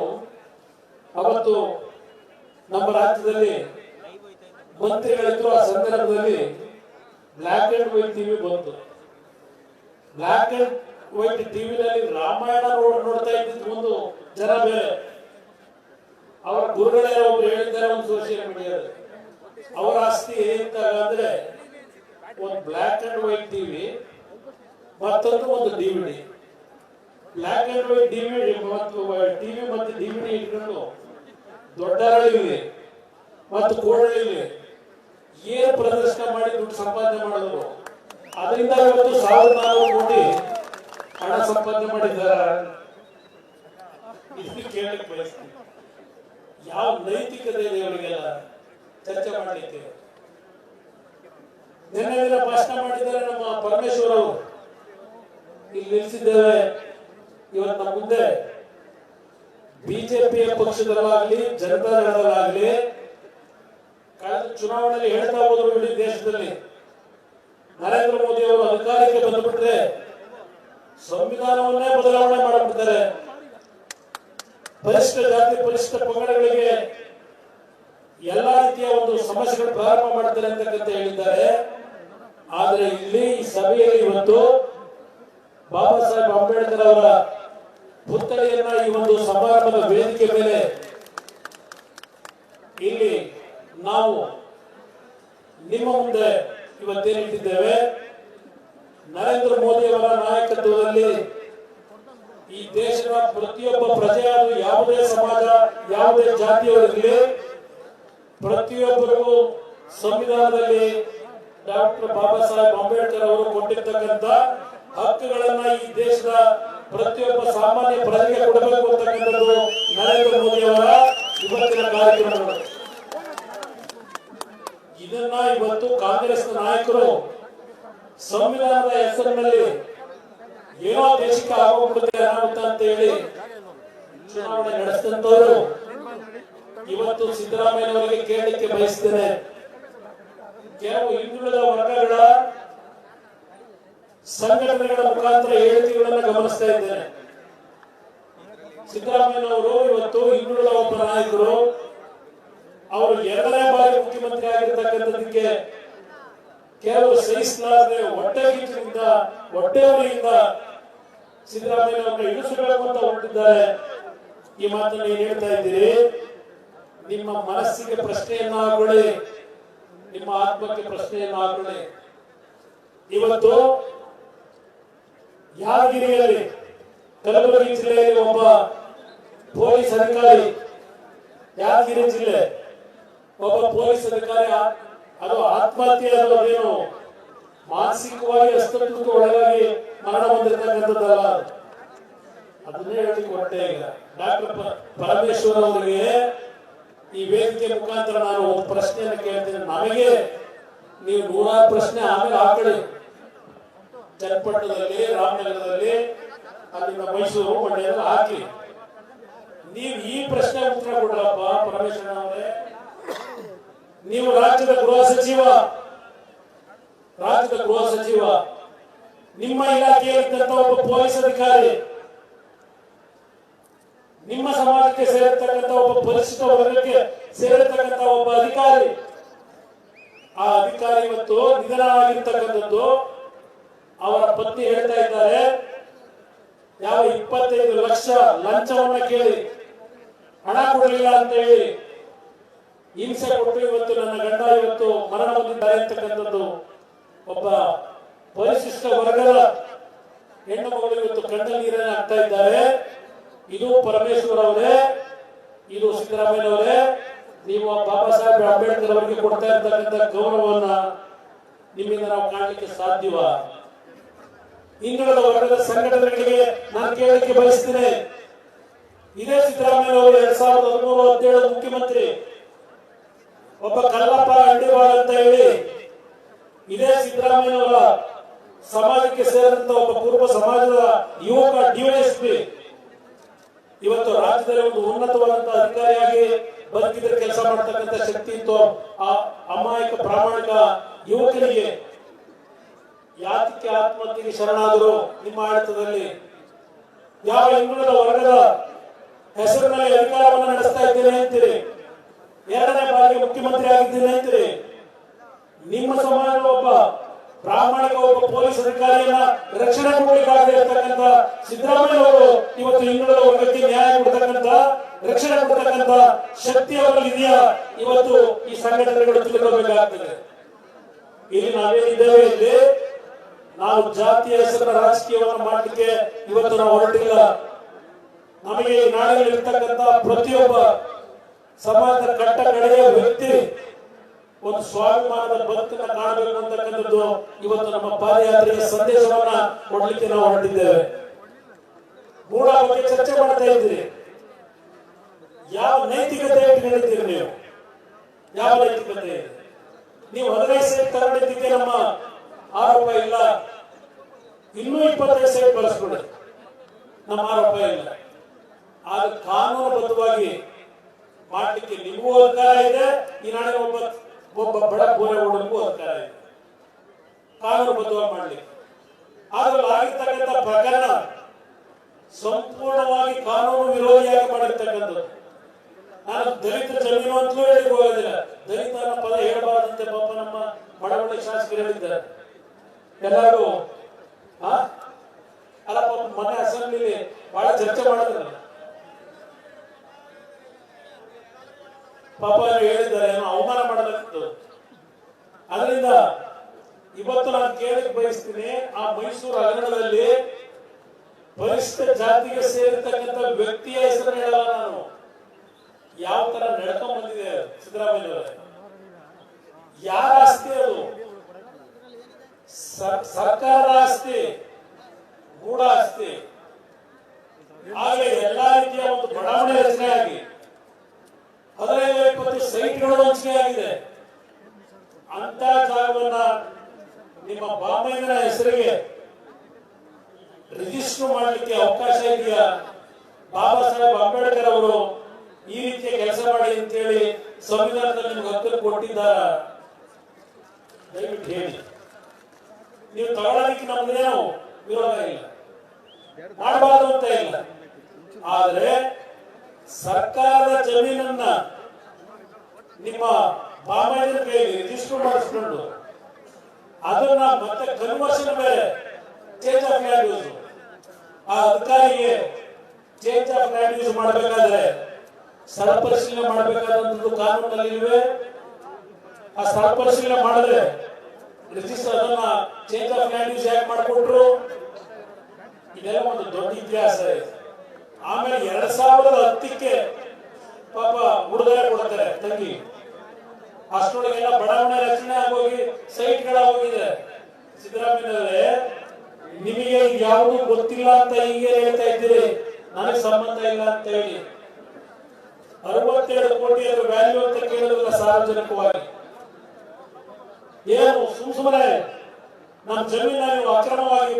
ಅವತ್ತು ನಮ್ಮ ರಾಜ್ಯದಲ್ಲಿ ಮಂತ್ರಿಗಳಿದ್ರು. ಆ ಸಂದರ್ಭದಲ್ಲಿ ಬ್ಲಾಕ್ ಅಂಡ್ ವೈಟ್ ಟಿವಿ ಬಂತು. ಬ್ಲಾಕ್ ಅಂಡ್ ವೈಟ್ ಟಿವಿನಲ್ಲಿ ರಾಮಾಯಣ ನೋಡ್ತಾ ಇದ್ದಿದ್ದು ಒಂದು ಜನ ಬೇರೆ. ಅವರ ಗುರುಗಳೇ ಒಬ್ರು ಹೇಳಿದ್ದಾರೆ ಒಂದು ಸೋಷಿಯಲ್ ಮೀಡಿಯಾದಲ್ಲಿ, ಅವರ ಆಸ್ತಿ ಏನಂತ ಅಂದ್ರೆ ಒಂದು ಬ್ಲಾಕ್ ಅಂಡ್ ವೈಟ್ ಟಿವಿ, ಮತ್ತೊಂದು ಒಂದು DVD. Black and white DVD ಮತ್ತು ಟಿವಿ ಮತ್ತು ಡಿವಿಡಿ ಇಟ್ಕೊಂಡು ದೊಡ್ಡರಳ್ಳಿಲಿ ಮತ್ತು ಕೋಡಳ್ಳಿಲಿ ಏನು ಪ್ರದರ್ಶನ ಮಾಡಿ ದುಡ್ಡು ಸಂಪಾದನೆ ಮಾಡಿದ್ರು. ಅದರಿಂದ ಇವತ್ತು 1400 ಕೋಟಿ ಹಣ ಸಂಪಾದನೆ ಮಾಡಿದ್ದಾರೆ. ಇದಕ್ಕೆ ಕೇಳಲಿಕ್ಕೆ ಬಯಸ್ತೀನಿ, ಯಾವ ನೈತಿಕತೆ ಇದೆ ಇವರಿಗೆಲ್ಲ ಚರ್ಚೆ ಮಾಡಲಿಕ್ಕೆ? ನಿನ್ನೆ ದಿನ ಭಾಷಣ ಮಾಡಿದ್ದಾರೆ ನಮ್ಮ ಪರಮೇಶ್ವರ್ ಅವರು. ಇಲ್ಲಿ ನಿಲ್ಲಿಸಿದ್ದೇವೆ. ಇವತ್ತು ನಮ್ಮ ಮುಂದೆ ಬಿಜೆಪಿಯ ಪಕ್ಷದಲ್ಲಾಗಲಿ ಜನತಾದಳದಲ್ಲಾಗಲಿ ಕಳೆದ ಚುನಾವಣೆಯಲ್ಲಿ ಹೇಳ್ತಾ ಹೋದ್ರು, ಇಡೀ ದೇಶದಲ್ಲಿ ನರೇಂದ್ರ ಮೋದಿ ಅವರು ಅಧಿಕಾರಕ್ಕೆ ಬಂದುಬಿಟ್ರೆ ಸಂವಿಧಾನವನ್ನೇ ಬದಲಾವಣೆ ಮಾಡಿಬಿಡ್ತಾರೆ, ಪರಿಶಿಷ್ಟ ಜಾತಿ ಪರಿಶಿಷ್ಟ ಪಂಗಡಗಳಿಗೆ ಎಲ್ಲಾ ರೀತಿಯ ಒಂದು ಸಮಸ್ಯೆಗಳು ಪ್ರಾರಂಭ ಮಾಡ್ತಾರೆ ಅಂತಕ್ಕಂತ ಹೇಳಿದ್ದಾರೆ. ಆದರೆ ಇಲ್ಲಿ ಈ ಸಭೆಯಲ್ಲಿ ಇವತ್ತು ಬಾಬಾ ಸಾಹೇಬ್ ಅಂಬೇಡ್ಕರ್ ಅವರ ಪುತ್ಥಳಿಯನ್ನ ಈ ಒಂದು ಸಮಾರಂಭದ ವೇದಿಕೆ ಮೇಲೆ ಇಲ್ಲಿ ನಾವು ನಿಮ್ಮ ಮುಂದೆ ಇವತ್ತೇನಿಟ್ಟಿದ್ದೇವೆ. ನರೇಂದ್ರ ಮೋದಿ ಅವರ ನಾಯಕತ್ವದಲ್ಲಿ ಈ ದೇಶದ ಪ್ರತಿಯೊಬ್ಬ ಪ್ರಜೆಯಾದ ಯಾವುದೇ ಸಮಾಜ, ಯಾವುದೇ ಜಾತಿಯವರಿರಲಿ, ಪ್ರತಿಯೊಬ್ಬರಿಗೂ ಸಂವಿಧಾನದಲ್ಲಿ ಡಾಕ್ಟರ್ ಬಾಬಾ ಸಾಹೇಬ್ ಅಂಬೇಡ್ಕರ್ ಅವರು ಕೊಟ್ಟಿರ್ತಕ್ಕಂಥ ಹಕ್ಕುಗಳನ್ನ ಈ ದೇಶದ ಪ್ರತಿಯೊಬ್ಬ ಸಾಮಾನ್ಯ ಪ್ರಜೆಗೆ ಕೊಡಬೇಕು ಅಂತಕ್ಕಂಥ ಚುನಾವಣೆ ನಡೆಸಿದಂತವರು ಇವತ್ತು ಸಿದ್ದರಾಮಯ್ಯನವರಿಗೆ ಕೇಳಲಿಕ್ಕೆ ಬಯಸ್ತೇನೆ. ಕೆಲವು ಹಿಂದುಳಿದ ವರ್ಗಗಳ ಸಂಘಟನೆಗಳ ಮುಖಾಂತರ ಹೇಳಿಕೆಗಳನ್ನು ಗಮನಿಸ್ತಾ ಇದ್ದೇನೆ. ಸಿದ್ದರಾಮಯ್ಯನವರು ಇವತ್ತು ಹಿಂದುಳಿದ ಒಬ್ಬ ನಾಯಕರು, ಅವರು 2ನೇ ಬಾರಿ ಮುಖ್ಯಮಂತ್ರಿ ಆಗಿರ್ತಕ್ಕಂಥದಕ್ಕೆ ಕೆಲವು ಸಹಿಸಲಾರದೆ ಹೊಟ್ಟೆಯವರಿಯಿಂದ ಸಿದ್ದರಾಮಯ್ಯನವರನ್ನು ಇಳಿಸಬೇಕು ಅಂತ ಹೊರಟಿದ್ದಾರೆ. ಈ ಮಾತನ್ನು ನೀವು ಹೇಳ್ತಾ ಇದ್ದೀರಿ. ನಿಮ್ಮ ಮನಸ್ಸಿಗೆ ಪ್ರಶ್ನೆಯನ್ನು ಹಾಕೊಳ್ಳಿ, ನಿಮ್ಮ ಆತ್ಮಕ್ಕೆ ಪ್ರಶ್ನೆಯನ್ನು ಹಾಕೊಳ್ಳಿ. ಇವತ್ತು ಯಾದಗಿರಿಯಲ್ಲಿ, ಕಲಬುರಗಿ ಜಿಲ್ಲೆಯಲ್ಲಿ ಒಬ್ಬ ಪೊಲೀಸ್ ಅಧಿಕಾರಿ, ಯಾದಗಿರಿ ಜಿಲ್ಲೆ ಒಬ್ಬ ಪೊಲೀಸ್ ಅಧಿಕಾರಿ ಅದು ಆತ್ಮಹತ್ಯೆ ಅನ್ನೋದೇನು ಮಾನಸಿಕವಾಗಿ ಅಸ್ತವ್ಯಸ್ತಕ್ಕೆ ಒಳಗಾಗಿ ಮರಣ ಹೊಂದಿರತಕ್ಕಂಥದ್ದಲ್ಲ. ಅದನ್ನೇ ಹೇಳಲಿಕ್ಕೆ ಹೊರಟೆ. ಈಗ ಡಾಕ್ಟರ್ ಪರಮೇಶ್ವರ್ ಅವರಿಗೆ ಈ ವೇದಿಕೆ ಮುಖಾಂತರ ನಾನು ಒಂದು ಪ್ರಶ್ನೆಯನ್ನು ಕೇಳ್ತೇನೆ. ನಮಗೆ ನೀವು 100 ಪ್ರಶ್ನೆ ಆಮೇಲೆ ಹಾಕೊಳ್ಳಿ. ಚನ್ನಪಟ್ಟಣದಲ್ಲಿ, ರಾಮನಗರದಲ್ಲಿ, ಅಲ್ಲಿಂದ ಮೈಸೂರು, ಮಂಡ್ಯದಲ್ಲಿ ಹಾಕಿ. ನೀವು ಈ ಪ್ರಶ್ನೆ ಉತ್ತರ ಕೊಡ್ರಪ್ಪ ಪರಮೇಶ್ವರ ಅವರೇ. ನೀವು ರಾಜ್ಯದ ಗೃಹ ಸಚಿವ, ನಿಮ್ಮ ಇಲಾಖೆಯಲ್ಲಿದ್ದಂತ ಒಬ್ಬ ಪೊಲೀಸ್ ಅಧಿಕಾರಿ, ನಿಮ್ಮ ಸಮಾಜಕ್ಕೆ ಸೇರಿರ್ತಕ್ಕಂಥ ಒಬ್ಬ ಪರಿಶಿಷ್ಟ ವರ್ಗಕ್ಕೆ ಸೇರಿರ್ತಕ್ಕಂಥ ಒಬ್ಬ ಅಧಿಕಾರಿ, ಆ ಅಧಿಕಾರಿ ಇವತ್ತು ನಿಧನವಾಗಿರ್ತಕ್ಕಂಥದ್ದು. ಅವರ ಪತ್ನಿ ಹೇಳ್ತಾ ಇದ್ದಾರೆ, ಯಾವ 25 ಲಕ್ಷ ಲಂಚವನ್ನ ಕೇಳಿ ಹಣ ಕೊಡಲಿಲ್ಲ ಅಂತ ಹೇಳಿ ಹಿಂಸೆ ಕೊಟ್ಟು ಇವತ್ತು ನನ್ನ ಗಂಡ ಇವತ್ತು ಮರಣ ಹೊಂದಿದ್ದಾರೆ ಅಂತಕ್ಕಂಥದ್ದು. ಒಬ್ಬ ಪರಿಶಿಷ್ಟ ವರ್ಗದ ಹೆಣ್ಣು ಮಗಳು ಇವತ್ತು ಕಣ್ಣಲ್ಲಿ ನೀರನ್ನು ಹಾಕ್ತಾ ಇದ್ದಾರೆ. ಇದು ಪರಮೇಶ್ವರ್ ಅವರೇ, ಇದು ಸಿದ್ದರಾಮಯ್ಯನವರೇ, ನೀವು ಬಾಬಾ ಸಾಹೇಬ್ ಅಂಬೇಡ್ಕರ್ ಅವರಿಗೆ ಕೊಡ್ತಾ ಇರ್ತಕ್ಕಂಥ ಗೌರವವನ್ನ ನಿಮ್ಮಿಂದ ನಾವು ಕಾಣಲಿಕ್ಕೆ ಸಾಧ್ಯವ? ಹಿಂದುಳಿದ ವರ್ಗದ ಸಂಘಟನೆಗಳಿಗೆ ನಾನು ಕೇಳಲಿಕ್ಕೆ ಬಯಸ್ತೇನೆ. ಇದೇ ಸಿದ್ದರಾಮಯ್ಯನವರು 2013-17 ಮುಖ್ಯಮಂತ್ರಿ, ಒಬ್ಬ ಕಲ್ಲಪ್ಪ ಅಂಡಿವಾಳ ಅಂತ ಹೇಳಿ ಇದೇ ಸಿದ್ದರಾಮಯ್ಯನವರ ಸಮಾಜಕ್ಕೆ ಸೇರಿದಂತ ಒಬ್ಬ ಪೂರ್ವ ಸಮಾಜದ ಯುವಕ ಡಿವೈಎಸ್ಪಿ ಇವತ್ತು ರಾಜ್ಯದಲ್ಲಿ ಒಂದು ಉನ್ನತವಾದಂತಹ ಅಧಿಕಾರಿಯಾಗಿ ಬದುಕಿದ್ರೆ ಕೆಲಸ ಮಾಡತಕ್ಕಂಥ ಶಕ್ತಿ ಇತ್ತು ಆ ಅಮಾಯಕ ಪ್ರಾಮಾಣಿಕ ಯುವಕನಿಗೆ ಯಾತಕ್ಕೆ ಆತ್ಮಹತ್ಯೆಗೆ ಶರಣಾದರು? ನಿಮ್ಮ ಆಡಳಿತದಲ್ಲಿ ಯಾವ ಹಿಂದುಳಿದ ವರ್ಗದ ಹೆಸರಿನಲ್ಲಿ ಅಧಿಕಾರವನ್ನು ನಡೆಸ್ತಾ ಇದ್ದೇನೆ ಅಂತೀರಿ, 2ನೇ ಬಾರಿಗೆ ಮುಖ್ಯಮಂತ್ರಿ ಆಗಿದ್ದೇನೆ ಅಂತೀರಿ. ನಿಮ್ಮ ಸಮಾಜದ ಒಬ್ಬ ಪ್ರಾಮಾಣಿಕ ಒಬ್ಬ ಪೊಲೀಸ್ ಅಧಿಕಾರಿಯನ್ನ ರಕ್ಷಣೆ ಕೊಡಲಿಕ್ಕಾಗದೇ ಇರತಕ್ಕಂಥ ಸಿದ್ದರಾಮಯ್ಯನವರು ಇವತ್ತು ಹಿಂದುಳಿದ ವರ್ಗಕ್ಕೆ ನ್ಯಾಯ ಕೊಡ್ತಕ್ಕಂಥ, ರಕ್ಷಣೆ ಕೊಡ್ತಕ್ಕಂಥ ಶಕ್ತಿ ಅವರಲ್ಲಿ ಇದೆಯಾ? ಇವತ್ತು ಈ ಸಂಘಟನೆಗಳು ತಿಳ್ಕೋಬೇಕಾಗ್ತದೆ. ಇಲ್ಲಿ ನಾವೇನಿದ್ದೇವೆ, ಇಲ್ಲಿ ನಾವು ಜಾತಿಯ ಹೆಸರಿನ ರಾಜಕೀಯವನ್ನು ಮಾಡಲಿಕ್ಕೆ ಇವತ್ತು ನಾವು ಹೊರಟಿಲ್ಲ. ನಮಗೆ ಈ ನಾಡಿನಲ್ಲಿ ಇರ್ತಕ್ಕಂಥ ಪ್ರತಿಯೊಬ್ಬ ಸಮಾಜದ ಕಟ್ಟ ಕಡೆಯ ವ್ಯಕ್ತಿ ಒಂದು ಸ್ವಾಭಿಮಾನದ ಬದುಕನ್ನ ಕಾಣಬೇಕು ಅಂತಕ್ಕಂಥದ್ದು ಇವತ್ತು ನಮ್ಮ ಪಾದಯಾತ್ರೆಯ ಸಂದೇಶವನ್ನ ಕೊಡ್ಲಿಕ್ಕೆ ನಾವು ಹೊರಟಿದ್ದೇವೆ. ಮೂಢ ಬಗ್ಗೆ ಚರ್ಚೆ ಮಾಡ್ತಾ ಇದ್ದೀರಿ. ಯಾವ ನೈತಿಕತೆ ಇಟ್ಕೊಂಡಿದ್ದೀರಿ ನೀವು? ಯಾವ ನೈತಿಕತೆ? ನೀವು 15 ಸೈಟ್ ತಗೊಂಡಿದ್ದಕ್ಕೆ ನಮ್ಮ ಆರೋಪ ಇಲ್ಲ, ಇನ್ನೂ 25 ಸೈಟ್ ಬಳಸ್ಕೊಳ್ಳಿ, ನಮ್ಮ ಆರೋಪ ಇಲ್ಲ. ಆಗ ಕಾನೂನುಬದ್ಧವಾಗಿ ಮಾಡಲಿಕ್ಕೆ ನಿಮಗೂ ಅಧಿಕಾರ ಇದೆ, ಈ ನಾಡಿನ ಒಬ್ಬ ಬಡ ಬೋರೇಗೌಡನಿಗೂ ಅಧಿಕಾರ ಇದೆ ಕಾನೂನುಬದ್ಧವಾಗಿ ಮಾಡಲಿಕ್ಕೆ. ಆದ್ರಲ್ಲಿ ಆಗಿರ್ತಕ್ಕಂಥ ಪ್ರಕರಣ ಸಂಪೂರ್ಣವಾಗಿ ಕಾನೂನು ವಿರೋಧಿಯಾಗಿ ಮಾಡಿರ್ತಕ್ಕಂಥದ್ದು. ನಾನು ದಲಿತ ಜಮೀನು ಅಂತಲೂ ಹೇಳಿ ಹೋಗೋದಿಲ್ಲ, ದಲಿತ ಅನ್ನೋ ಪದ ಹೇಳಬಾರದಂತೆ ಪಾಪ ನಮ್ಮ ಮಳವಳ್ಳಿ ಶಾಸಕರು ಹೇಳಿದ್ದಾರೆ. ಎಲ್ಲರೂ ಅಲ್ಲ ಪಾಪ ಮೊನ್ನೆ ಅಸೆಂಬ್ಲಿಲಿ ಬಹಳ ಚರ್ಚೆ ಮಾಡಿದ್ರಲ್ಲ, ಪಾಪ ಹೇಳಿದ್ದಾರೆ ಏನೋ ಅವಮಾನ ಮಾಡಲಾಗಿತ್ತು. ಅದರಿಂದ ಇವತ್ತು ನಾನು ಕೇಳಕ್ಕೆ ಬಯಸ್ತೀನಿ, ಆ ಮೈಸೂರು ಹಗರಣದಲ್ಲಿ ಪರಿಶಿಷ್ಟ ಜಾತಿಗೆ ಸೇರಿರ್ತಕ್ಕಂಥ ವ್ಯಕ್ತಿಯ ಹೆಸರು ಹೇಳಲ್ಲ ನಾನು. ಯಾವ ತರ ನಡ್ಕೊಂಡ್ ಬಂದಿದೆ ಸಿದ್ದರಾಮಯ್ಯನವರೇ, ಯಾರ ಆಸ್ತಿ ಅದು? ಸರ್ಕಾರದ ಆಸ್ತಿ, ಗೂಢ ಆಸ್ತಿ. ಹಾಗೆ ಎಲ್ಲಾ ರೀತಿಯ ಒಂದು ಬಡಾವಣೆ ರಚನೆ ಆಗಿ 15-20 ಸೈಟ್ಗಳು ಹಂಚಿಕೆ ಆಗಿದೆ. ಅಂತ ಜಾಗವನ್ನ ನಿಮ್ಮ ಬಾಮಯ್ಯನ ಹೆಸರಿಗೆ ರಿಜಿಸ್ಟರ್ ಮಾಡಲಿಕ್ಕೆ ಅವಕಾಶ ಇದೆಯಾ? ಬಾಬಾ ಸಾಹೇಬ್ ಸಾಹೇಬ್ ಅಂಬೇಡ್ಕರ್ ಅವರು ಈ ರೀತಿಯ ಕೆಲಸ ಮಾಡಿ ಅಂತೇಳಿ ಸಂವಿಧಾನದಲ್ಲಿ ನಿಮ್ಗೆ ಹಕ್ಕನ್ನು ಕೊಟ್ಟಿದ್ದಾರ? ದಯವಿಟ್ಟು ಹೇಳಿ. ನೀವು ತಗೊಳ್ಳೋದಕ್ಕೆ ನಮ್ದೇನು ವಿರೋಧ ಇಲ್ಲ, ಮಾಡಬಾರ್ದು ಅಂತ ಇಲ್ಲ. ಆದ್ರೆ ಸರ್ಕಾರದ ಜಮೀನನ್ನ ನಿಮ್ಮ ಬಾಮಾಯನ ಕೈಯಲ್ಲಿ ರಿಜಿಸ್ಟರ್ ಮಾಡಿಸ್ಕೊಂಡು ಅದನ್ನ ಮತ್ತೆ ಕನ್ವರ್ಷನ್ ಬೇರೆ ಚೇಂಜ್ ಆಫ್ ಲ್ಯಾಂಡ್ ಯೂಸ್, ಆ ಅಧಿಕಾರಿಗೆ ಚೇಂಜ್ ಆಫ್ ಲ್ಯಾಂಡ್ ಯೂಸ್ ಮಾಡಬೇಕಾದ್ರೆ ಸ್ಥಳ ಪರಿಶೀಲನೆ ಮಾಡಬೇಕಾದಂತದ್ದು ಕಾನೂನಲ್ಲಿ ಇವೆ. ಆ ಸ್ಥಳ ಪರಿಶೀಲನೆ ಮಾಡಿದ್ರೆ ರಿಜಿಸ್ಟರ್ ಅದನ್ನ ಚೇಂಜ್ ಆಫ್ ಲ್ಯಾಂಡ್ ಯೂಸ್ ಯಾಕೆ ಮಾಡಿಕೊಟ್ರು? ಇದೆಲ್ಲ ಒಂದು ದೊಡ್ಡ ಇತಿಹಾಸ ಇದೆ. ಆಮೇಲೆ 2010ಕ್ಕೆ ಪಾಪ ಉಡುಗೊರೆ ಕೊಡ್ತಾರೆ ತಂಗಿ, ಅಷ್ಟರೊಳಗೆಲ್ಲ ಬಡಾವಣೆ ರಚನೆ ಆಗೋಗಿ ಸೈಟ್ಗಳ ಹೋಗಿದೆ. ಸಿದ್ದರಾಮಯ್ಯನವರೇ, ನಿಮಗೆ ಯಾವುದು ಗೊತ್ತಿಲ್ಲ ಅಂತ ಹೀಗೆ ಹೇಳ್ತಾ ಇದ್ದೀರಿ, ನನಗೆ ಸಂಬಂಧ ಇಲ್ಲ ಅಂತ ಹೇಳಿ. 62 ಕೋಟಿ ಅದರ ವ್ಯಾಲ್ಯೂ ಅಂತ ಕೇಳಿದ್ರಲ್ಲ ಸಾರ್ವಜನಿಕವಾಗಿ. ಏನು ಸುಮ್ಮನೆ ನಮ್ಮ ಜಮೀನ ನೀವು ಅಕ್ರಮವಾಗಿ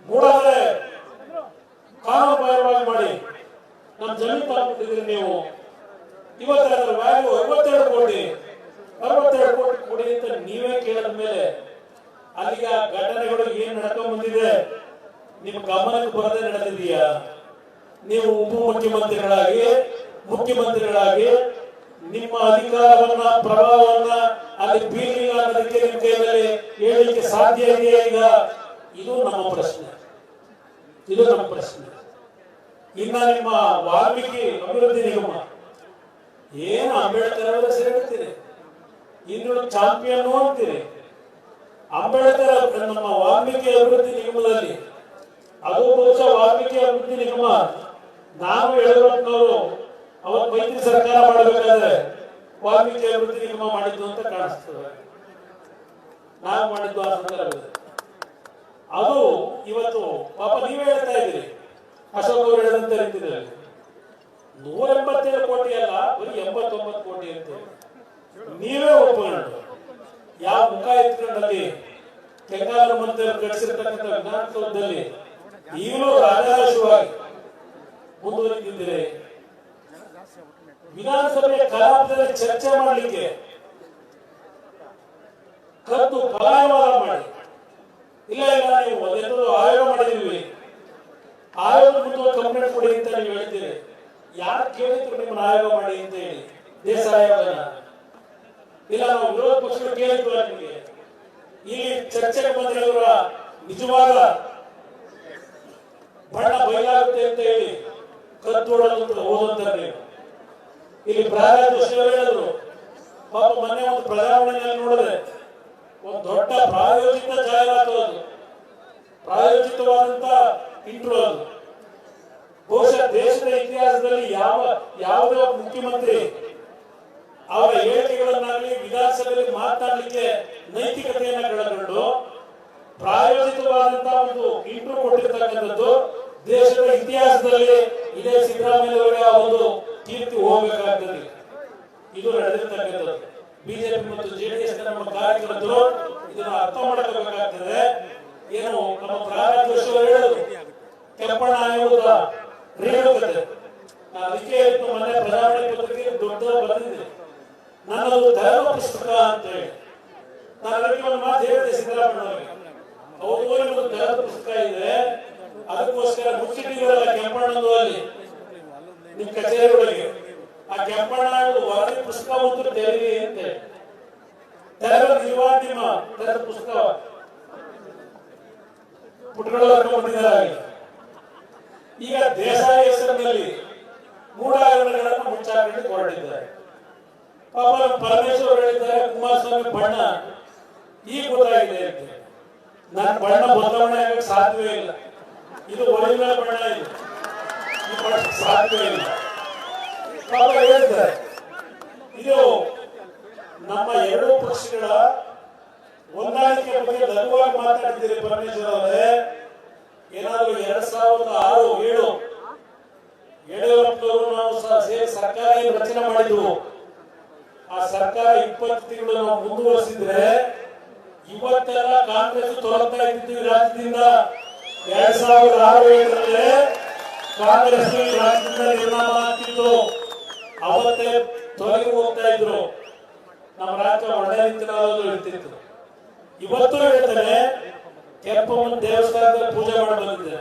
ಮೂಡಾದ್ರೆ ಕಾನೂನು ಬಾಹಿರವಾಗಿ ಮಾಡಿ ನಮ್ಮ ಜಮೀನು ತಗೊಂಡಿದ್ದೀರಿ ನೀವು. ಇವತ್ತು ಅದರ ವ್ಯಾಲ್ಯೂ 62 ಕೋಟಿ ಕೊಡಿ ಅಂತ ನೀವೇ ಕೇಳಿದ ಮೇಲೆ ಅಲ್ಲಿಗೆ ಆ ಘಟನೆಗಳು ಏನ್ ನಡ್ಕೊಂಡ್ ಬಂದಿದೆ ನಿಮ್ಮ ಗಮನಕ್ಕೆ ಬರದೇ ನಡೆದಿದೆಯಾ? ನೀವು ಮುಖ್ಯಮಂತ್ರಿಗಳಾಗಿ ನಿಮ್ಮ ಅಧಿಕಾರವನ್ನ ಪ್ರಭಾವವನ್ನ ಅಲ್ಲಿ ಬೀರಿಲ್ಲ ಅನ್ನೋದಕ್ಕೆ ನಿಮ್ಮ ಕೈಯಲ್ಲಿ ಹೇಳಲಿಕ್ಕೆ ಸಾಧ್ಯ ಇದೆಯಾ? ಈಗ ಇದು ನಮ್ಮ ಪ್ರಶ್ನೆ. ಇನ್ನ ನಿಮ್ಮ ವಾಲ್ಮೀಕಿ ಅಭಿವೃದ್ಧಿ ನಿಗಮ ಏನು ಅಂಬೇಡ್ಕರ್ ಅವರ ಸೇರಿರ್ತೀರಿ, ಇನ್ನು ಚಾಂಪಿಯನ್ ಅಂತೀರಿ. ಅಂಬೇಡ್ಕರ್ ನಮ್ಮ ವಾಲ್ಮೀಕಿ ಅಭಿವೃದ್ಧಿ ನಿಗಮದಲ್ಲಿ, ಅದು ಬಹುಶಃ ವಾಲ್ಮೀಕಿ ಅಭಿವೃದ್ಧಿ ನಿಗಮ ನಾನು ಯಡಿಯೂರಪ್ಪನವರು ಅವತ್ತು ಮೈತ್ರಿ ಸರ್ಕಾರ ಮಾಡಬೇಕಾದ್ರೆ ವಾಲ್ಮೀಕಿ ಅಭಿವೃದ್ಧಿ ನಿಗಮ ಮಾಡಿದ್ದು ಅಂತ ಕಾಣಿಸ್ತದೆ. ನಾವು ಮಾಡಿದ್ದು ಆ ಸಂದರ್ಭದಲ್ಲಿ ಅದು ಇವತ್ತು ಪಾಪ ನೀವೇ ಹೇಳ್ತಾ ಇದ್ದೀರಿ, ಅಶೋಕ್ ಅವರು ಹೇಳಿದಂತೆ ರೀತಿಯಲ್ಲಿ 187 ಕೋಟಿ ಅಲ್ಲ, ಬರೀ 89 ಕೋಟಿ ಅಂತ ನೀವೇ ಒಪ್ಪಿಕೊಂಡು ಯಾವ ಮುಖ ಎತ್ಕೊಂಡಲ್ಲಿ ಕೆಂಗಾಲ ಮಂತ್ರಿಯವರು ಕಟ್ಟಿಸಿರ್ತಕ್ಕಂಥ ವಿಧಾನಸೌಧದಲ್ಲಿ ಈಗಲೂ ರಾಜಾರೋಷವಾಗಿ ಮುಂದುವರಿದಿದ್ದೀರಿ. ವಿಧಾನಸಭೆಯ ಕಲಾಪದಲ್ಲಿ ಚರ್ಚೆ ಮಾಡಲಿಕ್ಕೆ ಕದ್ದು ಪಲಾಯವಾದ ಮಾಡಿ ಇಲ್ಲ ನೀವು ಅದೆಲ್ಲರೂ ಆಯೋಗ ಮಾಡಿದೀವಿ, ಆಯೋಗ ಮುಂದೆ ಕಂಪ್ಲೇಂಟ್ ಕೊಡಿ ಅಂತ ನೀವು ಹೇಳ್ತೀರಿ. ಯಾರು ಕೇಳಿದ್ರು ನಿಮ್ಮನ್ನ ಆಯೋಗ ಮಾಡಿ ಅಂತ ಹೇಳಿ? ದೇಶ ಆಯೋಗನ ಇಲ್ಲ, ನಾವು ವಿರೋಧ ಪಕ್ಷಗಳು ಕೇಳಿದ್ವ ನಿಮಗೆ? ಇಲ್ಲಿ ಚರ್ಚೆಗೆ ಬಂದಿರೋರ ನಿಜವಾದ ಬಣ್ಣ ಬಯಲಾಗುತ್ತೆ ಅಂತ ಹೇಳಿ ಕದ್ದೋಡಲು ಹೋದಂತಾರೆ. ಇಲ್ಲಿ ಪ್ರಹ್ಲಾದ್ ಜೋಶಿ ಅವರು ಹೇಳಿದ್ರು, ಪಾಪ ಮೊನ್ನೆ ಒಂದು ಪ್ರಜಾವಾಣಿಯಲ್ಲಿ ನೋಡಿದ್ರೆ ಒಂದು ದೊಡ್ಡ ಪ್ರಾಯೋಜಿತ ಜಾಹೀರಾತು, ಅದು ಪ್ರಾಯೋಜಿತವಾದಂತ ಇಂಟ್ರೋ. ಅದು ಬಹುಶಃ ದೇಶದ ಇತಿಹಾಸದಲ್ಲಿ ಯಾವುದೇ ಮುಖ್ಯಮಂತ್ರಿ ಅವರ ಹೇಳಿಕೆಗಳನ್ನಾಗಲಿ ವಿಧಾನಸಭೆಯಲ್ಲಿ ಮಾತನಾಡಲಿಕ್ಕೆ ನೈತಿಕತೆಯನ್ನ ಕಳೆದುಕೊಂಡು ಪ್ರಾಯೋಜಿತವಾದಂತಹ ಒಂದು ಇಂಟ್ರೋ ಕೊಟ್ಟಿರ್ತಕ್ಕಂಥದ್ದು ದೇಶದ ಇತಿಹಾಸದಲ್ಲಿ ಇದೇ ಸಿದ್ದರಾಮಯ್ಯ ಒಂದು ಕೀರ್ತಿ ಹೋಗಬೇಕಾಗ್ತದೆ. ಇದು ನಡೆದಿರ್ತಕ್ಕಂಥದ್ದು. ಬಿಜೆಪಿ ಮತ್ತು ಜೆಡಿಎಸ್ ನಮ್ಮ ಕಾರ್ಯಕರ್ತರು ಇದನ್ನು ಅರ್ಥ ಮಾಡಬೇಕಾಗ್ತದೆ. ಏನು ನಮ್ಮ ಪ್ರಹ್ಲಾದ್ ಜೋಶಿ ಅವರು ಹೇಳಿದ್ರು, ಕೆಂಪಣ್ಣ ಆಯೋಗದ ರೇಣುಕತೆ, ನಾನು ಅದಕ್ಕೆ ಮನೆ ಪ್ರಜಾವಾಣಿ ಪತ್ರಿಕೆ ದೊಡ್ಡ ಬರೆದಿದೆ, ನನ್ನದು ಧರ್ಮ ಪುಸ್ತಕ ಅಂತ ಹೇಳಿ. ನಾನು ಅದಕ್ಕೆ ಒಂದು ಮಾತು ಹೇಳಿದೆ ಸಿದ್ದರಾಮಯ್ಯ ಅವರಿಗೆ, ಒಂದು ಧರ್ಮ ಪುಸ್ತಕ ಇದೆ, ಅದಕ್ಕೋಸ್ಕರ ಮುಚ್ಚಿಟ್ಟಿದ್ರಲ್ಲ ಕೆಂಪಣ್ಣದು ಅಲ್ಲಿ ನಿಮ್ ಕಚೇರಿಗಳಿಗೆ, ಆ ಕೆಂಪಣ್ಣ ವರದಿ ಪುಸ್ತಕ ಒಂದು ತೆರೀರಿ ಅಂತ ತೆರೆದ ನಿಮ್ಮ ತೆರೆದ ಪುಸ್ತಕ ಪುಟಗಳಲ್ಲಿ ಈಗ ದೇಸಾಯಿ ಹೆಸರಿನಲ್ಲಿ ಮೂಢಾಗರಣಗಳನ್ನು ಮುಚ್ಚಾಕಲಿಕ್ಕೆ ಹೊರಟಿದ್ದಾರೆ. ಪಾಪ ಪರಮೇಶ್ವರ್ ಹೇಳಿದ್ದಾರೆ, ಕುಮಾರಸ್ವಾಮಿ ಬಣ್ಣ ಈಗ ಗೊತ್ತಾಗಿದೆ ಅಂತ. ನನ್ನ ಬಣ್ಣ ಬದಲಾವಣೆ ಆಗಕ್ಕೆ ಸಾಧ್ಯವೇ ಇಲ್ಲ, ಇದು ಒರಿಜಿನಲ್ ಬಣ್ಣ, ಇದು ಸಾಧ್ಯವೇ ಇಲ್ಲ. ಪಾಪ ಹೇಳ್ತಾರೆ, ಇದು ನಮ್ಮ ಎರಡೂ ಪಕ್ಷಗಳ ಹೊಂದಾಣಿಕೆ ಬಗ್ಗೆ ಲಘುವಾಗಿ ಮಾತಾಡಿದ್ದೀರಿ ಪರಮೇಶ್ವರ್ ಅವರೇ. ಏನಾದ್ರು 2006-7 ಯಡಿಯೂರಪ್ಪನವರು ನಾವು ಸೇರಿ ಸರ್ಕಾರ ರಚನೆ ಮಾಡಿದ್ವು. ಆ ಸರ್ಕಾರ 20 ತಿಂಗಳು ನಾವು ಮುಂದುವರಿಸಿದ್ರೆ ಇವತ್ತೆಲ್ಲ ಕಾಂಗ್ರೆಸ್ ತೊಲಗ್ತಾ ಇದ್ದಿದ್ದು ರಾಜ್ಯದಿಂದ. 2006-7 ಕಾಂಗ್ರೆಸ್ ರಾಜ್ಯದಿಂದ ನಿರ್ಮಾಣ ಆಗ್ತಿತ್ತು, ಅವತ್ತೇ ತೊಲಗಿ ಹೋಗ್ತಾ ಇದ್ರು. ನಮ್ಮ ರಾಜ್ಯ ಒಳ್ಳೆ ರೀತಿಯಲ್ಲಿ ಇರ್ತಿತ್ತು. ಇವತ್ತು ಹೇಳ್ತೇನೆ, ಕೆಂಪಮ್ಮನ ದೇವಸ್ಥಾನದಲ್ಲಿ ಪೂಜೆ ಮಾಡಿ ಬಂದಿದ್ದೆ.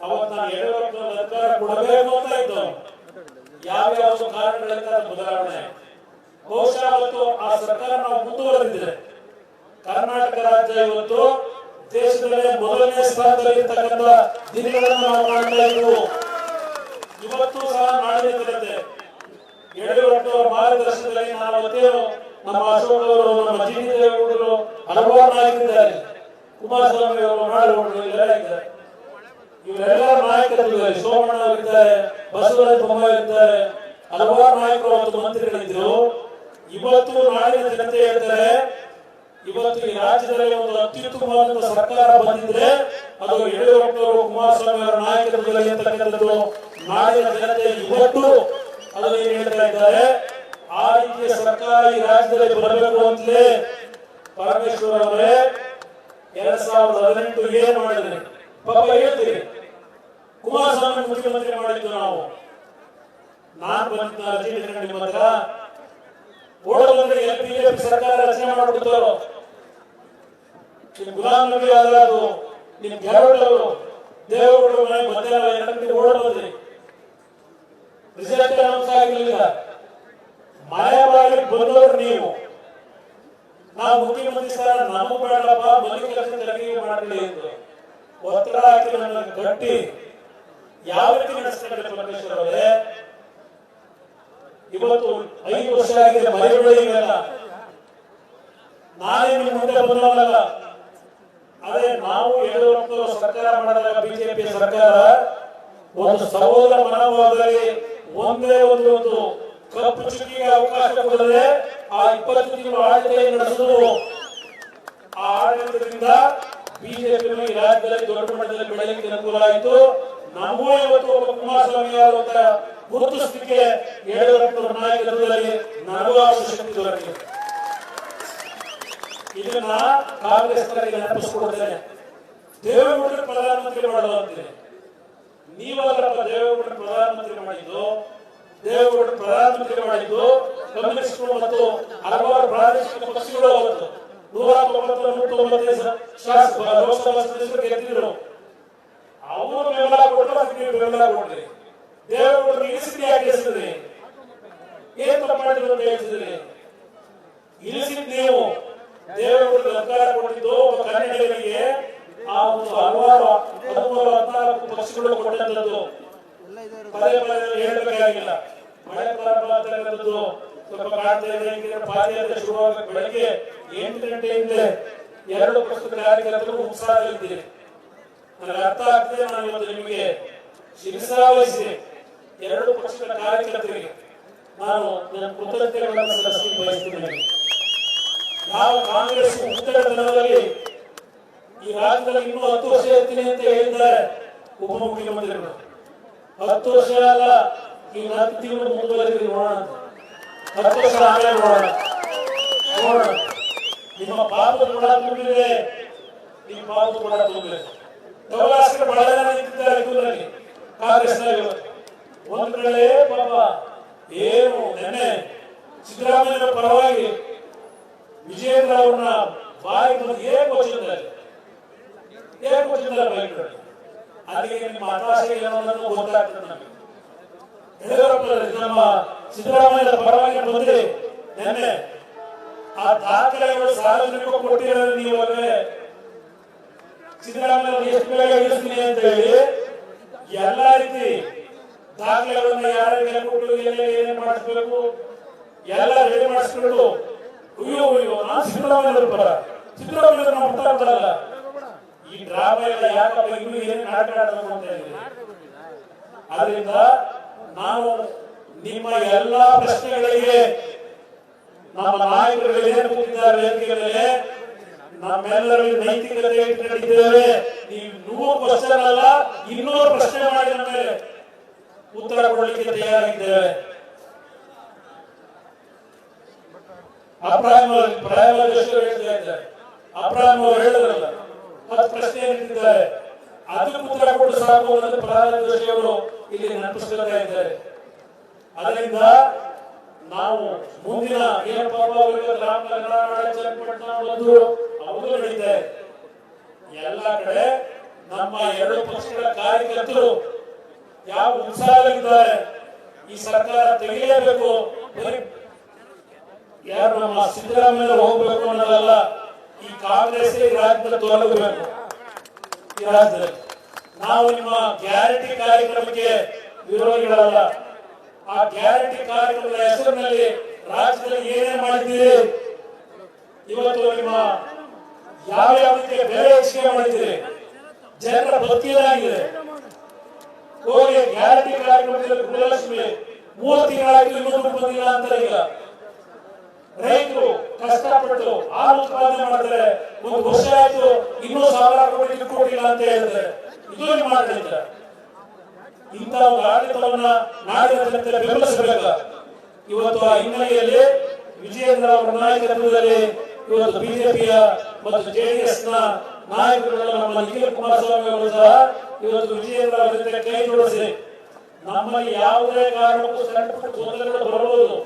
ಅವತ್ತು ನಾನು ಯಡಿಯೂರಪ್ಪ ಸರ್ಕಾರ ಕೊಡಬೇಕು ಅಂತ ಇದ್ದು, ಯಾವ್ಯಾವ ಕಾರಣಗಳಿಂದ ಬದಲಾವಣೆ. ಬಹುಶಃ ಅವತ್ತು ಆ ಸರ್ಕಾರ ನಾವು ಮುಂದುವರೆದಿದ್ರೆ ಕರ್ನಾಟಕ ರಾಜ್ಯ ಇವತ್ತು ದೇಶದಲ್ಲೇ ಮೊದಲನೇ ಸ್ಥಾನದಲ್ಲಿ ಇರ್ತಕ್ಕಂಥ ದಿನಗಳನ್ನು ನಾವು ಮಾಡ್ತಾ ಇದ್ವು. ಇವತ್ತು ಸಹ ನಾಡಿನ ಜನತೆ ಯಡಿಯೂರಪ್ಪ ಅವರ ಮಾರ್ಗದರ್ಶನದಲ್ಲಿ ನಾವು ಅವತ್ತೇನು ನಮ್ಮ ಅಶೋಕ್ ಅವರು, ನಮ್ಮ ಜಿ ಟಿ ದೇವೇಗೌಡರು, ಹಲವಾರು ನಾಯಕರಿದ್ದಾರೆ, ಕುಮಾರಸ್ವಾಮಿ ಅವರು, ನಾಡಗೌಡರು ಇವರೆಲ್ಲ ಇದ್ದಾರೆ. ಇವರೆಲ್ಲ ನಾಯಕರಿದ್ದಾರೆ, ಸೋಮಣ್ಣ ಅವರಿದ್ದಾರೆ, ಬಸವರಾಜ ಬೊಮ್ಮಾಯಿ ಇದ್ದಾರೆ, ಹಲವಾರು ನಾಯಕರು ಮತ್ತು ಮಂತ್ರಿಗಳಿದ್ರು. ಇವತ್ತು ನಾಡಿನ ಜನತೆ ಹೇಳ್ತಾರೆ, ಇವತ್ತು ಈ ರಾಜ್ಯದಲ್ಲಿ ಒಂದು ಅತ್ಯುತ್ತಮವಾದ ಸರ್ಕಾರ ಬಂದಿದ್ರೆ ಅದು ಯಡಿಯೂರಪ್ಪ ಅವರು, ಕುಮಾರಸ್ವಾಮಿ ಅವರ ನಾಯಕತ್ವದಲ್ಲಿ ಇರ್ತಕ್ಕಂಥದ್ದು. ನಾಡಿನ ಜನತೆ ಇವತ್ತು ಅದನ್ನು ಹೇಳ್ತಾ ಇದ್ದಾರೆ. ಆ ರೀತಿಯ ಸರ್ಕಾರ ಈ ರಾಜ್ಯದಲ್ಲಿ ಬರಬೇಕು ಅಂತಲೇ ಪರಮೇಶ್ವರ್ ಅವರೇ 2018 ಏನ್ ಮಾಡಿದ್ರಿ ಪಾಪ ಹೇಳ್ತೀರಿ. ಕುಮಾರಸ್ವಾಮಿ ಮುಖ್ಯಮಂತ್ರಿ ಮಾಡಿದ್ದು ನಾವು, ನಾನು ಬಂದ ಅರ್ಜಿ ನಿಮ್ಮ ಹತ್ರ ಓಡೋದ್ರೆ ಬಿಜೆಪಿ ಸರ್ಕಾರ ರಚನೆ ಮಾಡಿಬಿಡ್ತಾರೋ. ಗುಲಾಮ್ ನಬಿ ಆಜಾದ್, ನಿಮ್ ಗೆರವರು ದೇವೇಗೌಡರು ಮನೆ ಮಧ್ಯಾಹ್ನ 2 ಗಂಟೆಗೆ ಓಡ್ ಬಂದ್ರಿ. ರಿಸಲ್ಟ್ ಅನೌನ್ಸ್ ಆಗಿರಲಿಲ್ಲ. ಮನೆ ಬಾಗಿಲಿಗೆ ಬಂದವರು ನೀವು. ನಾವು ಮುಖ್ಯಮಂತ್ರಿ ಸರ್ ನಮಗ್ ಬೇಡಪ್ಪ, ಮಲ್ಲಿಕಾರ್ಜುನ ಖರ್ಗೆ ಮಾಡಲಿ ಎಂದು ಒತ್ತಡ ಹಾಕಿ ನನ್ನ ಗಟ್ಟಿ ಯಾವ ರೀತಿ ನಡೆಸ್ತಾರೆ ಪರಮೇಶ್ವರ್ ಅವರೇ. ಇವತ್ತು 5 ವರ್ಷ ಆಗಿದೆ, ಮರಿಬೇಡಿಲ್ಲ. ನಾನೇ ನಿಮ್ಮ ಮುಂದೆ ಬಂದವಲ್ಲ. ಅದೇ ನಾವು ಯಡಿಯೂರಪ್ಪ ಸರ್ಕಾರ ಮಾಡಿದಾಗ ಬಿಜೆಪಿ ಸರ್ಕಾರ ಒಂದು ಸಹೋದರ ಮನೋಭಾವದಲ್ಲಿ ಒಂದೇ ಒಂದು ಕಪ್ಪು ಚುಕ್ಕಿಗೆ ಅವಕಾಶ ಕೊಡದೆ ಆ 20 ತಿಂಗಳು ಆಡಳಿತ ನಡೆಸುವುದು. ಆ ಆಡಳಿತದಿಂದ ಬಿಜೆಪಿ ಈ ರಾಜ್ಯದಲ್ಲಿ ದೊಡ್ಡ ಮಟ್ಟದಲ್ಲಿ ಬೆಳೆಯಲಿಕ್ಕೆ ಅನುಕೂಲ ಆಯಿತು. ನಮಗೂ ಇವತ್ತು ಒಬ್ಬ ಕುಮಾರಸ್ವಾಮಿ ಅವರ ಗುರುತಿಸಲಿಕ್ಕೆ ಯಡಿಯೂರಪ್ಪ ನಾಯಕತ್ವದಲ್ಲಿ ನನಗೂ ಶಕ್ತಿ ದೊರಕಿದೆ. ಇದನ್ನ ಕಾಂಗ್ರೆಸ್ ನೆನಪಿಸಿಕೊಡ್ತೇನೆ. ದೇವೇಗೌಡರು ಪ್ರಧಾನಮಂತ್ರಿ ಮಾಡುವಂತೆ ನೀವಲ್ಲಪ್ಪ ದೇವೇಗೌಡರು ಪ್ರಧಾನಮಂತ್ರಿ ಮಾಡಿದ್ದು. ದೇವೇಗೌಡರು ಪ್ರಧಾನಮಂತ್ರಿ ಮಾಡಿದ್ದು ಕಮ್ಯುನಿಸ್ಟರು ಮತ್ತು ಹಲವಾರು ಪ್ರಾದೇಶಿಕ ಪಕ್ಷಗಳು ಅವತ್ತು 199 ಲೋಕಸಭಾ ಸದಸ್ಯರು ಗೆದ್ದಿದ್ರು. ಅವರು ಬೆಂಬಲ ಕೊಟ್ಟರು, ಅದಕ್ಕೆ ನೀವು ಬೆಂಬಲ ಕೊಡ್ರಿ. ದೇವೇಗೌಡರು ಇಳಿಸಿದ್ರಿ, ಯಾಕೆ ಇಳಿಸಿದ್ರಿ? ಏನ್ ತಪ್ಪು ಮಾಡಿದ್ರು ಅಂತ ಹೇಳ್ತಿದ್ರಿ? ಇಳಿಸಿದ್ ನೀವು. ದೇವೇಗೌಡರು ಸರ್ಕಾರ ಕೊಟ್ಟಿದ್ದು ಒಬ್ಬ ಕನ್ನಡಿಗರಿಗೆ ಆ ಒಂದು ಹಲವಾರು 13-14 ಪಕ್ಷಗಳು ಕೊಟ್ಟಂತದ್ದು. ಪದೇ ಪದೇ ಹೇಳಬೇಕಾಗಿಲ್ಲ. ಮಳೆ ಪ್ರಾರಂಭ ಆಗ್ತಕ್ಕಂಥದ್ದು ಸ್ವಲ್ಪ ಕಾಡ್ತಾ ಇದೆ. ಪಾದಯಾತ್ರೆ ಶುರುವಾಗ ಬೆಳಗ್ಗೆ 8 ಗಂಟೆಯಿಂದ 2 ಪಕ್ಷದ ಕಾರ್ಯಕರ್ತರು ಉತ್ಸಾಹದಲ್ಲಿದ್ದೀರಿ. ನನಗೆ ಅರ್ಥ ಆಗ್ತದೆ. ನಾನು ಇವತ್ತು ನಿಮಗೆ ಶಿರಸಾವಹಿಸಿ 2 ಪಕ್ಷದ ಕಾರ್ಯಕರ್ತರಿಗೆ ನಾನು ನನ್ನ ಕೃತಜ್ಞತೆಗಳನ್ನು ಸಲ್ಲಿಸಲಿಕ್ಕೆ ಬಯಸುತ್ತೇನೆ. ಯಾವ ಕಾಂಗ್ರೆಸ್ ಉತ್ತರದಲ್ಲಿ ಈ ರಾಜ್ಯದಲ್ಲಿ ಇನ್ನೂ 10 ವರ್ಷ ಇರ್ತೀನಿ ಅಂತ ಹೇಳಿದ್ದಾರೆ ಉಪಮುಖ್ಯಮಂತ್ರಿಗಳು. 10 ವರ್ಷ ಅಲ್ಲ, ಈ 4 ತಿಂಗಳು ಮುಂದುವರೆದು ನೋಡೋಣ. 10 ವರ್ಷ ಆಮೇಲೆ ನೋಡೋಣ. ನಿಮ್ಮ ಪಾಪ ಕೂಡ ತುಂಬಿದೆ, ನಿಮ್ಮ ಪಾಪ ಕೂಡ ತುಂಬಿದೆ. ತವಲಾಸ್ಕರ ಬಹಳ ಜನ ನಿಂತಿದ್ದಾರೆ ಕೂದಲಲ್ಲಿ ಕಾಂಗ್ರೆಸ್ನಲ್ಲಿ. ಒಂದ್ ಕಡೆ ಪಾಪ ಏನು ನೆನ್ನೆ ಸಿದ್ದರಾಮಯ್ಯ ಪರವಾಗಿ ವಿಜಯೇಂದ್ರ ಅವ್ರನ್ನ ಬಾಯಿ ಬಂದು ಏನ್ ಕೊಚ್ಚಿದ್ದಾರೆ ಅದಕ್ಕೆ ನಿಮ್ಮ ಹತಾಶೆ ಏನೋ ಗೊತ್ತಾಗ್ತದೆ ನಮಗೆ. ಯಡಿಯೂರಪ್ಪ ನಮ್ಮ ಸಿದ್ದರಾಮಯ್ಯ ಪರವಾಗಿ ಬಂದ್ರೆ ನೆನ್ನೆ ಆ ದಾಖಲೆಗಳು ಸಾರ್ವಜನಿಕ ಕೊಟ್ಟಿರೋದು ನೀವು ಅಲ್ಲೇ. ಸಿದ್ದರಾಮಯ್ಯ ಎಷ್ಟು ಬೇಗ ಇಳಿಸ್ತೀನಿ ಅಂತ ಹೇಳಿ ಎಲ್ಲಾ ರೀತಿ ದಾಖಲೆಗಳನ್ನ ಯಾರಿಗೆ ಕೊಟ್ಟು ಏನೇನ್ ಮಾಡಿಸ್ಬೇಕು ಎಲ್ಲ ರೆಡಿ ಮಾಡಿಸ್ಕೊಂಡು ಅಯ್ಯೋ ನಾನು ಸಿದ್ದರಾಮಯ್ಯ ಪರ, ಸಿದ್ದರಾಮಯ್ಯ ನಾವು ಮಾತಾಡ್ತಾರಲ್ಲ. ಈ ಡ್ರಾಮಾ ಎಲ್ಲ ಯಾಕಪ್ಪ ಇನ್ನೂ ಏನ್ ನಾಟಕ ಆಡಬೇಕು ಅಂತ ಹೇಳಿ. ಆದ್ರಿಂದ ನಾವು ನಿಮ್ಮ ಎಲ್ಲಾ ಪ್ರಶ್ನೆಗಳಿಗೆ ನಮ್ಮ ನಾಯಕರು ಏನು ಕೂತಿದ್ದಾರೆ ವೇದಿಕೆಗಳಲ್ಲಿ ನಮ್ಮೆಲ್ಲರಲ್ಲಿ ನೈತಿಕತೆ ಇಟ್ಟುಕೊಂಡಿದ್ದೇವೆ. ನೀವು 100 ಕ್ವಶನ್ ಅಲ್ಲ 200 ಪ್ರಶ್ನೆ ಮಾಡಿ ನಮ್ಮ ಮೇಲೆ ಉತ್ತರ ಕೊಡಲಿಕ್ಕೆ ತಯಾರಿದ್ದೇವೆ. ಅಬ್ರಾಹಿಂ ಅವರು ಹೇಳಿದ್ರಲ್ಲ 10 ಪ್ರಶ್ನೆ ಇಟ್ಟಿದ್ದಾರೆ. ಅದಕ್ಕೆ ಉತ್ತರ ಕೊಟ್ಟು ಸಾಕು ಅನ್ನೋದು ಪ್ರಧಾನ ಜೋಶಿಯವರು ಇಲ್ಲಿ ನೆನಪಿಸ್ತಾ ಇದ್ದಾರೆ. ಅದರಿಂದ ನಾವು ಮುಂದಿನ ಏನಪ್ಪ ರಾಮನಗರ ನಾಳೆ ಚನ್ನಪಟ್ಟಣ ಒಂದು ಅವರು ನಡೀತಾ ಇದೆ. ಎಲ್ಲ ಕಡೆ ನಮ್ಮ ಎರಡು ಪಕ್ಷಗಳ ಕಾರ್ಯಕರ್ತರು ಯಾವ ಉತ್ಸಾಹದಲ್ಲಿದ್ದಾರೆ. ಈ ಸರ್ಕಾರ ತೆಗೆಯಲೇಬೇಕು, ಯಾರು ನಮ್ಮ ಸಿದ್ದರಾಮಯ್ಯ ಹೋಗ್ಬೇಕು ಅನ್ನೋದಲ್ಲ, ಈ ಕಾಂಗ್ರೆಸ್ ಈ ರಾಜ್ಯದಲ್ಲಿ ತೊಲಗಬೇಕು. ಈ ರಾಜ್ಯದಲ್ಲಿ ನಾವು ನಿಮ್ಮ ಗ್ಯಾರಂಟಿ ಕಾರ್ಯಕ್ರಮಕ್ಕೆ ವಿರೋಧಿಗಳಲ್ಲ. ಆ ಗ್ಯಾರಂಟಿ ಕಾರ್ಯಕ್ರಮದ ಹೆಸರಿನಲ್ಲಿ ರಾಜ್ಯದಲ್ಲಿ ಏನೇನು ಮಾಡಿದ್ದೀರಿ, ಇವತ್ತು ನಿಮ್ಮ ಯಾವ ರೀತಿಯ ಬೆಲೆ ಹೆಚ್ಚಿಗೆ ಮಾಡಿದ್ದೀರಿ, ಜನರ ಬದುಕಿದಾಗಿದೆ. ಹೋಗಿ ಗ್ಯಾರಂಟಿ ಕಾರ್ಯಕ್ರಮದಲ್ಲಿ ಗೃಹಲಕ್ಷ್ಮಿ 3 ತಿಂಗಳಾಗಿ ಇನ್ನೂ ಬಂದಿಲ್ಲ ಅಂತ. ಈಗ ರೈತರು ಕಷ್ಟಪಟ್ಟು ಹಾಲು ಉತ್ಪಾದನೆ ಮಾಡಿದ್ರೆ 1 ವರ್ಷ ಆಯ್ತು, ಇನ್ನೂ 1000 ಕೋಟಿ ಕೊಟ್ಟಿಲ್ಲ ಅಂತ ಹೇಳಿದ್ರೆ ಇದು ನಿಮ್ಮ ಆಡಳಿತ. ಇಂಥ ಒಂದು ಆಡಳಿತವನ್ನ ನಾಡಿನ ಜನತೆ ಬೆಂಬಲಿಸಬೇಕು. ಇವತ್ತು ಆ ಹಿನ್ನೆಲೆಯಲ್ಲಿ ವಿಜಯೇಂದ್ರ ಅವರ ನಾಯಕತ್ವದಲ್ಲಿ ಇವತ್ತು ಬಿಜೆಪಿಯ ಮತ್ತು ಜೆಡಿಎಸ್ ನ ನಾಯಕರುಗಳು ನಮ್ಮ ನಿಖಿಲ್ ಕುಮಾರಸ್ವಾಮಿ ಅವರು ಸಹ ಇವತ್ತು ವಿಜಯೇಂದ್ರ ಅವರ ಜೊತೆ ಕೈ ಜೋಡಿಸಿ ನಮ್ಮಲ್ಲಿ ಯಾವುದೇ ಕಾರಣಕ್ಕೂ ಸಣ್ಣ ಪುಟ್ಟ ತೊಂದರೆಗಳು ಬರಬಹುದು.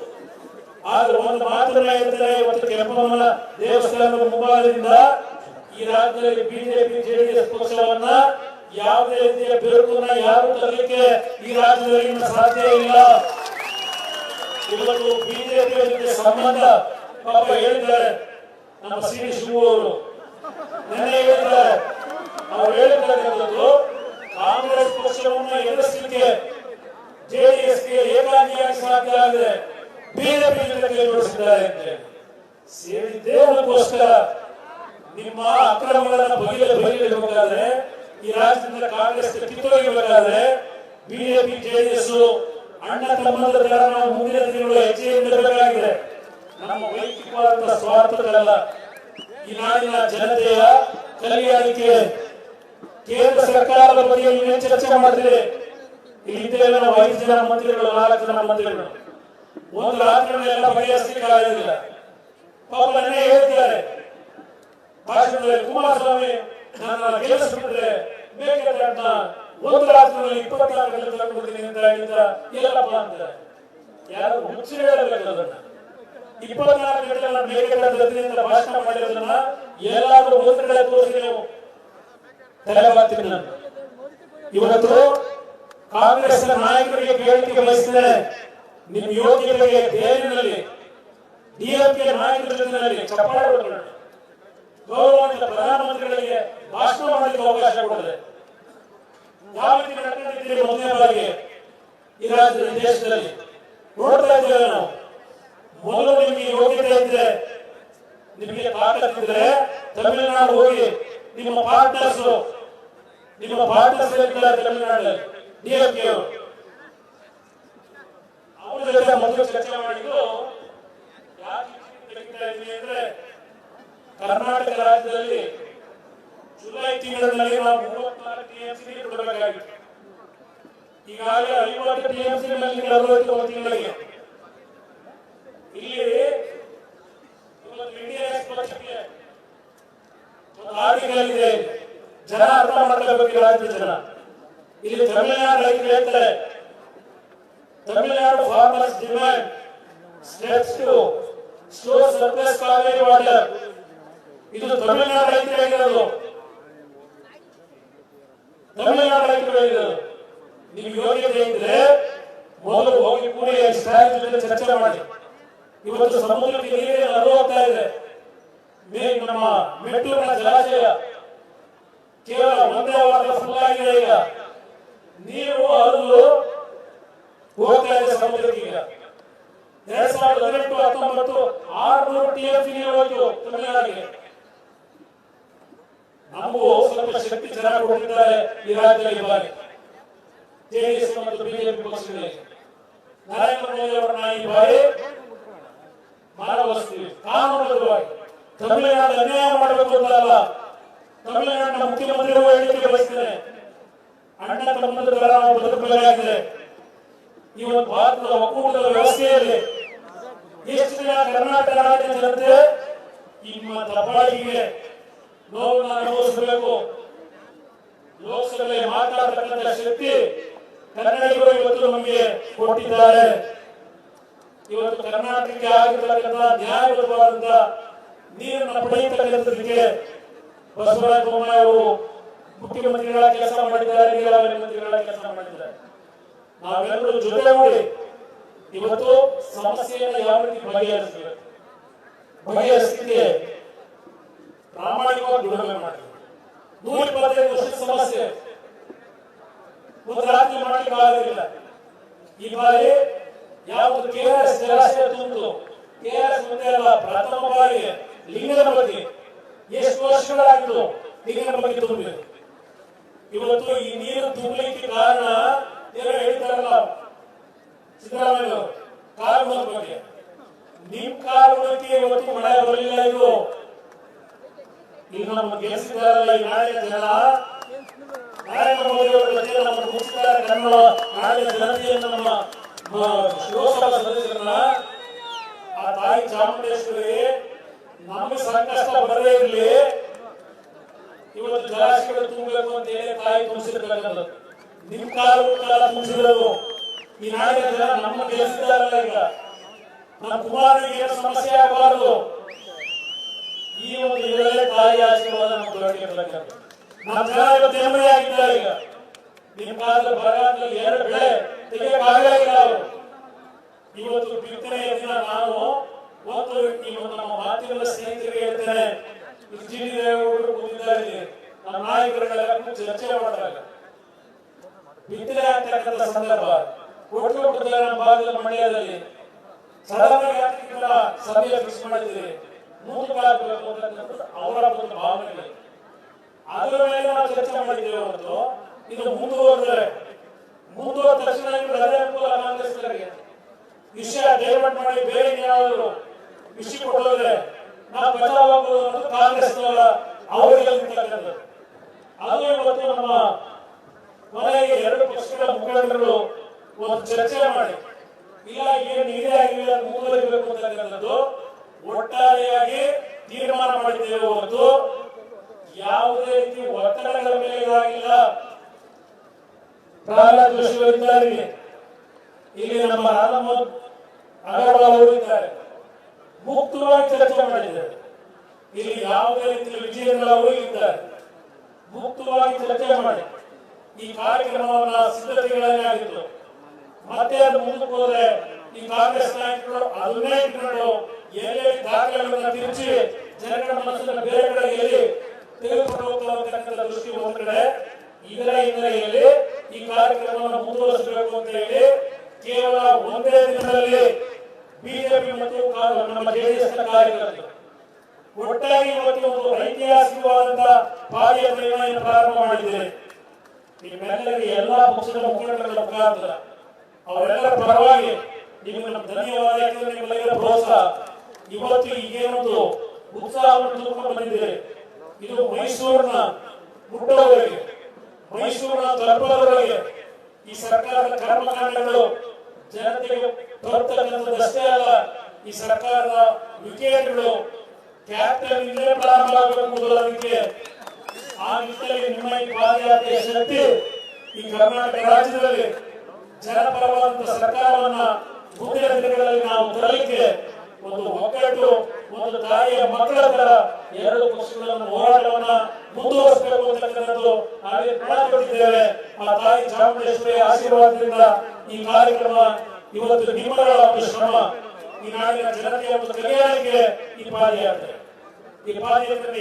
ಆದ್ರೆ ಒಂದು ಮಾತನ್ನ ಹೇಳ್ತಾರೆ, ಇವತ್ತು ಕೆಂಪಮ್ಮನ ದೇವಸ್ಥಾನದ ಮುಂಭಾಗದಿಂದ ಈ ರಾಜ್ಯದಲ್ಲಿ ಬಿಜೆಪಿ ಜೆಡಿಎಸ್ ಪಕ್ಷವನ್ನ ಯಾವುದೇ ರೀತಿಯ ಬಿರುಕನ್ನ ಯಾರು ತರಲಿಕ್ಕೆ ಈ ರಾಜ್ಯದಲ್ಲಿ ಸಾಧ್ಯ ಇಲ್ಲ. ಇವತ್ತು ಬಿಜೆಪಿ ಜೊತೆ ಸಂಬಂಧ ಪಾಪ ಹೇಳಿದ್ದಾರೆ ನಮ್ಮ ಸಿ ಡಿ ಶಿವು ಅವರು ನಿನ್ನೆ ಹೇಳಿದ್ದಾರೆ. ಅವ್ರು ಹೇಳಿದ್ದಾರೆ ಇವತ್ತು ಕಾಂಗ್ರೆಸ್ ಪಕ್ಷವನ್ನು ಎದುರಿಸಲಿಕ್ಕೆ ಜೆಡಿಎಸ್ಗೆ ಏಕಾಂಗಿಯಾಗಿ ಸಾಧ್ಯ ಆಗಿದೆ, ಬಿಜೆಪಿ ಜೊತೆ ಕೈ ಜೋಡಿಸಿದ್ದಾರೆ ಅಂತ ಸೇರಿದ್ದೇ ಅದಕ್ಕೋಸ್ಕರ. ನಿಮ್ಮ ಅಕ್ರಮಗಳನ್ನ ಬಗೆಹರಿಸಬೇಕಾದ್ರೆ, ಈ ರಾಜ್ಯದಿಂದ ಕಾಂಗ್ರೆಸ್ ಕಿತ್ತೊಗೆಯಬೇಕಾದ್ರೆ ಬಿಜೆಪಿ ಜೆಡಿಎಸ್ ಅಣ್ಣ ತಮ್ಮಂದಿರ ತರ ನಾವು ಮುಂದಿನ ದಿನಗಳು ಹೆಜ್ಜೆ ಇಡಬೇಕಾಗಿದೆ. ನಮ್ಮ ವೈಯಕ್ತಿಕವಾದಂತಹ ಸ್ವಾರ್ಥಗಳಲ್ಲ, ಈ ನಾಡಿನ ಜನತೆಯ ಕಲ್ಯಾಣಕ್ಕೆ ಕೇಂದ್ರ ಸರ್ಕಾರದ ಬಗ್ಗೆ ನೀವೇನು ಚರ್ಚೆ ಮಾಡಿದ್ರೆ ಇಲ್ಲಿದ್ದೇವೆ ನಾವು 5 ಜನ ಮಂತ್ರಿಗಳು, 4 ಜನ ಮಂತ್ರಿಗಳು, ಒಂದು ರಾತ್ರಿ ಎಲ್ಲ ಬಗೆಹರಿಸಲಿಕ್ಕೆ ಆಗೋದಿಲ್ಲ. ಪಾಪ ನನ್ನೇ ಹೇಳ್ತಿದ್ದಾರೆ ಭಾಷಣದಲ್ಲಿ, ಕುಮಾರಸ್ವಾಮಿ ನನ್ನ ಕೆಲಸ ಬಿಟ್ಟರೆ ಬೇಕಾದ್ರೆ ಒಂದು ರಾತ್ರಿಯಲ್ಲಿ 24 ಗಂಟೆ ತಗೊಂಡ್ಬಿಡ್ತೀನಿ ಅಂತ ಹೇಳಿದ ಎಲ್ಲಪ್ಪ ಅಂತ ಯಾರು ಮುಚ್ಚಿ ಹೇಳಬೇಕು. ಅದನ್ನ 24 ಗಂಟೆ ನಾನು ಬೇಕಾದ್ರೆ ಅಂತ ಭಾಷಣ ಮಾಡಿರೋದನ್ನ ಎಲ್ಲಾದ್ರೂ ಒಂದು ಕಡೆ ತೋರಿಸಿ ನೀವು ತಲೆಬಾಗ್ತೀನಿ. ನಾನು ಇವತ್ತು ಕಾಂಗ್ರೆಸ್ ನಾಯಕರಿಗೆ ಕೇಳಲಿಕ್ಕೆ ಬಯಸಿದರೆ, ನಿಮ್ಮ ಯೋಗ್ಯತೆಗೆ ಬೇರಿನಲ್ಲಿ ಡಿಎಂಕೆ ನಾಯಕರ ಜೊತೆಯಲ್ಲಿ ಚಪ್ಪಾಳೆ ಹೊಡೆದ ಗೌರವಾನ್ವಿತ ಪ್ರಧಾನಮಂತ್ರಿಗಳಿಗೆ ಭಾಷಣ ಮಾಡಲಿಕ್ಕೆ ಅವಕಾಶ ಕೊಡದೆ ಯಾವ ರೀತಿ ನಡ್ಕೊಂಡಿದ್ದೀರಿ ಮೊದಲನೇ ಬಾರಿಗೆ ಈ ರಾಜ್ಯದ ದೇಶದಲ್ಲಿ ನೋಡ್ತಾ ಇದ್ದೇವೆ ನಾವು. ಮೊದಲು ನಿಮಗೆ ಯೋಗ್ಯತೆ ಇದ್ರೆ, ನಿಮಗೆ ತಾಕತ್ತಿದ್ರೆ ತಮಿಳುನಾಡು ಹೋಗಿ ನಿಮ್ಮ ಪಾರ್ಟ್ನರ್ಸ್ ಇದ್ದಾರೆ ತಮಿಳುನಾಡಲ್ಲಿ ಡಿಎಂಕೆ ಅವರು, ಅವ್ರ ಜೊತೆ ಮೊದಲು ಚರ್ಚೆ ಮಾಡಿದ್ರು. ಯಾಕೆ ತೆಗಿತಾ ಇದ್ವಿ ಅಂದ್ರೆ, ಕರ್ನಾಟಕ ರಾಜ್ಯದಲ್ಲಿ ಜುಲೈ ತಿಂಗಳಿನಲ್ಲಿ ನಾವು 34 ಟಿಎಂಸಿ ನೀರು ಬಿಡಬೇಕಾಗಿತ್ತು. ಈಗಾಗಲೇ 50 ಟಿಎಂಸಿ ನಲ್ಲಿ 60 ತಿಂಗಳಿಗೆ. ಇಲ್ಲಿ ಇಂಡಿಯಾ ಪಕ್ಷಕ್ಕೆ ಒಂದು ಆರ್ಟಿಕಲ್ ಇದೆ, ಜನ ಅರ್ಥ ಮಾಡ್ಕೋಬೇಕು ರಾಜ್ಯದ ಜನ. ಇಲ್ಲಿ ತಮಿಳುನಾಡು ರೈತರು ಹೇಳ್ತಾರೆ, Tamil Nadu farmers demand steps to store surplus Cauvery water. ಇದು ತಮಿಳುನಾಡು ರೈತರು ಹೇಳಿರೋದು, ತಮಿಳುನಾಡು ರೈತರು ಹೇಳಿರೋದು. ನಿಮ್ಗೆ ಯೋಗ್ಯತೆ ಇದ್ರೆ ಮೊದಲು ಹೋಗಿ ಕೂಡಿ ಜೊತೆ ಚರ್ಚೆ ಮಾಡಿ. ಇವತ್ತು ಸಮುದ್ರಕ್ಕೆ ನೀರೇ ಹರಿದು ಹೋಗ್ತಾ ಇದೆ. ನಮ್ಮ ಮೆಟ್ಟೂರಿನ ಜಲಾಶಯ ಕೇವಲ ಒಂದೇ ವಾರ ಫುಲ್ ಆಗಿದೆ. ಈಗ ನೀರು ಹರಿದು ಹೋಗ್ತಾ ಇದೆ ಸಮುದ್ರಕ್ಕೆ. ಈಗ 2018-19 600 ಟಿಎಂಸಿ ನೀರು ಹೋಯ್ತು ತಮಿಳುನಾಡಿಗೆ. ನಮಗೂ ಸ್ವಲ್ಪ ಶಕ್ತಿ ಚೆನ್ನಾಗಿ ಕೊಟ್ಟಿದ್ದಾರೆ ಈ ರಾಜ್ಯದಲ್ಲಿ ಬಾರಿ ಜೆಡಿಎಸ್ ಮತ್ತು ಬಿಜೆಪಿ ಪಕ್ಷಗಳಿಗೆ. ನರೇಂದ್ರ ಮೋದಿ ಅವರನ್ನ ಈ ಬಾರಿ ಮಾಡಬರ್ತೀವಿ ಕಾನೂನುಬದ್ಧವಾಗಿ. ತಮಿಳುನಾಡು ಅನ್ಯಾಯ ಮಾಡಬೇಕು ಅಂತಲ್ಲ, ತಮಿಳುನಾಡಿನ ಮುಖ್ಯಮಂತ್ರಿಗಳು ಹೇಳಿಕೆ ಬಯಸಿದ್ದಾರೆ, ಅಣ್ಣ ತಮ್ಮಂದಿರ ತರ ನಾವು ಬದುಕಬೇಕಾಗಿದೆ. ಈ ಒಂದು ಭಾರತದ ಒಕ್ಕೂಟದ ವ್ಯವಸ್ಥೆಯಲ್ಲಿ ಎಷ್ಟು ದಿನ ಕರ್ನಾಟಕ ರಾಜ್ಯದ ಜನತೆ ನಿಮ್ಮ ದಬ್ಬಾಳಿಕೆಗೆ ನೋವನ್ನು ಅನುಭವಿಸಬೇಕು. ಲೋಕಸಭೆಯಲ್ಲಿ ಮಾತನಾಡತಕ್ಕಂಥ ಶಕ್ತಿ ಕನ್ನಡಿಗರು ಇವತ್ತು ನಮಗೆ ಕೊಟ್ಟಿದ್ದಾರೆ. ಇವತ್ತು ಕರ್ನಾಟಕಕ್ಕೆ ಆಗಿರತಕ್ಕಂಥ ನ್ಯಾಯಬದ್ಧವಾದಂತ ನೀರನ್ನು ಪಡೆಯತಕ್ಕಂಥದಕ್ಕೆ ಬಸವರಾಜ ಬೊಮ್ಮಾಯಿ ಅವರು ಮುಖ್ಯಮಂತ್ರಿಗಳ ಕೆಲಸ ಮಾಡಿದ್ದಾರೆ, ನೀರಾವರಿ ಮಂತ್ರಿಗಳ ಕೆಲಸ ಮಾಡಿದ್ದಾರೆ. ನಾವೆಲ್ಲರೂ ಜೊತೆಗೂಡಿ ಇವತ್ತು ಸಮಸ್ಯೆಯನ್ನು ಯಾವ ರೀತಿ ಬಗೆಹರಿಸಲಿಕ್ಕೆ ಪ್ರಾಮಾಣಿಕವಾಗಿ ದುಡಿಮೆ ಮಾಡಿದೆ. 125 ವರ್ಷದ ಸಮಸ್ಯೆ ಒಂದು ರಾತ್ರಿ ಮಾಡಲಿಕ್ಕೆ ಆಗೋದಿಲ್ಲ. ಈ ಬಾರಿ ಯಾವುದು KRS ಜಲಾಶಯ ತುಂಬಿತು, KRS ಮುಂದೆ ಅಲ್ಲ, ಪ್ರಥಮ ಬಾರಿಗೆ ಲಿಂಗನ ಬಗ್ಗೆ ಎಷ್ಟು ವರ್ಷಗಳಾಗಿತ್ತು ಲಿಂಗನ ಬಗ್ಗೆ ತುಂಬಿದೆ. ಇವತ್ತು ಈ ನೀರು ತುಂಬಲಿಕ್ಕೆ ಕಾರಣ ಏನೋ ಹೇಳ್ತಾರಲ್ಲ ಸಿದ್ದರಾಮಯ್ಯ ಕಾರಣದ ಬಗ್ಗೆ. ನಿಮ್ ಕಾರಣಕ್ಕೆ ಇವತ್ತು ಮಳೆ ಬರಲಿಲ್ಲ. ಇದು ಈಗ ನಮ್ಮ ಗೆಲ್ಲಿಸಿದಾರಲ್ಲ ಈ ನಾಡಿನ ಜನ, ನರೇಂದ್ರ ಮೋದಿ ಅವರ ಜೊತೆ ನಮ್ಮ ಮುಗಿಸಿದ್ದಾರೆ ಕನ್ನಡ ನಾಡಿನ ಜನತೆಯನ್ನು, ನಮ್ಮ ಲೋಕಸಭಾ ಸದಸ್ಯರನ್ನ. ಆ ತಾಯಿ ಚಾಮುಂಡೇಶ್ವರಿ ನಮಗೆ ಸಂಕಷ್ಟ ಬರದೇ ಇರಲಿ, ಇವತ್ತು ಜಲಾಶಯಗಳು ತುಂಬಬೇಕು ಅಂತ ಹೇಳಿ ತಾಯಿ ತುಂಬಿಸಿರ್ತಕ್ಕಂಥದ್ದು. ನಿಮ್ ಕಾಲ ತುಂಬಿಸಿರೋದು ಈ ನಾಡಿನ ಜನ ನಮ್ಮ ಗೆಲ್ಲಿಸಿದಾರಲ್ಲ. ಈಗ ನಮ್ಮ ಕುಮಾರನಿಗೆ ಏನು ಸಮಸ್ಯೆ ಆಗಬಾರದು. ಈ ಒಂದು ಇದರಲ್ಲೇ ತಾಯಿ ಆಶೀರ್ವಾದ ನಮ್ಮ ದೊರಕಿರ್ತಕ್ಕಂಥದ್ದು. ನಮ್ಮ ಜನ ಇವತ್ತು ನೆಮ್ಮದಿ ಆಗಿದ್ದಾರೆ. ಈಗ ನಿಮ್ಮ ಕಾಲದಲ್ಲಿ ಬರಗಾಲದಲ್ಲಿ 2 ಬೆಳೆ ತೆಗೆಯಕ್ಕಾಗಲೇ ಇಲ್ಲ ಅವರು. ಇವತ್ತು ಬಿತ್ತನೆಯ ದಿನ ನಾನು ಒಂದು ನಮ್ಮ ಮಾಧ್ಯಮದ ಸ್ನೇಹಿತರಿಗೆ ಹೇಳ್ತೇನೆ, ಜಿ ಟಿ ದೇವೇಗೌಡರು ಬಂದಿದ್ದಾರೆ, ನಮ್ಮ ನಾಯಕರುಗಳೆಲ್ಲ ಚರ್ಚೆ ಮಾಡಿದಾಗ ಬಿತ್ತನೆ ಆಗ್ತಕ್ಕಂಥ ಸಂದರ್ಭ ಕೊಟ್ಟು ನಮ್ಮ ಭಾಗದ ಮಂಡ್ಯದಲ್ಲಿ ಸಡನ್ ಸಭೆಯ ಫಿಕ್ಸ್ ಮಾಡಿದ್ದೀರಿ, ಮುಂದಕ್ಕಾಗಬೇಕು ಅಂತಕ್ಕಂಥದ್ದು ಅವರ ಒಂದು ಭಾವನೆ. ಅದರ ಮೇಲೆ ನಾವು ಚರ್ಚೆ ಮಾಡಿದ್ದೇವೆ ಹೊರತು ಇದು ಮುಂದುವರೆದ ತಕ್ಷಣ ಅದೇ ಅನುಕೂಲ ಕಾಂಗ್ರೆಸ್ನವರಿಗೆ. ವಿಷಯ ಡೈವರ್ಟ್ ಮಾಡಿ ಬೇರೆ ಏನಾದರೂ ವಿಷಯ ಕೊಡೋದ್ರೆ ನಾವು ಬಚಾವಾಗುವುದು ಅನ್ನೋದು ಕಾಂಗ್ರೆಸ್ನವರ ಅವರಿಗೆ ನಿಂತಕ್ಕಂಥದ್ದು. ಅದು ಇವತ್ತು ನಮ್ಮ ಕೊನೆಗೆ 2 ಪಕ್ಷಗಳ ಮುಖಂಡರು ಒಂದು ಚರ್ಚೆ ಮಾಡಿ ಇಲ್ಲ ಏನು ಇದೆ ಆಗಿಲ್ಲ ಮುಂದುವರಿಬೇಕು ಅಂತಕ್ಕಂಥದ್ದು ಒಟ್ಟಾರೆಯಾಗಿ ತೀರ್ಮಾನ ಮಾಡಿದ್ದೇವೆ ಹೊರತು ಯಾವುದೇ ರೀತಿ ಒತ್ತಡಗಳ ಮೇಲೆ ಆಗಿಲ್ಲ. ಪ್ರಹ್ಲಾದ್ ಜೋಶಿ ಅವರಿದ್ದಾರೆ, ಇಲ್ಲಿ ನಮ್ಮ ರಾಮಮೋಹನ್ ಅಗರ್ವಾಲ್ ಅವರು ಇದ್ದಾರೆ, ಮುಕ್ತವಾಗಿ ಚರ್ಚೆ ಮಾಡಿದ್ದಾರೆ. ಇಲ್ಲಿ ಯಾವುದೇ ರೀತಿ ವಿಜಯೇಂದ್ರ ಅವರು ಇದ್ದಾರೆ, ಮುಕ್ತವಾಗಿ ಚರ್ಚೆ ಮಾಡಿ ಈ ಕಾರ್ಯಕ್ರಮವನ್ನ ಸಿದ್ಧತೆಗಳೇನಾಗಿತ್ತು. ಮತ್ತೆ ಅದು ಮುಂದಕ್ಕೆ ಹೋದ್ರೆ ಈ ಕಾಂಗ್ರೆಸ್ ನಾಯಕರು ಅದನ್ನೇ ಇಟ್ಕೊಂಡು ಎಲ್ಲೆಲ್ಲಿ ದಾಖಲೆಗಳನ್ನ ತಿರುಚಿ ಜನಗಳ ಮನಸ್ಸನ್ನು ಬೇರೆ ಕಡೆಯಲ್ಲಿ ತೆಗೆದುಕೊಂಡು ಹೋಗ್ತಕ್ಕಂಥ ದೃಷ್ಟಿ ಒಂದು ಕಡೆ. ಇದರ ಹಿನ್ನೆಲೆಯಲ್ಲಿ ಈ ಕಾರ್ಯಕ್ರಮವನ್ನು ಮುಂದುವರಿಸಬೇಕು ಅಂತ ಹೇಳಿ ಕೇವಲ ಒಂದೇ ದಿನದಲ್ಲಿ ಬಿಜೆಪಿ ಮತ್ತು ನಮ್ಮ ಜೆಡಿಎಸ್ ಕಾರ್ಯಕರ್ತರು ಒಟ್ಟಾಗಿ ಇವತ್ತು ಒಂದು ಐತಿಹಾಸಿಕವಾದಂತಹ ಪಾದಯಾತ್ರೆಯನ್ನು ಪ್ರಾರಂಭ ಮಾಡಿದ್ದೇವೆ. ನಿಮ್ಮೆಲ್ಲರಿಗೆ ಎಲ್ಲಾ ಪಕ್ಷದ ಮುಖಂಡರ ಮುಖಾಂತರ ಅವರೆಲ್ಲರ ಪರವಾಗಿ ನಿಮಗೆ ನಮ್ಮ ಧನ್ಯವಾದ. ಯಾಕಂದ್ರೆ ನಿಮ್ಮೆಲ್ಲರ ಪ್ರೋತ್ಸಾಹ ಇವತ್ತು ಈಗೇನೊಂದು ಉತ್ಸಾಹವನ್ನು ತುಂಬಿಕೊಂಡು ಬಂದಿದೆ. ಇದು ಮೈಸೂರಿನ ಮುಟ್ಟೋವರೆಗೆ, ಮೈಸೂರಿನ ತಲುಪೋವರೆಗೆ ಈ ಸರ್ಕಾರದ ಕರ್ಮಕಾಂಡಗಳು ಜನತೆಗೆ ತಲುಪತಕ್ಕಂಥದ್ದಷ್ಟೇ ಅಲ್ಲ, ಈ ಸರ್ಕಾರದ ವಿಕೇಂದ್ರಗಳು ಕ್ಯಾಪ್ಟನ್ ಇಂದಲೇ ಪ್ರಾರಂಭ ಆಗಬೇಕು. ಅದಕ್ಕೆ ಆ ನಿಟ್ಟಿನಲ್ಲಿ ನಿಮ್ಮ ಈ ಪಾದಯಾತ್ರೆಯ ಶಕ್ತಿ ಈ ಕರ್ನಾಟಕ ರಾಜ್ಯದಲ್ಲಿ ಜನಪರವಾದಂತಹ ಸರ್ಕಾರವನ್ನ ಮುಂದಿನ ದಿನಗಳಲ್ಲಿ ನಾವು ತರಲಿಕ್ಕೆ ಒಂದು ಒಗ್ಗಟ್ಟು, ಒಂದು ತಾಯಿಯ ಮಕ್ಕಳ ತರ 2 ಪಕ್ಷಗಳನ್ನು ಹೋರಾಟವನ್ನ ಮುಂದುವರಿಸಬೇಕು ಅಂತಕ್ಕಂಥದ್ದು ನಾವೇ ಮಾಡಿಕೊಂಡಿದ್ದೇವೆ. ಆ ತಾಯಿ ಚಾಮುಂಡೇಶ್ವರಿ ಆಶೀರ್ವಾದದಿಂದ ಈ ಕಾರ್ಯಕ್ರಮ ಇವತ್ತು ನಿಮ್ಮಗಳ ಒಂದು ಶ್ರಮ, ಈ ನಾಡಿನ ಜನತೆಯ ಒಂದು ಕಲ್ಯಾಣಕ್ಕೆ ಈ ಪಾದಯಾತ್ರೆ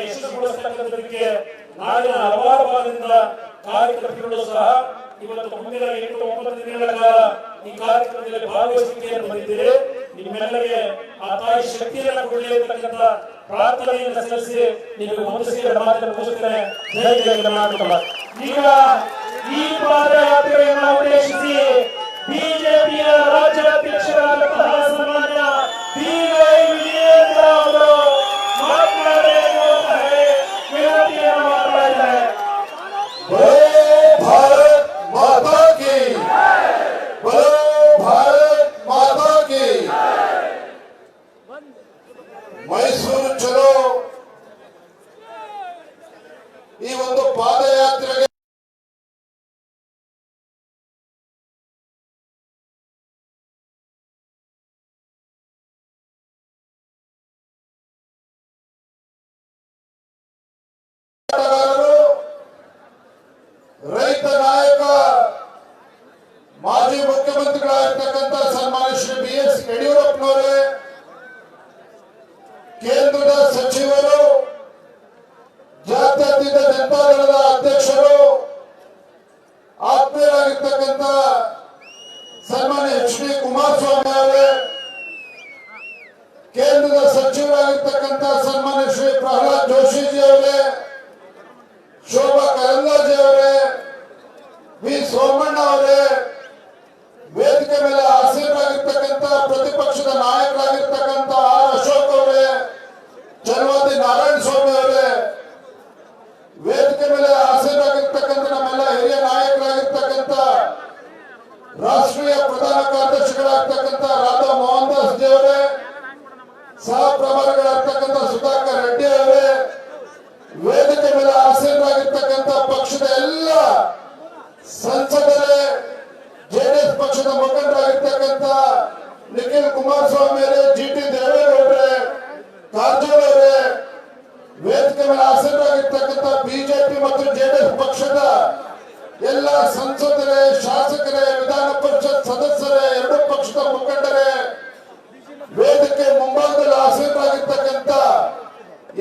ಯಶಸ್ವಿಗೊಳಿಸತಕ್ಕಂಥದಕ್ಕೆ ನಾಡಿನ ಹಲವಾರು ಭಾಗದಿಂದ ಕಾರ್ಯಕರ್ತರು ಸಹ ಇವತ್ತು ಮುಂದಿನ 8-9 ದಿನಗಳ ಕಾಲ ಈ ಕಾರ್ಯಕ್ರಮದಲ್ಲಿ ಭಾಗವಹಿಸಲಿಕ್ಕೆ ಬಂದಿದ್ದೀರಿ. ನಿಮ್ಮೆಲ್ಲರಿಗೆ ಆ ತಾಯಿ ಶಕ್ತಿಯನ್ನು ಕೊಡಲಿ ಅಂತಕ್ಕಂಥ ಪ್ರಾರ್ಥನೆಯನ್ನು ಸಲ್ಲಿಸಿ ನಿಮಗೆ ವಂದಿಸಿ ಮಾತನ್ನು ಮುಗಿಸುತ್ತೇನೆ. ಜೈ ಜೈ ಕರ್ನಾಟಕ. ಈಗ ಈ ಪಾದಯಾತ್ರೆಯನ್ನು ಉದ್ದೇಶಿಸಿ ಬಿಜೆಪಿಯ ರಾಜ್ಯಾಧ್ಯಕ್ಷರಾದಂತಹ ಸನ್ಮಾನ್ಯ ಬಿ.ವೈ. ವಿಜಯೇಂದ್ರ ಅವರು ಮಾತನಾಡಿದ್ದಾರೆ, ವಿನಂತಿಯನ್ನು ಮಾಡಿದ್ದಾರೆ. भारत माता की, बोलो भारत माता की। ಮೈಸೂರು ಚಲೋ ಈ ಒಂದು ಪಾದಯಾತ್ರೆಗೆ ಹೋರಾಟಗಾರರು, ರೈತ ನಾಯಕ, ಮಾಜಿ ಮುಖ್ಯಮಂತ್ರಿಗಳಾಗಿರ್ತಕ್ಕಂಥ ಸನ್ಮಾನ್ಯ ಶ್ರೀ BS ಯಡಿಯೂರಪ್ಪನವರೇ, ಕೇಂದ್ರದ ಸಚಿವರು, ಜಾತ್ಯತೀತ ಜನತಾದಳದ ಅಧ್ಯಕ್ಷರು, ಆತ್ಮೀಯರಾಗಿರ್ತಕ್ಕಂಥ ಸನ್ಮಾನ್ಯ HD ಕುಮಾರಸ್ವಾಮಿ ಅವರೇ, ಕೇಂದ್ರದ ಸಚಿವರಾಗಿರ್ತಕ್ಕಂಥ ಸನ್ಮಾನ್ಯ ಶ್ರೀ ಪ್ರಹ್ಲಾದ್ ಜೋಶಿಜಿ ಅವರೇ, ಶೋಭಾ ಕರಂದ್ಲಾಜೆ ಅವರೇ, ವಿ ಸೋಮಣ್ಣ ಅವರೇ, ವೇದಿಕೆ ಮೇಲೆ ಆಸೀನರಾಗಿರ್ತಕ್ಕಂಥ ಪ್ರತಿಪಕ್ಷದ ನಾಯಕರಾಗಿರ್ತಕ್ಕಂಥ R ಅಶೋಕ್ ಅವರೇ, ಚನ್ನವತಿ ನಾರಾಯಣ ಸ್ವಾಮಿ ಅವರೇ, ವೇದಿಕೆ ಮೇಲೆ ಆಸೀನರಾಗಿರ್ತಕ್ಕಂಥ ನಮ್ಮೆಲ್ಲ ಹಿರಿಯ ನಾಯಕರಾಗಿರ್ತಕ್ಕಂಥ ರಾಷ್ಟ್ರೀಯ ಪ್ರಧಾನ ಕಾರ್ಯದರ್ಶಿಗಳಾಗಿರ್ತಕ್ಕಂಥ ರಾಧಾ ಮೋಹನ್ ದಾಸ್ ಜಿ ಅವರೇ, ಸಹ ಪ್ರಭಾರಿಗಳಾಗಿರ್ತಕ್ಕಂಥ ಸುಧಾಕರ್ ರೆಡ್ಡಿ ಅವರೇ, ವೇದಿಕೆ ಮೇಲೆ ಆಸೀನರಾಗಿರ್ತಕ್ಕಂಥ ಪಕ್ಷದ ಎಲ್ಲ ಸಂಸದರೇ, ಜೆಡಿಎಸ್ ಪಕ್ಷದ ಮುಖಂಡರಾಗಿರ್ತಕ್ಕಂಥ ನಿಖಿಲ್ ಕುಮಾರಸ್ವಾಮಿ ಅವರೇ, GT ದೇವೇಗೌಡರೇ, ಕಾರಜೋಳ ಅವರೇ, ವೇದಿಕೆ ಮೇಲೆ ಆಸೀನರಾಗಿರ್ತಕ್ಕಂಥ ಬಿಜೆಪಿ ಮತ್ತು ಜೆಡಿಎಸ್ ಪಕ್ಷದ ಎಲ್ಲ ಸಂಸದರೇ, ಶಾಸಕರೇ, ವಿಧಾನ ಪರಿಷತ್ ಸದಸ್ಯರೇ, ಎರಡು ಪಕ್ಷದ ಮುಖಂಡರೇ, ವೇದಿಕೆ ಮುಂಭಾಗದಲ್ಲಿ ಆಸೀನರಾಗಿರ್ತಕ್ಕಂಥ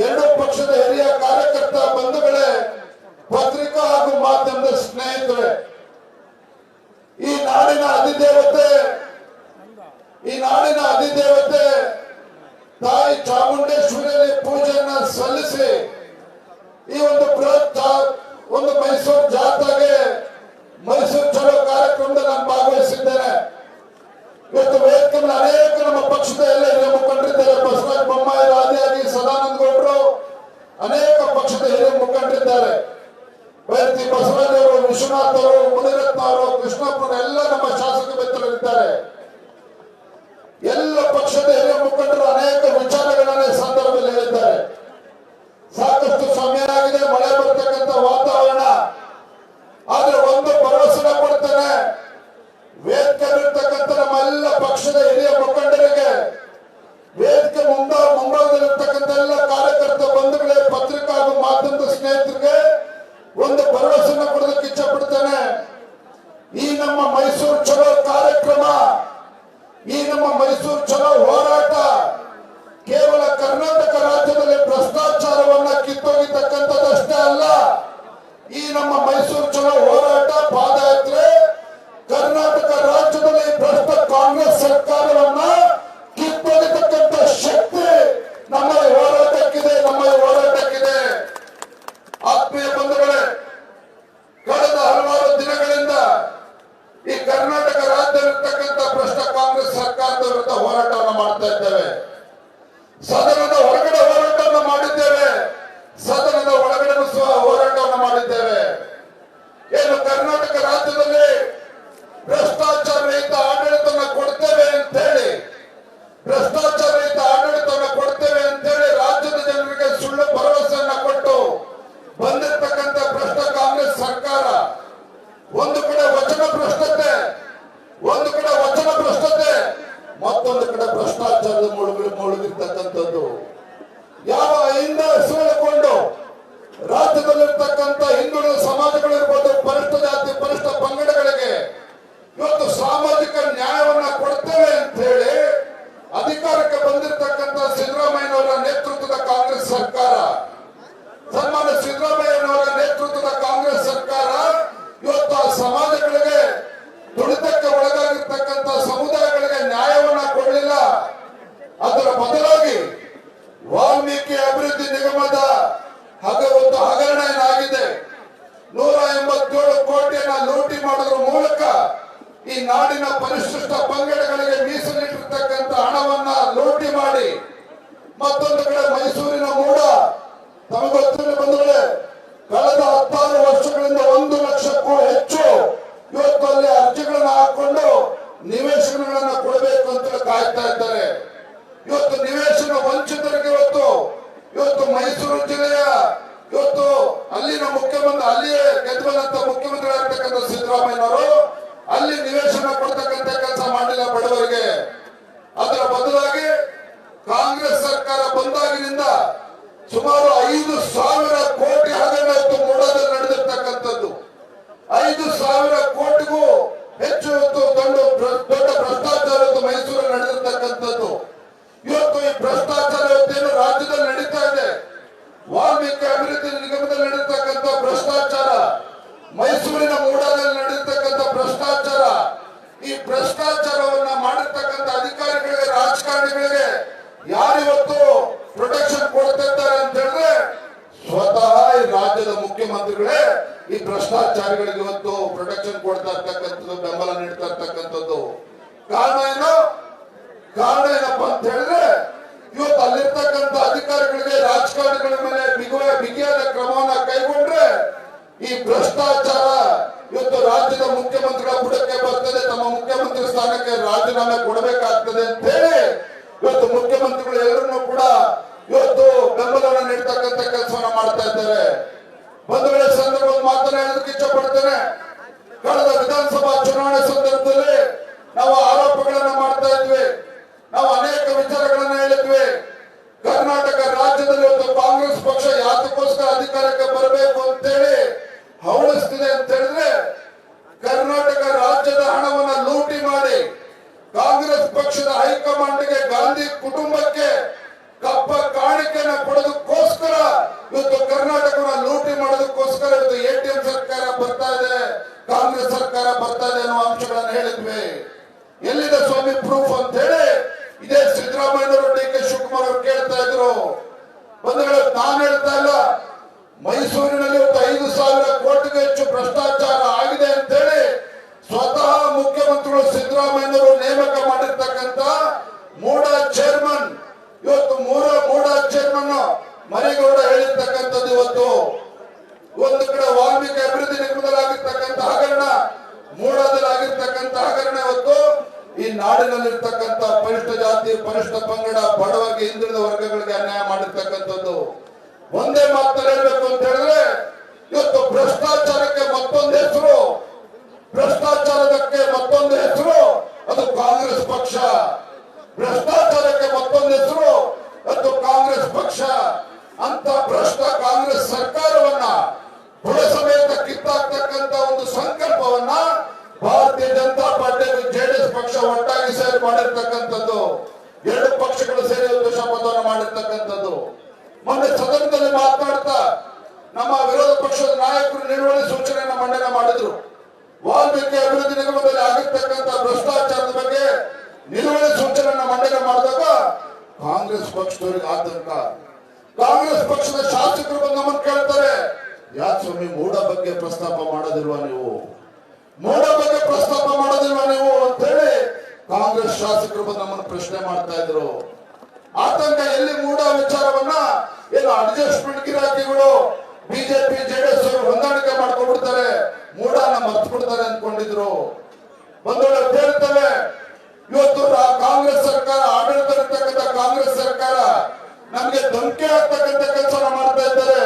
ಎರಡು ಪಕ್ಷದ ಹಿರಿಯ ಕಾರ್ಯಕರ್ತ ಬಂಧುಗಳೇ, ಪತ್ರಿಕಾ ಹಾಗೂ ಮಾಧ್ಯಮದ ಸ್ನೇಹಿತರೆ, ಈ ನಾಡಿನ ಅಧಿದೇವತೆ ತಾಯಿ ಚಾಮುಂಡೇಶ್ವರಿಯಲ್ಲಿ ಪೂಜೆಯನ್ನ ಸಲ್ಲಿಸಿ ಈ ಒಂದು ಬೃಹತ್ ಒಂದು ಮೈಸೂರು ಜಾತ್ರೆಗೆ ಮೈಸೂರು ಚಲೋ ಕಾರ್ಯಕ್ರಮದಲ್ಲಿ ನಾನು ಭಾಗವಹಿಸಿದ್ದೇನೆ. ಇವತ್ತು ವೇದಿಕೆ ಮೇಲೆ ಅನೇಕ ನಮ್ಮ ಪಕ್ಷದ ಎಲ್ಲ ಹಿರಿಯ ಮುಖಂಡರಿದ್ದಾರೆ. ಬಸವರಾಜ ಬೊಮ್ಮಾಯಿ ಆದಿಯಾಗಿ ಸದಾನಂದ ಗೌಡರು, ಅನೇಕ ಪಕ್ಷದ ಹಿರಿಯ ಮುಖಂಡರಿದ್ದಾರೆ. ವೈದ್ಯ ಬಸವರಾಜ್ ಅವರು, ವಿಶ್ವನಾಥ್ ಅವರು, ಮುನಿರತ್ನ ಅವರು, ಕೃಷ್ಣಪ್ಪರು ಎಲ್ಲ ನಮ್ಮ ಶಾಸಕ ಮಿತ್ರರಿದ್ದಾರೆ. ಎಲ್ಲ ಪಕ್ಷದ ಹಿರಿಯ ಮುಖಂಡರು ಅನೇಕ ವಿಚಾರಗಳನ್ನ ಸಂದರ್ಭದಲ್ಲಿ ಹೇಳಿದ್ದಾರೆ. ಸಾಕಷ್ಟು ಸಮಯ ಆಗಿದೆ, ಮಳೆ ಬರ್ತಕ್ಕಂಥ ವಾತಾವರಣ. ಆದ್ರೆ ಒಂದು ಭರವಸೆ ಕೊಡ್ತೇನೆ, ವೇದಿಕೆಯಲ್ಲಿರ್ತಕ್ಕಂಥ ನಮ್ಮೆಲ್ಲ ಪಕ್ಷದ ಹಿರಿಯ ಮುಖಂಡರಿಗೆ, ವೇದಿಕೆ ಮುಂಭಾಗದಲ್ಲಿರ್ತಕ್ಕಂಥ ಎಲ್ಲ ಕಾರ್ಯಕರ್ತ ಬಂಧುಗಳೇ, ಪತ್ರಿಕಾ ಹಾಗೂ ಮಾಧ್ಯಮದ ಸ್ನೇಹಿತರಿಗೆ ಒಂದು ಭರವಸೆ ಕೊಡೋದಕ್ಕೆ ಇಚ್ಛೆ ಪಡ್ತೇನೆ. ಈ ನಮ್ಮ ಮೈಸೂರು ಚಲೋ ಕಾರ್ಯಕ್ರಮ, ಈ ನಮ್ಮ ಮೈಸೂರು ಚಲೋ ಹೋರಾಟ ಕೇವಲ ಕರ್ನಾಟಕ ರಾಜ್ಯದಲ್ಲಿ ಭ್ರಷ್ಟಾಚಾರವನ್ನ ಕಿತ್ತೊಗಿತಕ್ಕಂಥದ್ದಷ್ಟೇ ಅಲ್ಲ. ಈ ನಮ್ಮ ಮೈಸೂರು ಚಲೋ ಹೋರಾಟ ಪಾದಯಾತ್ರೆ ಕರ್ನಾಟಕ ರಾಜ್ಯದಲ್ಲಿ ಭ್ರಷ್ಟ ಕಾಂಗ್ರೆಸ್ ಸರ್ಕಾರವನ್ನ ಕಿತ್ತೊಗಿತಕ್ಕಂಥ ಶಕ್ತಿ ನಮ್ಮ ಹೋರಾಟಕ್ಕಿದೆ. ಆತ್ಮೀಯ ಬಂಧುಗಳೇ, ಕಳೆದ ಹಲವಾರು ದಿನಗಳಿಂದ ಈ ಕರ್ನಾಟಕ ರಾಜ್ಯದಲ್ಲಿರ್ತಕ್ಕಂಥ ಭ್ರಷ್ಟ ಕಾಂಗ್ರೆಸ್ ಸರ್ಕಾರದ ವಿರುದ್ಧ ಹೋರಾಟವನ್ನು ಮಾಡ್ತಾ ಇದ್ದೇವೆ. ಸದನದ ಹೊರಗಡೆ ಹೋರಾಟವನ್ನು ಮಾಡಿದ್ದೇವೆ, ಸದನದ ಒಳಗಡೆ ಹೋರಾಟವನ್ನು ಮಾಡಿದ್ದೇವೆ. ಏನು ಕರ್ನಾಟಕ ರಾಜ್ಯದಲ್ಲಿ ಭ್ರಷ್ಟಾಚಾರ ರಹಿತ ಆಡಳಿತವನ್ನು ಕೊಡ್ತೇವೆ ಅಂತೇಳಿ, ಭ್ರಷ್ಟಾಚಾರ ರಹಿತ ಆಡಳಿತವನ್ನು ಕೊಡ್ತೇವೆ ಅಂತೇಳಿ ರಾಜ್ಯದ ಜನರಿಗೆ ಸುಳ್ಳು ಭರವಸೆಯನ್ನ ಕೊಟ್ಟು ಬಂದಿರತಕ್ಕಂಥ ಭ್ರಷ್ಟ ಕಾಂಗ್ರೆಸ್ ಸರ್ಕಾರ ಒಂದು ಕಡೆ ವಚನ ಭ್ರಷ್ಟತೆ, ಮತ್ತೊಂದು ಕಡೆ ಭ್ರಷ್ಟಾಚಾರದ ಮುಳುಗಿರ್ತಕ್ಕಂಥದ್ದು. ಯಾವ ಹಿಂದೆ ಸುಳಿಕೊಂಡು ರಾಜ್ಯದಲ್ಲಿರ್ತಕ್ಕಂಥ ಹಿಂದುಳಿದ ಸಮಾಜಗಳಿರ್ಬೋದು, ಪರಿಷ್ಠ ಜಾತಿ ಪರಿಷ್ಠ ಪಂಗಡಗಳಿಗೆ ಇವತ್ತು ಸಾಮಾಜಿಕ ನ್ಯಾಯವನ್ನ ಕೊಡ್ತೇವೆ ಅಂತ ಹೇಳಿ ಅಧಿಕಾರಕ್ಕೆ ಬಂದಿರತಕ್ಕಂಥ ಸಿದ್ದರಾಮಯ್ಯನವರ ನೇತೃತ್ವದ ಕಾಂಗ್ರೆಸ್ ಸರ್ಕಾರ, ಸನ್ಮಾನ್ಯ ಸಿದ್ದರಾಮಯ್ಯನವರ ನೇತೃತ್ವದ ಕಾಂಗ್ರೆಸ್ ಸರ್ಕಾರ ಇವತ್ತು ಆ ಸಮಾಜಗಳಿಗೆ, ತುಳಿತಕ್ಕೆ ಒಳಗಾಗಿರ್ತಕ್ಕಂಥ ಸಮುದಾಯಗಳಿಗೆ ನ್ಯಾಯವನ್ನ ಕೊಡಲಿಲ್ಲ. ಅದರ ಬದಲಾಗಿ ವಾಲ್ಮೀಕಿ ಅಭಿವೃದ್ಧಿ ನಿಗಮದ ಒಂದು ಹಗರಣ ಏನಾಗಿದೆ, 187 ಕೋಟಿಯನ್ನ ಲೂಟಿ ಮಾಡೋದ್ರ ಮೂಲಕ ಈ ನಾಡಿನ ಪರಿಶಿಷ್ಟ ಪಂಗಡಗಳಿಗೆ ಮೀಸಲಿಟ್ಟಿರ್ತಕ್ಕಂಥ ಹಣವನ್ನ ಲೂಟಿ ಮಾಡಿ, ಮತ್ತೊಂದು ಕಡೆ ಮೈಸೂರಿನ ಮೂಡ ತಮಗೊತ್ತಿರಲಿ ಬಂಧುಗಳೇ, ಕಳೆದ 16 ವರ್ಷಗಳಿಂದ 1 ಲಕ್ಷಕ್ಕೂ ಹೆಚ್ಚು ಇವತ್ತು ಅಲ್ಲಿ ಅರ್ಜಿಗಳನ್ನ ಹಾಕೊಂಡು ನಿವೇಶನಗಳನ್ನ ಕೊಡಬೇಕು ಅಂತ ಕಾಯ್ತಾ ಇದ್ದಾರೆ. ಇವತ್ತು ನಿವೇಶನ ವಂಚಿತರಿಗೆ ಇವತ್ತು ಮೈಸೂರು ಜಿಲ್ಲೆಯ ಅಲ್ಲಿನ ಮುಖ್ಯಮಂತ್ರಿ, ಅಲ್ಲಿಯೇ ಗೆದ್ದಂತ ಮುಖ್ಯಮಂತ್ರಿ ಆಗಿರ್ತಕ್ಕಂಥ ಸಿದ್ದರಾಮಯ್ಯನವರು ಅಲ್ಲಿ ನಿವೇಶನ ಕೊಡ್ತಕ್ಕಂಥ ಕೆಲಸ ಮಾಡಿಲ್ಲ ಬಡವರಿಗೆ. ಅದರ ಬದಲಾಗಿ ಕಾಂಗ್ರೆಸ್ ಸರ್ಕಾರ ಬಂದಾಗಿನಿಂದ ಸುಮಾರು 5,000 ಕೋಟಿ ಹಗರಣ ಕೊಡಬೇಕಾಗ್ತದೆ ಅಂತ ಹೇಳಿ ಇವತ್ತು ಮುಖ್ಯಮಂತ್ರಿಗಳು ಎಲ್ಲರನ್ನೂ ಕೂಡ ಇವತ್ತು ಬೆಂಬಲವನ್ನು ನೀಡ್ತಕ್ಕಂಥ ಕೆಲಸವನ್ನ ಮಾಡ್ತಾ ಇದ್ದಾರೆ. ಬಂಧುಗಳ ಸಂದರ್ಭದಲ್ಲಿ ಮಾತನಾಡೋದಕ್ಕೆ ಇಚ್ಛೆ ಪಡ್ತೇನೆ. ಕಳೆದ ವಿಧಾನಸಭಾ ಚುನಾವಣೆ ಸಂದರ್ಭದಲ್ಲಿ ನಾವು ಆರೋಪಗಳನ್ನ ಮಾಡ್ತಾ ಇದ್ವಿ, ನಾವು ಅನೇಕ ವಿಚಾರಗಳನ್ನ ಹೇಳಿದ್ವಿ. ಕರ್ನಾಟಕ ರಾಜ್ಯದಲ್ಲಿ ಇವತ್ತು ಕಾಂಗ್ರೆಸ್ ಪಕ್ಷ ಯಾತಕ್ಕೋಸ್ಕರ ಅಧಿಕಾರಕ್ಕೆ ಬರಬೇಕು ಅಂತೇಳಿ ಹವಣಿಸ್ತಿದೆ ಅಂತ ಹೇಳಿದ್ರೆ, ಕರ್ನಾಟಕ ರಾಜ್ಯದ ಹಣವನ್ನ ಲೂಟಿ ಮಾಡಿ ಕಾಂಗ್ರೆಸ್ ಪಕ್ಷದ ಹೈಕಮಾಂಡ್ಗೆ, ಗಾಂಧಿ ಕುಟುಂಬಕ್ಕೆ ಕಪ್ಪ ಕಾಣಿಕೆಯನ್ನು ಕೊಡೋದಕ್ಕೋಸ್ಕರ ಇವತ್ತು ಕರ್ನಾಟಕವನ್ನು ಲೂಟಿ ಮಾಡೋದಕ್ಕೋಸ್ಕರ ಇವತ್ತು ATM ಸರ್ಕಾರ ಬರ್ತಾ ಇದೆ, ಕಾಂಗ್ರೆಸ್ ಸರ್ಕಾರ ಬರ್ತಾ ಇದೆ ಅನ್ನೋ ಅಂಶಗಳನ್ನು ಹೇಳಿದ್ವಿ. ಎಲ್ಲಿದೆ ಸ್ವಾಮಿ ಪ್ರೂಫ್ ಅಂತ ಹೇಳಿ ಇದೇ ಸಿದ್ದರಾಮಯ್ಯನವರು, DK ಶಿವಕುಮಾರ್ ಅವರು ಕೇಳ್ತಾ ಇದ್ರು. ಬಂಧುಗಳು, ನಾನು ಹೇಳ್ತಾ ಇಲ್ಲ, ಮೈಸೂರಿನಲ್ಲಿ ಇವತ್ತು 5,000 ಕೋಟಿಗೂ ಹೆಚ್ಚು ಭ್ರಷ್ಟಾಚಾರ ಆಗಿದೆ ಅಂತ ಹೇಳಿ ಸ್ವತಃ ಮುಖ್ಯಮಂತ್ರಿಗಳು ಸಿದ್ದರಾಮಯ್ಯನವರು ನೇಮಕ ಮಾಡಿರ್ತಕ್ಕಂಥ ಮೂಡಾ ಚೇರ್ಮನ್, ಇವತ್ತು ಮೂಡಾ ಚೇರ್ಮನ್ ಮರಿಗೌಡ ಹೇಳಿರ್ತಕ್ಕಂಥದ್ದು. ಇವತ್ತು ಒಂದು ಕಡೆ ವಾಲ್ಮೀಕಿ ಅಭಿವೃದ್ಧಿ ನಿಗಮದಲ್ಲಾಗಿರ್ತಕ್ಕಂಥ ಹಗರಣ, ಮೂಡಾದಲ್ಲಾಗಿರ್ತಕ್ಕಂಥ ಹಗರಣ ಇವತ್ತು ಈ ನಾಡಿನಲ್ಲಿರ್ತಕ್ಕಂಥ ಪರಿಷ್ಠ ಜಾತಿ, ಪರಿಷ್ಠ ಪಂಗಡ, ಬಡವರಿಗೆ, ಹಿಂದುಳಿದ ವರ್ಗಗಳಿಗೆ ಅನ್ಯಾಯ ಮಾಡಿರ್ತಕ್ಕಂಥದ್ದು. ಒಂದೇ ಮಾತಲ್ಲಿ ಹೇಳ್ಬೇಕು ಅಂತ ಹೇಳಿದ್ರೆ, ಇವತ್ತು ಭ್ರಷ್ಟಾಚಾರಕ್ಕೆ ಮತ್ತೊಂದು ಹೆಸರು, ಭ್ರಷ್ಟಾಚಾರಕ್ಕೆ ಮತ್ತೊಂದು ಹೆಸರು ಅದು ಕಾಂಗ್ರೆಸ್ ಪಕ್ಷ. ಭ್ರಷ್ಟಾಚಾರಕ್ಕೆ ಮತ್ತೊಂದು ಹೆಸರು ಅದು ಕಾಂಗ್ರೆಸ್ ಪಕ್ಷ. ಅಂತ ಭ್ರಷ್ಟ ಕಾಂಗ್ರೆಸ್ ಸರ್ಕಾರವನ್ನ ಬುಡ ಸಮೇತ ಕಿತ್ತಾಕ್ತಕ್ಕಂತ ಒಂದು ಸಂಕಲ್ಪವನ್ನ ಭಾರತೀಯ ಜನತಾ ಪಾರ್ಟಿ JDS ಪಕ್ಷ ಒಟ್ಟಾಗಿ ಸೇರಿ ಮಾಡಿರ್ತಕ್ಕಂಥದ್ದು. ಎರಡು ಪಕ್ಷಗಳು ಸೇರಿ ಒಂದು ಶಪಥವನ್ನು ಮಾಡಿರ್ತಕ್ಕಂಥದ್ದು. ಮೊನ್ನೆ ಸದನದಲ್ಲಿ ಮಾತನಾಡ್ತಾ ನಮ್ಮ ವಿರೋಧ ಪಕ್ಷದ ನಾಯಕರು ನಿಲುವಳಿ ಸೂಚನೆಯನ್ನು ಮಂಡನೆ ಮಾಡಿದ್ರು. ವಾಲ್ಮೀಕಿ ಅಭಿವೃದ್ಧಿ ನಿಗಮದಲ್ಲಿ ಆಗಿರ್ತಕ್ಕಂಥ ಭ್ರಷ್ಟಾಚಾರದ ಬಗ್ಗೆ ನಿಲುವಳಿ ಸೂಚನೆಯನ್ನು ಮಂಡನೆ ಮಾಡಿದಾಗ ಕಾಂಗ್ರೆಸ್ ಪಕ್ಷದವರಿಗೆ ಆತಂಕ. ಕಾಂಗ್ರೆಸ್ ಪಕ್ಷದ ಶಾಸಕರು ಬಂದು ನಮ್ಮನ್ನು ಕೇಳ್ತಾರೆ, ಯಾಕೆ ಸ್ವಾಮಿ ಮೂಡಾ ಬಗ್ಗೆ ಪ್ರಸ್ತಾಪ ಮಾಡೋದಿಲ್ವಾ ನೀವು, ಮೂಡಾ ಬಗ್ಗೆ ಪ್ರಸ್ತಾಪ ಮಾಡೋದಿಲ್ವಾ ನೀವು ಅಂತ ಹೇಳಿ ಕಾಂಗ್ರೆಸ್ ಶಾಸಕರು ಬಂದು ನಮ್ಮನ್ನು ಪ್ರಶ್ನೆ ಮಾಡ್ತಾ ಇದ್ರು. ಆತಂಕ. ಎಲ್ಲಿ ಮೂಡಾ ವಿಚಾರವನ್ನ ಏನು ಅಡ್ಜಸ್ಟ್ಮೆಂಟ್ ಗಿರಾಕಿಗಳು ಬಿಜೆಪಿ JDS ಅವರು ಹೊಂದಾಣಿಕೆ ಮಾಡ್ಕೊಂಡ್ಬಿಡ್ತಾರೆ, ಮೂಡಾನ ಮರ್ತು ಬಿಡ್ತಾರೆ ಅನ್ಕೊಂಡಿದ್ರು. ಬಂಧುಗಳು ಹೇಳ್ತವೆ, ಇವತ್ತು ಕಾಂಗ್ರೆಸ್ ಸರ್ಕಾರ, ಆಡಳಿತ ಇರ್ತಕ್ಕಂಥ ಕಾಂಗ್ರೆಸ್ ಸರ್ಕಾರ ನಮಗೆ ಧಮಕಿ ಆಗ್ತಕ್ಕಂಥ ಕೆಲಸ ಮಾಡ್ತಾ ಇದ್ದಾರೆ.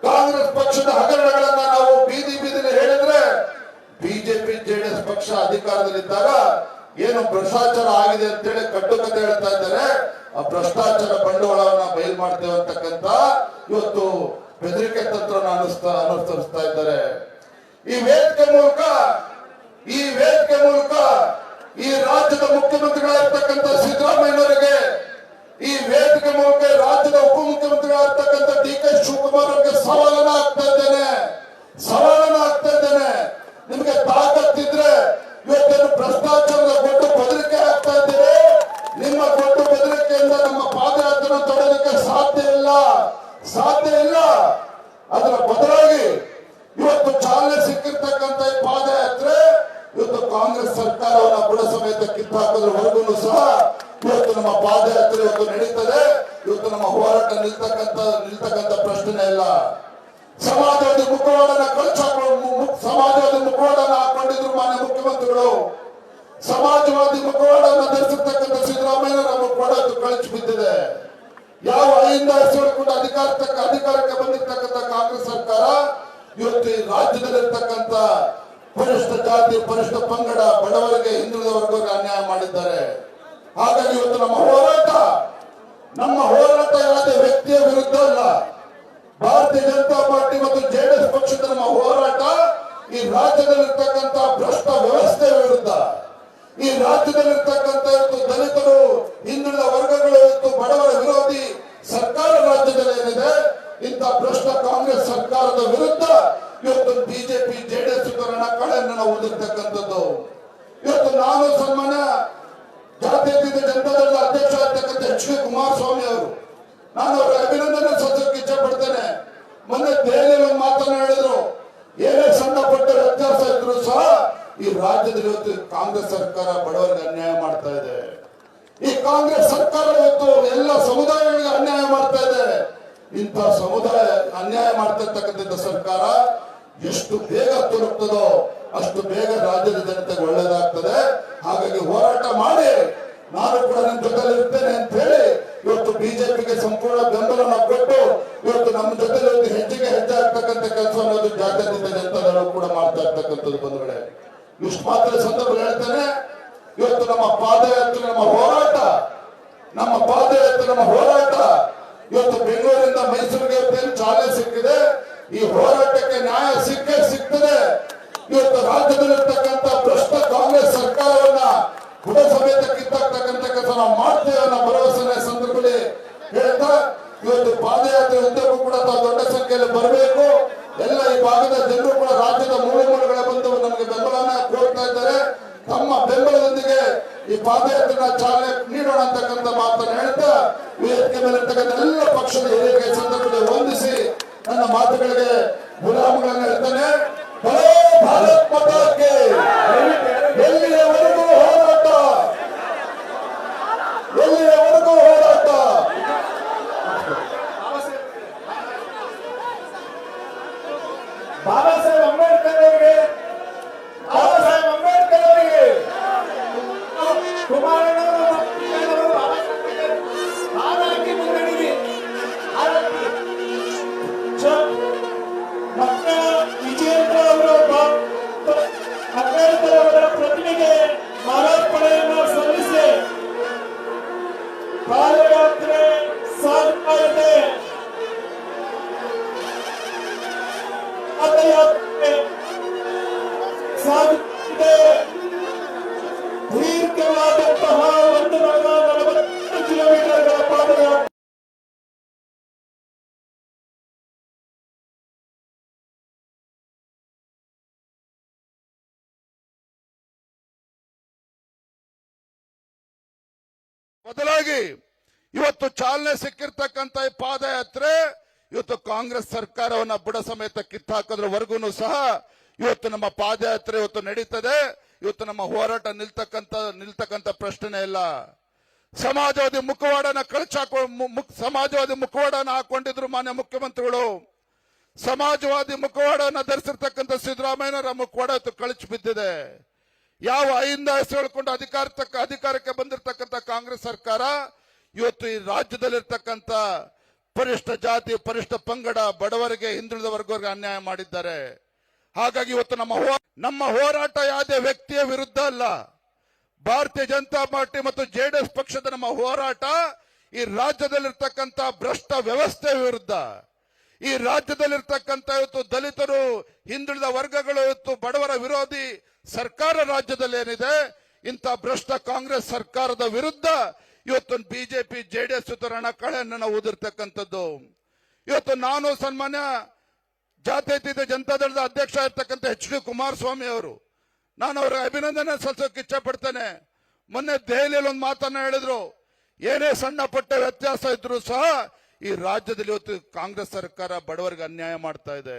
ಕಾಂಗ್ರೆಸ್ ಪಕ್ಷದ ಹಗರಣಗಳನ್ನ ನಾವು ಬೀದಿಲಿ ಹೇಳಿದ್ರೆ ಬಿಜೆಪಿ JDS ಪಕ್ಷ ಅಧಿಕಾರದಲ್ಲಿದ್ದಾಗ ಏನು ಭ್ರಷ್ಟಾಚಾರ ಆಗಿದೆ ಅಂತೇಳಿ ಕಟ್ಟುಕತೆ ಹೇಳ್ತಾ ಇದ್ದಾರೆ. ಆ ಭ್ರಷ್ಟಾಚಾರ ಬಂಡವಾಳವನ್ನ ಬಯಲು ಮಾಡ್ತೇವೆ ಅಂತಕ್ಕಂಥ ಇವತ್ತು ಬೆದರಿಕೆ ತಂತ್ರವನ್ನು ಅನುಸರಿಸ್ತಾ ಇದ್ದಾರೆ. ಈ ವೇದಿಕೆ ಮೂಲಕ ಈ ರಾಜ್ಯದ ಮುಖ್ಯಮಂತ್ರಿಗಳಾಗಿರ್ತಕ್ಕಂಥ ಸಿದ್ದರಾಮಯ್ಯನವರಿಗೆ, ಈ ವೇದಿಕೆ ಮೂಲಕ ರಾಜ್ಯದ ಉಪಮುಖ್ಯಮಂತ್ರಿಗಳಾಗಿರ್ತಕ್ಕಂಥ DK ಶಿವಕುಮಾರ್ ಅವರಿಗೆ ಸವಾಲನ್ನ ಆಗ್ತಾ ಇದ್ದೇನೆ. ನಿಮಗೆ ತಾಕತ್ತಿದ್ರೆ ಇವತ್ತೇನು ಭ್ರಷ್ಟಾಚಾರದ ಗೊಡ್ಡು ಬೆದರಿಕೆ ಆಗ್ತಾ ಇದ್ದೀರಿ, ನಿಮ್ಮ ಗೊಡ್ಡು ಬೆದರಿಕೆಯಿಂದ ನಮ್ಮ ಪಾದಯಾತ್ರೆ ತೊಡಲಿಕ್ಕೆ ಸಾಧ್ಯ ಇಲ್ಲ. ಅದರ ಬದಲಾಗಿ ಇವತ್ತು ಚಾಲನೆ ಸಿಕ್ಕಿರ್ತಕ್ಕಂಥ ಈ ಪಾದಯಾತ್ರೆ ಇವತ್ತು ಕಾಂಗ್ರೆಸ್ ಸರ್ಕಾರವನ್ನ ಬುಡ ಸಮೇತ ಕಿತ್ತಾಕೋದ್ರವರೆಗೂ ಸಹ ಇವತ್ತು ನಮ್ಮ ಪಾದಯಾತ್ರೆ ಇವತ್ತು ನಡೀತದೆ. ಇವತ್ತು ನಮ್ಮ ಹೋರಾಟ ನಿಲ್ತಕ್ಕಂಥ ಪ್ರಶ್ನೆ ಇಲ್ಲ. ಸಮಾಜವಾದಿ ಮುಖವಾಡನ ಸಮಾಜವಾದಿ ಮುಖವಾಡನ ಹಾಕೊಂಡಿದ್ರು ಮಾನ್ಯ ಮುಖ್ಯಮಂತ್ರಿಗಳು. ಸಮಾಜವಾದಿ ಮುಖವಾಡನ ಧರಿಸಿರ್ತಕ್ಕಂಥ ಸಿದ್ದರಾಮಯ್ಯ ಮುಖವಾಡ ಕಳಚಿ ಬಿದ್ದಿದೆ. ಯಾವ ಅಹಿಂದ ಹೆಸರುಕೊಂಡು ಅಧಿಕಾರಕ್ಕೆ ಬಂದಿರ್ತಕ್ಕಂಥ ಕಾಂಗ್ರೆಸ್ ಸರ್ಕಾರ ಇವತ್ತು ಈ ರಾಜ್ಯದಲ್ಲಿರ್ತಕ್ಕಂಥ ಪರಿಷ್ಠ ಜಾತಿ, ಪರಿಷ್ಠ ಪಂಗಡ, ಬಡವರಿಗೆ, ಹಿಂದುಳಿದ ವರ್ಗಕ್ಕೆ ಅನ್ಯಾಯ ಮಾಡಿದ್ದಾರೆ. ಹಾಗಾಗಿ ಇವತ್ತು ನಮ್ಮ ಹೋರಾಟ ಯಾವುದೇ ವ್ಯಕ್ತಿಯ ವಿರುದ್ಧ ಅಲ್ಲ. ಭಾರತೀಯ ಜನತಾ ಪಾರ್ಟಿ ಮತ್ತು JDS ಪಕ್ಷದ ನಮ್ಮ ಹೋರಾಟ ಈ ರಾಜ್ಯದಲ್ಲಿರ್ತಕ್ಕಂಥ ಭ್ರಷ್ಟ ವ್ಯವಸ್ಥೆ ವಿರುದ್ಧ, ಈ ರಾಜ್ಯದಲ್ಲಿರ್ತಕ್ಕಂಥ ದಲಿತರು, ಹಿಂದುಳಿದ ವರ್ಗಗಳು, ಬಡವರ ವಿರೋಧಿ ಸರ್ಕಾರ ರಾಜ್ಯದಲ್ಲಿ ಏನಿದೆ, ಇಂಥ ಭ್ರಷ್ಟ ಕಾಂಗ್ರೆಸ್ ಸರ್ಕಾರದ ವಿರುದ್ಧ ಇವತ್ತು ಬಿಜೆಪಿ JDS ಕಳೆಯನ್ನು ನಾವು ಹೊಂದಿರ್ತಕ್ಕಂಥದ್ದು. ಇವತ್ತು ನಾನು ಸನ್ಮಾನ್ಯ ಜಾತ್ಯತೀತ ಜನತಾದಳದ ಅಧ್ಯಕ್ಷ ಆಗಿರ್ತಕ್ಕಂಥ HK ಕುಮಾರಸ್ವಾಮಿ ಅವರು, ನಾನು ಅವರ ಅಭಿನಂದನೆ ಸಲ್ಲಿಸಕ್ಕೆ ಇಚ್ಛೆ ಪಡ್ತೇನೆ. ಮೊನ್ನೆ ದೆಹಲಿಯಲ್ಲಿ ಮಾತನಾಡಿದ್ರು, ಏನೇ ಸಣ್ಣ ಪಟ್ಟ ವ್ಯತ್ಯಾಸ ಇದ್ರು ಸಹ ಈ ರಾಜ್ಯದಲ್ಲಿ ಇವತ್ತು ಕಾಂಗ್ರೆಸ್ ಸರ್ಕಾರ ಬಡವರಿಗೆ ಅನ್ಯಾಯ ಮಾಡ್ತಾ ಇದೆ. ಈ ಕಾಂಗ್ರೆಸ್ ಸರ್ಕಾರ ಇವತ್ತು ಎಲ್ಲ ಸಮುದಾಯಗಳಿಗೆ ಅನ್ಯಾಯ ಮಾಡ್ತಾ ಇದೆ. ಇಂಥ ಸಮುದಾಯ ಅನ್ಯಾಯ ಮಾಡ್ತಾ ಇರ್ತಕ್ಕಂಥ ಸರ್ಕಾರ ಎಷ್ಟು ಬೇಗ ತಲುಪ್ತದೋ ಅಷ್ಟು ಬೇಗ ರಾಜ್ಯದ ಜನತೆಗೆ ಒಳ್ಳೇದಾಗ್ತದೆ. ಹಾಗಾಗಿ ಹೋರಾಟ ಮಾಡಿ, ನಾನು ಕೂಡ ನನ್ನ ಜೊತೆಲಿ ಇರ್ತೇನೆ ಅಂತ ಹೇಳಿ ಇವತ್ತು ಬಿಜೆಪಿಗೆ ಸಂಪೂರ್ಣ ಬೆಂಬಲನ ಕೊಟ್ಟು ಇವತ್ತು ನಮ್ಮ ಜೊತೆಲಿ ಹೆಜ್ಜೆಗೆ ಹೆಜ್ಜೆ ಆಗ್ತಕ್ಕಂಥ ಕೆಲಸವನ್ನು ಜಾತ್ಯತೀತ ಜನತಾದಳ ಕೂಡ ಮಾಡ್ತಾ ಇರ್ತಕ್ಕಂಥದ್ದು ಬಂಧುಗಳೇ. ಇಷ್ಟು ಮಾತ್ರ ಸಂದರ್ಭ ಹೇಳ್ತೇನೆ, ಇವತ್ತು ನಮ್ಮ ಪಾದಯಾತ್ರೆ, ನಮ್ಮ ಹೋರಾಟ ಇವತ್ತು ಬೆಂಗಳೂರಿಂದ ಮೈಸೂರಿಗೆ ಇವತ್ತೇನು ಚಾಲನೆ ಸಿಕ್ಕಿದೆ. ಈ ಹೋರಾಟಕ್ಕೆ ನ್ಯಾಯ ಸಿಕ್ಕೇ ಸಿಗ್ತದೆ. ಇವತ್ತು ರಾಜ್ಯದಲ್ಲಿರ್ತಕ್ಕಂಥ ಭ್ರಷ್ಟ ಕಾಂಗ್ರೆಸ್ ಸರ್ಕಾರವನ್ನ ಬುಡ ಸಮೇತ ಕಿತ್ತಾಕ್ತಕ್ಕಂಥ ಕೆಲಸ ನಾವು ಮಾಡ್ತೇವೆ ಅನ್ನೋ ಭರವಸೆ ಸಂದರ್ಭದಲ್ಲಿ ಹೇಳ್ತಾ, ಇವತ್ತು ಪಾದಯಾತ್ರೆ ಉದ್ದಕ್ಕೂ ಕೂಡ ತಾವು ದೊಡ್ಡ ಸಂಖ್ಯೆಯಲ್ಲಿ ಬರಬೇಕು. ಎಲ್ಲ ಈ ಭಾಗದ ಜನರು ಕೂಡ ರಾಜ್ಯದ ಮೂಲೆ ಮೂಲೆಗಳ ಬಂದು ನಮಗೆ ಬೆಂಬಲನ ಕೋರ್ತಾ ಇದ್ದಾರೆ. ತಮ್ಮ ಬೆಂಬಲದೊಂದಿಗೆ ಈ ಪಾದಯಾತ್ರೆನ ಚಾಲನೆ ನೀಡೋಣ ಅಂತಕ್ಕಂಥ ಮಾತನ್ನು ಹೇಳ್ತಾ, ವೇದಿಕೆ ಮೇಲೆ ಇರ್ತಕ್ಕಂಥ ಎಲ್ಲ ಪಕ್ಷದ ಹಿರಿಯರಿಗೆ ಸಂದರ್ಭದಲ್ಲಿ ವಂದಿಸಿ ನನ್ನ ಮಾತುಗಳಿಗೆ ವಿರಾಮಗಳನ್ನು ಹೇಳ್ತಾನೆ. ಬಲೋ ಭಾರತ್ ಮಾತಾಕ್ಕೆ, ಎಲ್ಲಿಯವರೆಗೂ ಹೋರಾಟ, ಎಲ್ಲಿಯವರೆಗೂ ಹೋರಾಟ. ಬಾಬಾ ಸಾಹೇಬ್ ಅಂಬೇಡ್ಕರ್ ಅವರಿಗೆ, ಬಾಬಾ ಸಾಹೇಬ್ ಅಂಬೇಡ್ಕರ್ ಅವರಿಗೆ, ಕುಮಾರಣ್ಣವರು ಹಾಗಾಗಿ ಮುನ್ನಡೆಯಿರಿ. ಮಕ್ಕಳ ವಿಜೇಂದ್ರ ಅವರು ಅಂಬೇಡ್ಕರ್ ಅವರ ಪ್ರತಿಮೆಗೆ ಮಾಲಾರ್ಪಣೆಯನ್ನು ಸಲ್ಲಿಸಿ ಪಾದಯಾತ್ರೆ ಸಾಗ್ತಾ ಇದೆ. ಪಾದಯಾತ್ರೆ ಸಾಗುತ್ತಿದೆ. ದೀರ್ಘವಾದಂತಹ 140 ಕಿಲೋಮೀಟರ್ಗಳ ಪಾದಯಾತ್ರೆ. ಬದಲಾಗಿ ಇವತ್ತು ಚಾಲನೆ ಸಿಕ್ಕಿರ್ತಕ್ಕಂಥ ಈ ಪಾದಯಾತ್ರೆ ಇವತ್ತು ಕಾಂಗ್ರೆಸ್ ಸರ್ಕಾರವನ್ನ ಬುಡ ಸಮೇತ ಕಿತ್ತಾಕೋದ್ರವರೆಗೂ ಸಹ ಇವತ್ತು ನಮ್ಮ ಪಾದಯಾತ್ರೆ ಇವತ್ತು ನಡೀತದೆ. ಇವತ್ತು ನಮ್ಮ ಹೋರಾಟ ನಿಲ್ತಕ್ಕಂಥ ಪ್ರಶ್ನೆ ಇಲ್ಲ. ಸಮಾಜವಾದಿ ಮುಖವಾಡನ ಸಮಾಜವಾದಿ ಮುಖವಾಡನ ಹಾಕೊಂಡಿದ್ರು ಮಾನ್ಯ ಮುಖ್ಯಮಂತ್ರಿಗಳು. ಸಮಾಜವಾದಿ ಮುಖವಾಡನ ಧರಿಸಿರ್ತಕ್ಕಂಥ ಸಿದ್ದರಾಮಯ್ಯನವರ ಮುಖವಾಡ ಇವತ್ತು ಕಳಚಿ ಬಿದ್ದಿದೆ. ಯಾವ ಐಯಿಂದ ಹೆಸರು ಹೇಳ್ಕೊಂಡು ಅಧಿಕಾರಕ್ಕೆ ಬಂದಿರತಕ್ಕಂಥ ಕಾಂಗ್ರೆಸ್ ಸರ್ಕಾರ ಇವತ್ತು ಈ ರಾಜ್ಯದಲ್ಲಿರ್ತಕ್ಕಂಥ ಪರಿಷ್ಠ ಜಾತಿ, ಪರಿಷ್ಠ ಪಂಗಡ, ಬಡವರಿಗೆ, ಹಿಂದುಳಿದ ವರ್ಗವರಿಗೆ ಅನ್ಯಾಯ ಮಾಡಿದ್ದಾರೆ. ಹಾಗಾಗಿ ಇವತ್ತು ನಮ್ಮ ಹೋರಾಟ ಯಾವುದೇ ವ್ಯಕ್ತಿಯ ವಿರುದ್ಧ ಅಲ್ಲ. ಭಾರತೀಯ ಜನತಾ ಪಾರ್ಟಿ ಮತ್ತು ಜೆಡಿಎಸ್ ಪಕ್ಷದ ನಮ್ಮ ಹೋರಾಟ ಈ ರಾಜ್ಯದಲ್ಲಿರ್ತಕ್ಕಂಥ ಭ್ರಷ್ಟ ವ್ಯವಸ್ಥೆ ವಿರುದ್ಧ, ಈ ರಾಜ್ಯದಲ್ಲಿರ್ತಕ್ಕಂಥ ಇವತ್ತು ದಲಿತರು, ಹಿಂದುಳಿದ ವರ್ಗಗಳು, ಇವತ್ತು ಬಡವರ ವಿರೋಧಿ ಸರ್ಕಾರ ರಾಜ್ಯದಲ್ಲಿ ಏನಿದೆ, ಇಂಥ ಭ್ರಷ್ಟ ಕಾಂಗ್ರೆಸ್ ಸರ್ಕಾರದ ವಿರುದ್ಧ ಇವತ್ತು ಬಿಜೆಪಿ ಜೆಡಿಎಸ್ ರಣಕಳೆಯನ್ನು ನಾವು ಊದಿರ್ತಕ್ಕಂಥದ್ದು. ಇವತ್ತು ನಾನು ಸನ್ಮಾನ್ಯ ಜಾತ್ಯತೀತ ಜನತಾದಳದ ಅಧ್ಯಕ್ಷ ಇರ್ತಕ್ಕಂಥ HD ಕುಮಾರಸ್ವಾಮಿ ಅವರು, ನಾನು ಅವರ ಅಭಿನಂದನೆ ಸಲ್ಲಿಸೋಕೆ ಇಚ್ಛೆ ಪಡ್ತೇನೆ. ಮೊನ್ನೆ ದೆಹಲಿಯಲ್ಲಿ ಒಂದು ಮಾತನ್ನ ಹೇಳಿದ್ರು, ಏನೇ ಸಣ್ಣ ಪುಟ್ಟ ವ್ಯತ್ಯಾಸ ಇದ್ರು ಸಹ ಈ ರಾಜ್ಯದಲ್ಲಿ ಇವತ್ತು ಕಾಂಗ್ರೆಸ್ ಸರ್ಕಾರ ಬಡವರಿಗೆ ಅನ್ಯಾಯ ಮಾಡ್ತಾ ಇದೆ.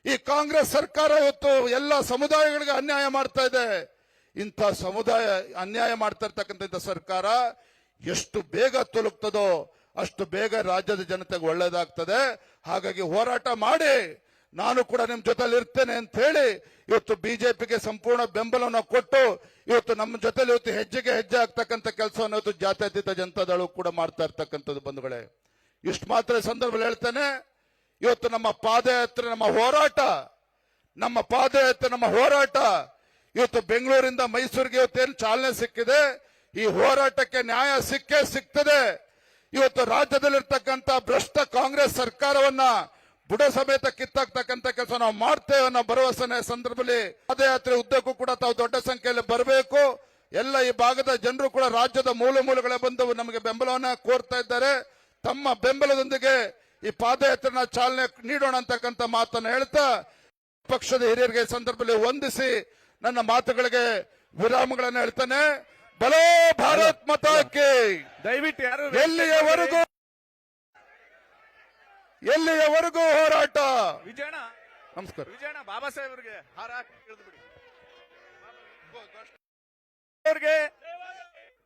ಈ ಕಾಂಗ್ರೆಸ್ ಸರ್ಕಾರ ಇವತ್ತು ಎಲ್ಲ ಸಮುದಾಯಗಳಿಗೆ ಅನ್ಯಾಯ ಮಾಡ್ತಾ ಇದೆ. ಇಂಥ ಸಮುದಾಯ ಅನ್ಯಾಯ ಮಾಡ್ತಾ ಇರ್ತಕ್ಕಂಥ ಸರ್ಕಾರ ಎಷ್ಟು ಬೇಗ ತೊಲಗ್ತದೋ ಅಷ್ಟು ಬೇಗ ರಾಜ್ಯದ ಜನತೆಗೆ ಒಳ್ಳೇದಾಗ್ತದೆ. ಹಾಗಾಗಿ ಹೋರಾಟ ಮಾಡಿ, ನಾನು ಕೂಡ ನಿಮ್ ಜೊತೆಲಿ ಇರ್ತೇನೆ ಅಂತ ಹೇಳಿ ಇವತ್ತು ಬಿಜೆಪಿಗೆ ಸಂಪೂರ್ಣ ಬೆಂಬಲವನ್ನು ಕೊಟ್ಟು ಇವತ್ತು ನಮ್ಮ ಜೊತೆಲಿ ಇವತ್ತು ಹೆಜ್ಜೆಗೆ ಹೆಜ್ಜೆ ಆಗ್ತಕ್ಕಂಥ ಕೆಲಸವನ್ನು ಇವತ್ತು ಜಾತ್ಯತೀತ ಜನತಾದಳ ಕೂಡ ಮಾಡ್ತಾ ಇರ್ತಕ್ಕಂಥದ್ದು ಬಂಧುಗಳೇ. ಇಷ್ಟು ಮಾತ್ರ ಸಂದರ್ಭದಲ್ಲಿ ಹೇಳ್ತೇನೆ, ಇವತ್ತು ನಮ್ಮ ಪಾದಯಾತ್ರೆ, ನಮ್ಮ ಹೋರಾಟ ಇವತ್ತು ಬೆಂಗಳೂರಿಂದ ಮೈಸೂರಿಗೆ ಇವತ್ತೇನು ಚಾಲನೆ ಸಿಕ್ಕಿದೆ. ಈ ಹೋರಾಟಕ್ಕೆ ನ್ಯಾಯ ಸಿಕ್ಕೇ ಸಿಗ್ತದೆ. ಇವತ್ತು ರಾಜ್ಯದಲ್ಲಿರ್ತಕ್ಕಂಥ ಭ್ರಷ್ಟ ಕಾಂಗ್ರೆಸ್ ಸರ್ಕಾರವನ್ನ ಬುಡ ಸಮೇತ ಕಿತ್ತಾಕ್ತಕ್ಕಂಥ ಕೆಲಸ ನಾವು ಮಾಡ್ತೇವೆ ಅನ್ನೋ ಭರವಸೆ ಸಂದರ್ಭದಲ್ಲಿ ಪಾದಯಾತ್ರೆ ಉದ್ದಕ್ಕೂ ಕೂಡ ತಾವು ದೊಡ್ಡ ಸಂಖ್ಯೆಯಲ್ಲಿ ಬರಬೇಕು. ಎಲ್ಲ ಈ ಭಾಗದ ಜನರು ಕೂಡ ರಾಜ್ಯದ ಮೂಲೆ ಮೂಲೆಗಳ ಬಂದು ನಮಗೆ ಬೆಂಬಲವನ್ನ ಕೋರ್ತಾ ಇದ್ದಾರೆ. ತಮ್ಮ ಬೆಂಬಲದೊಂದಿಗೆ ಈ ಪಾದಯಾತ್ರೆನ ಚಾಲನೆ ನೀಡೋಣ ಅಂತಕ್ಕಂಥ ಮಾತನ್ನು ಹೇಳ್ತಾ, ಪಕ್ಷದ ಹಿರಿಯರಿಗೆ ಸಂದರ್ಭದಲ್ಲಿ ವಂದಿಸಿ ನನ್ನ ಮಾತುಗಳಿಗೆ ವಿರಾಮಗಳನ್ನು ಹೇಳ್ತಾನೆ. ಬಲೋ ಭಾರತ್ ಮಾತಾಕ್ಕೆ, ದಯವಿಟ್ಟು ಯಾರು ಎಲ್ಲಿಯವರೆಗೂ ಹೋರಾಟ. ವಿಜಯಣ್ಣ, ನಮಸ್ಕಾರ. ವಿಜಯಣ್ಣ, ಬಾಬಾ ಸಾಹೇಬ್ರಿಗೆ ಹಾರ ಹಾಕಿ ಬಿಡಿ.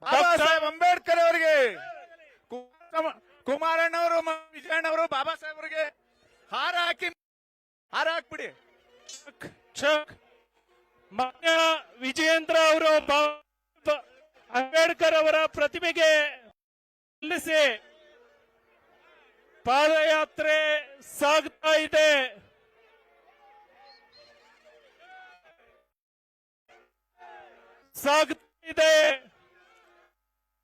ಬಾಬಾ ಸಾಹೇಬ್ ಅಂಬೇಡ್ಕರ್ ಅವರಿಗೆ, ಕುಮಾರಣ್ಣವರು, ವಿಜಯಣ್ಣವರು ಬಾಬಾ ಸಾಹೇಬ್ರಿಗೆ ಹಾರ ಹಾಕ್ಬಿಡಿ. ಚಕ್ ಮಾನ್ಯ ವಿಜಯೇಂದ್ರ ಅವರು ಅಂಬೇಡ್ಕರ್ ಅವರ ಪ್ರತಿಮೆಗೆ ಸಲ್ಲಿಸಿ ಪಾದಯಾತ್ರೆ ಸಾಗ್ತಾ ಇದೆ.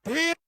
ಧೀರ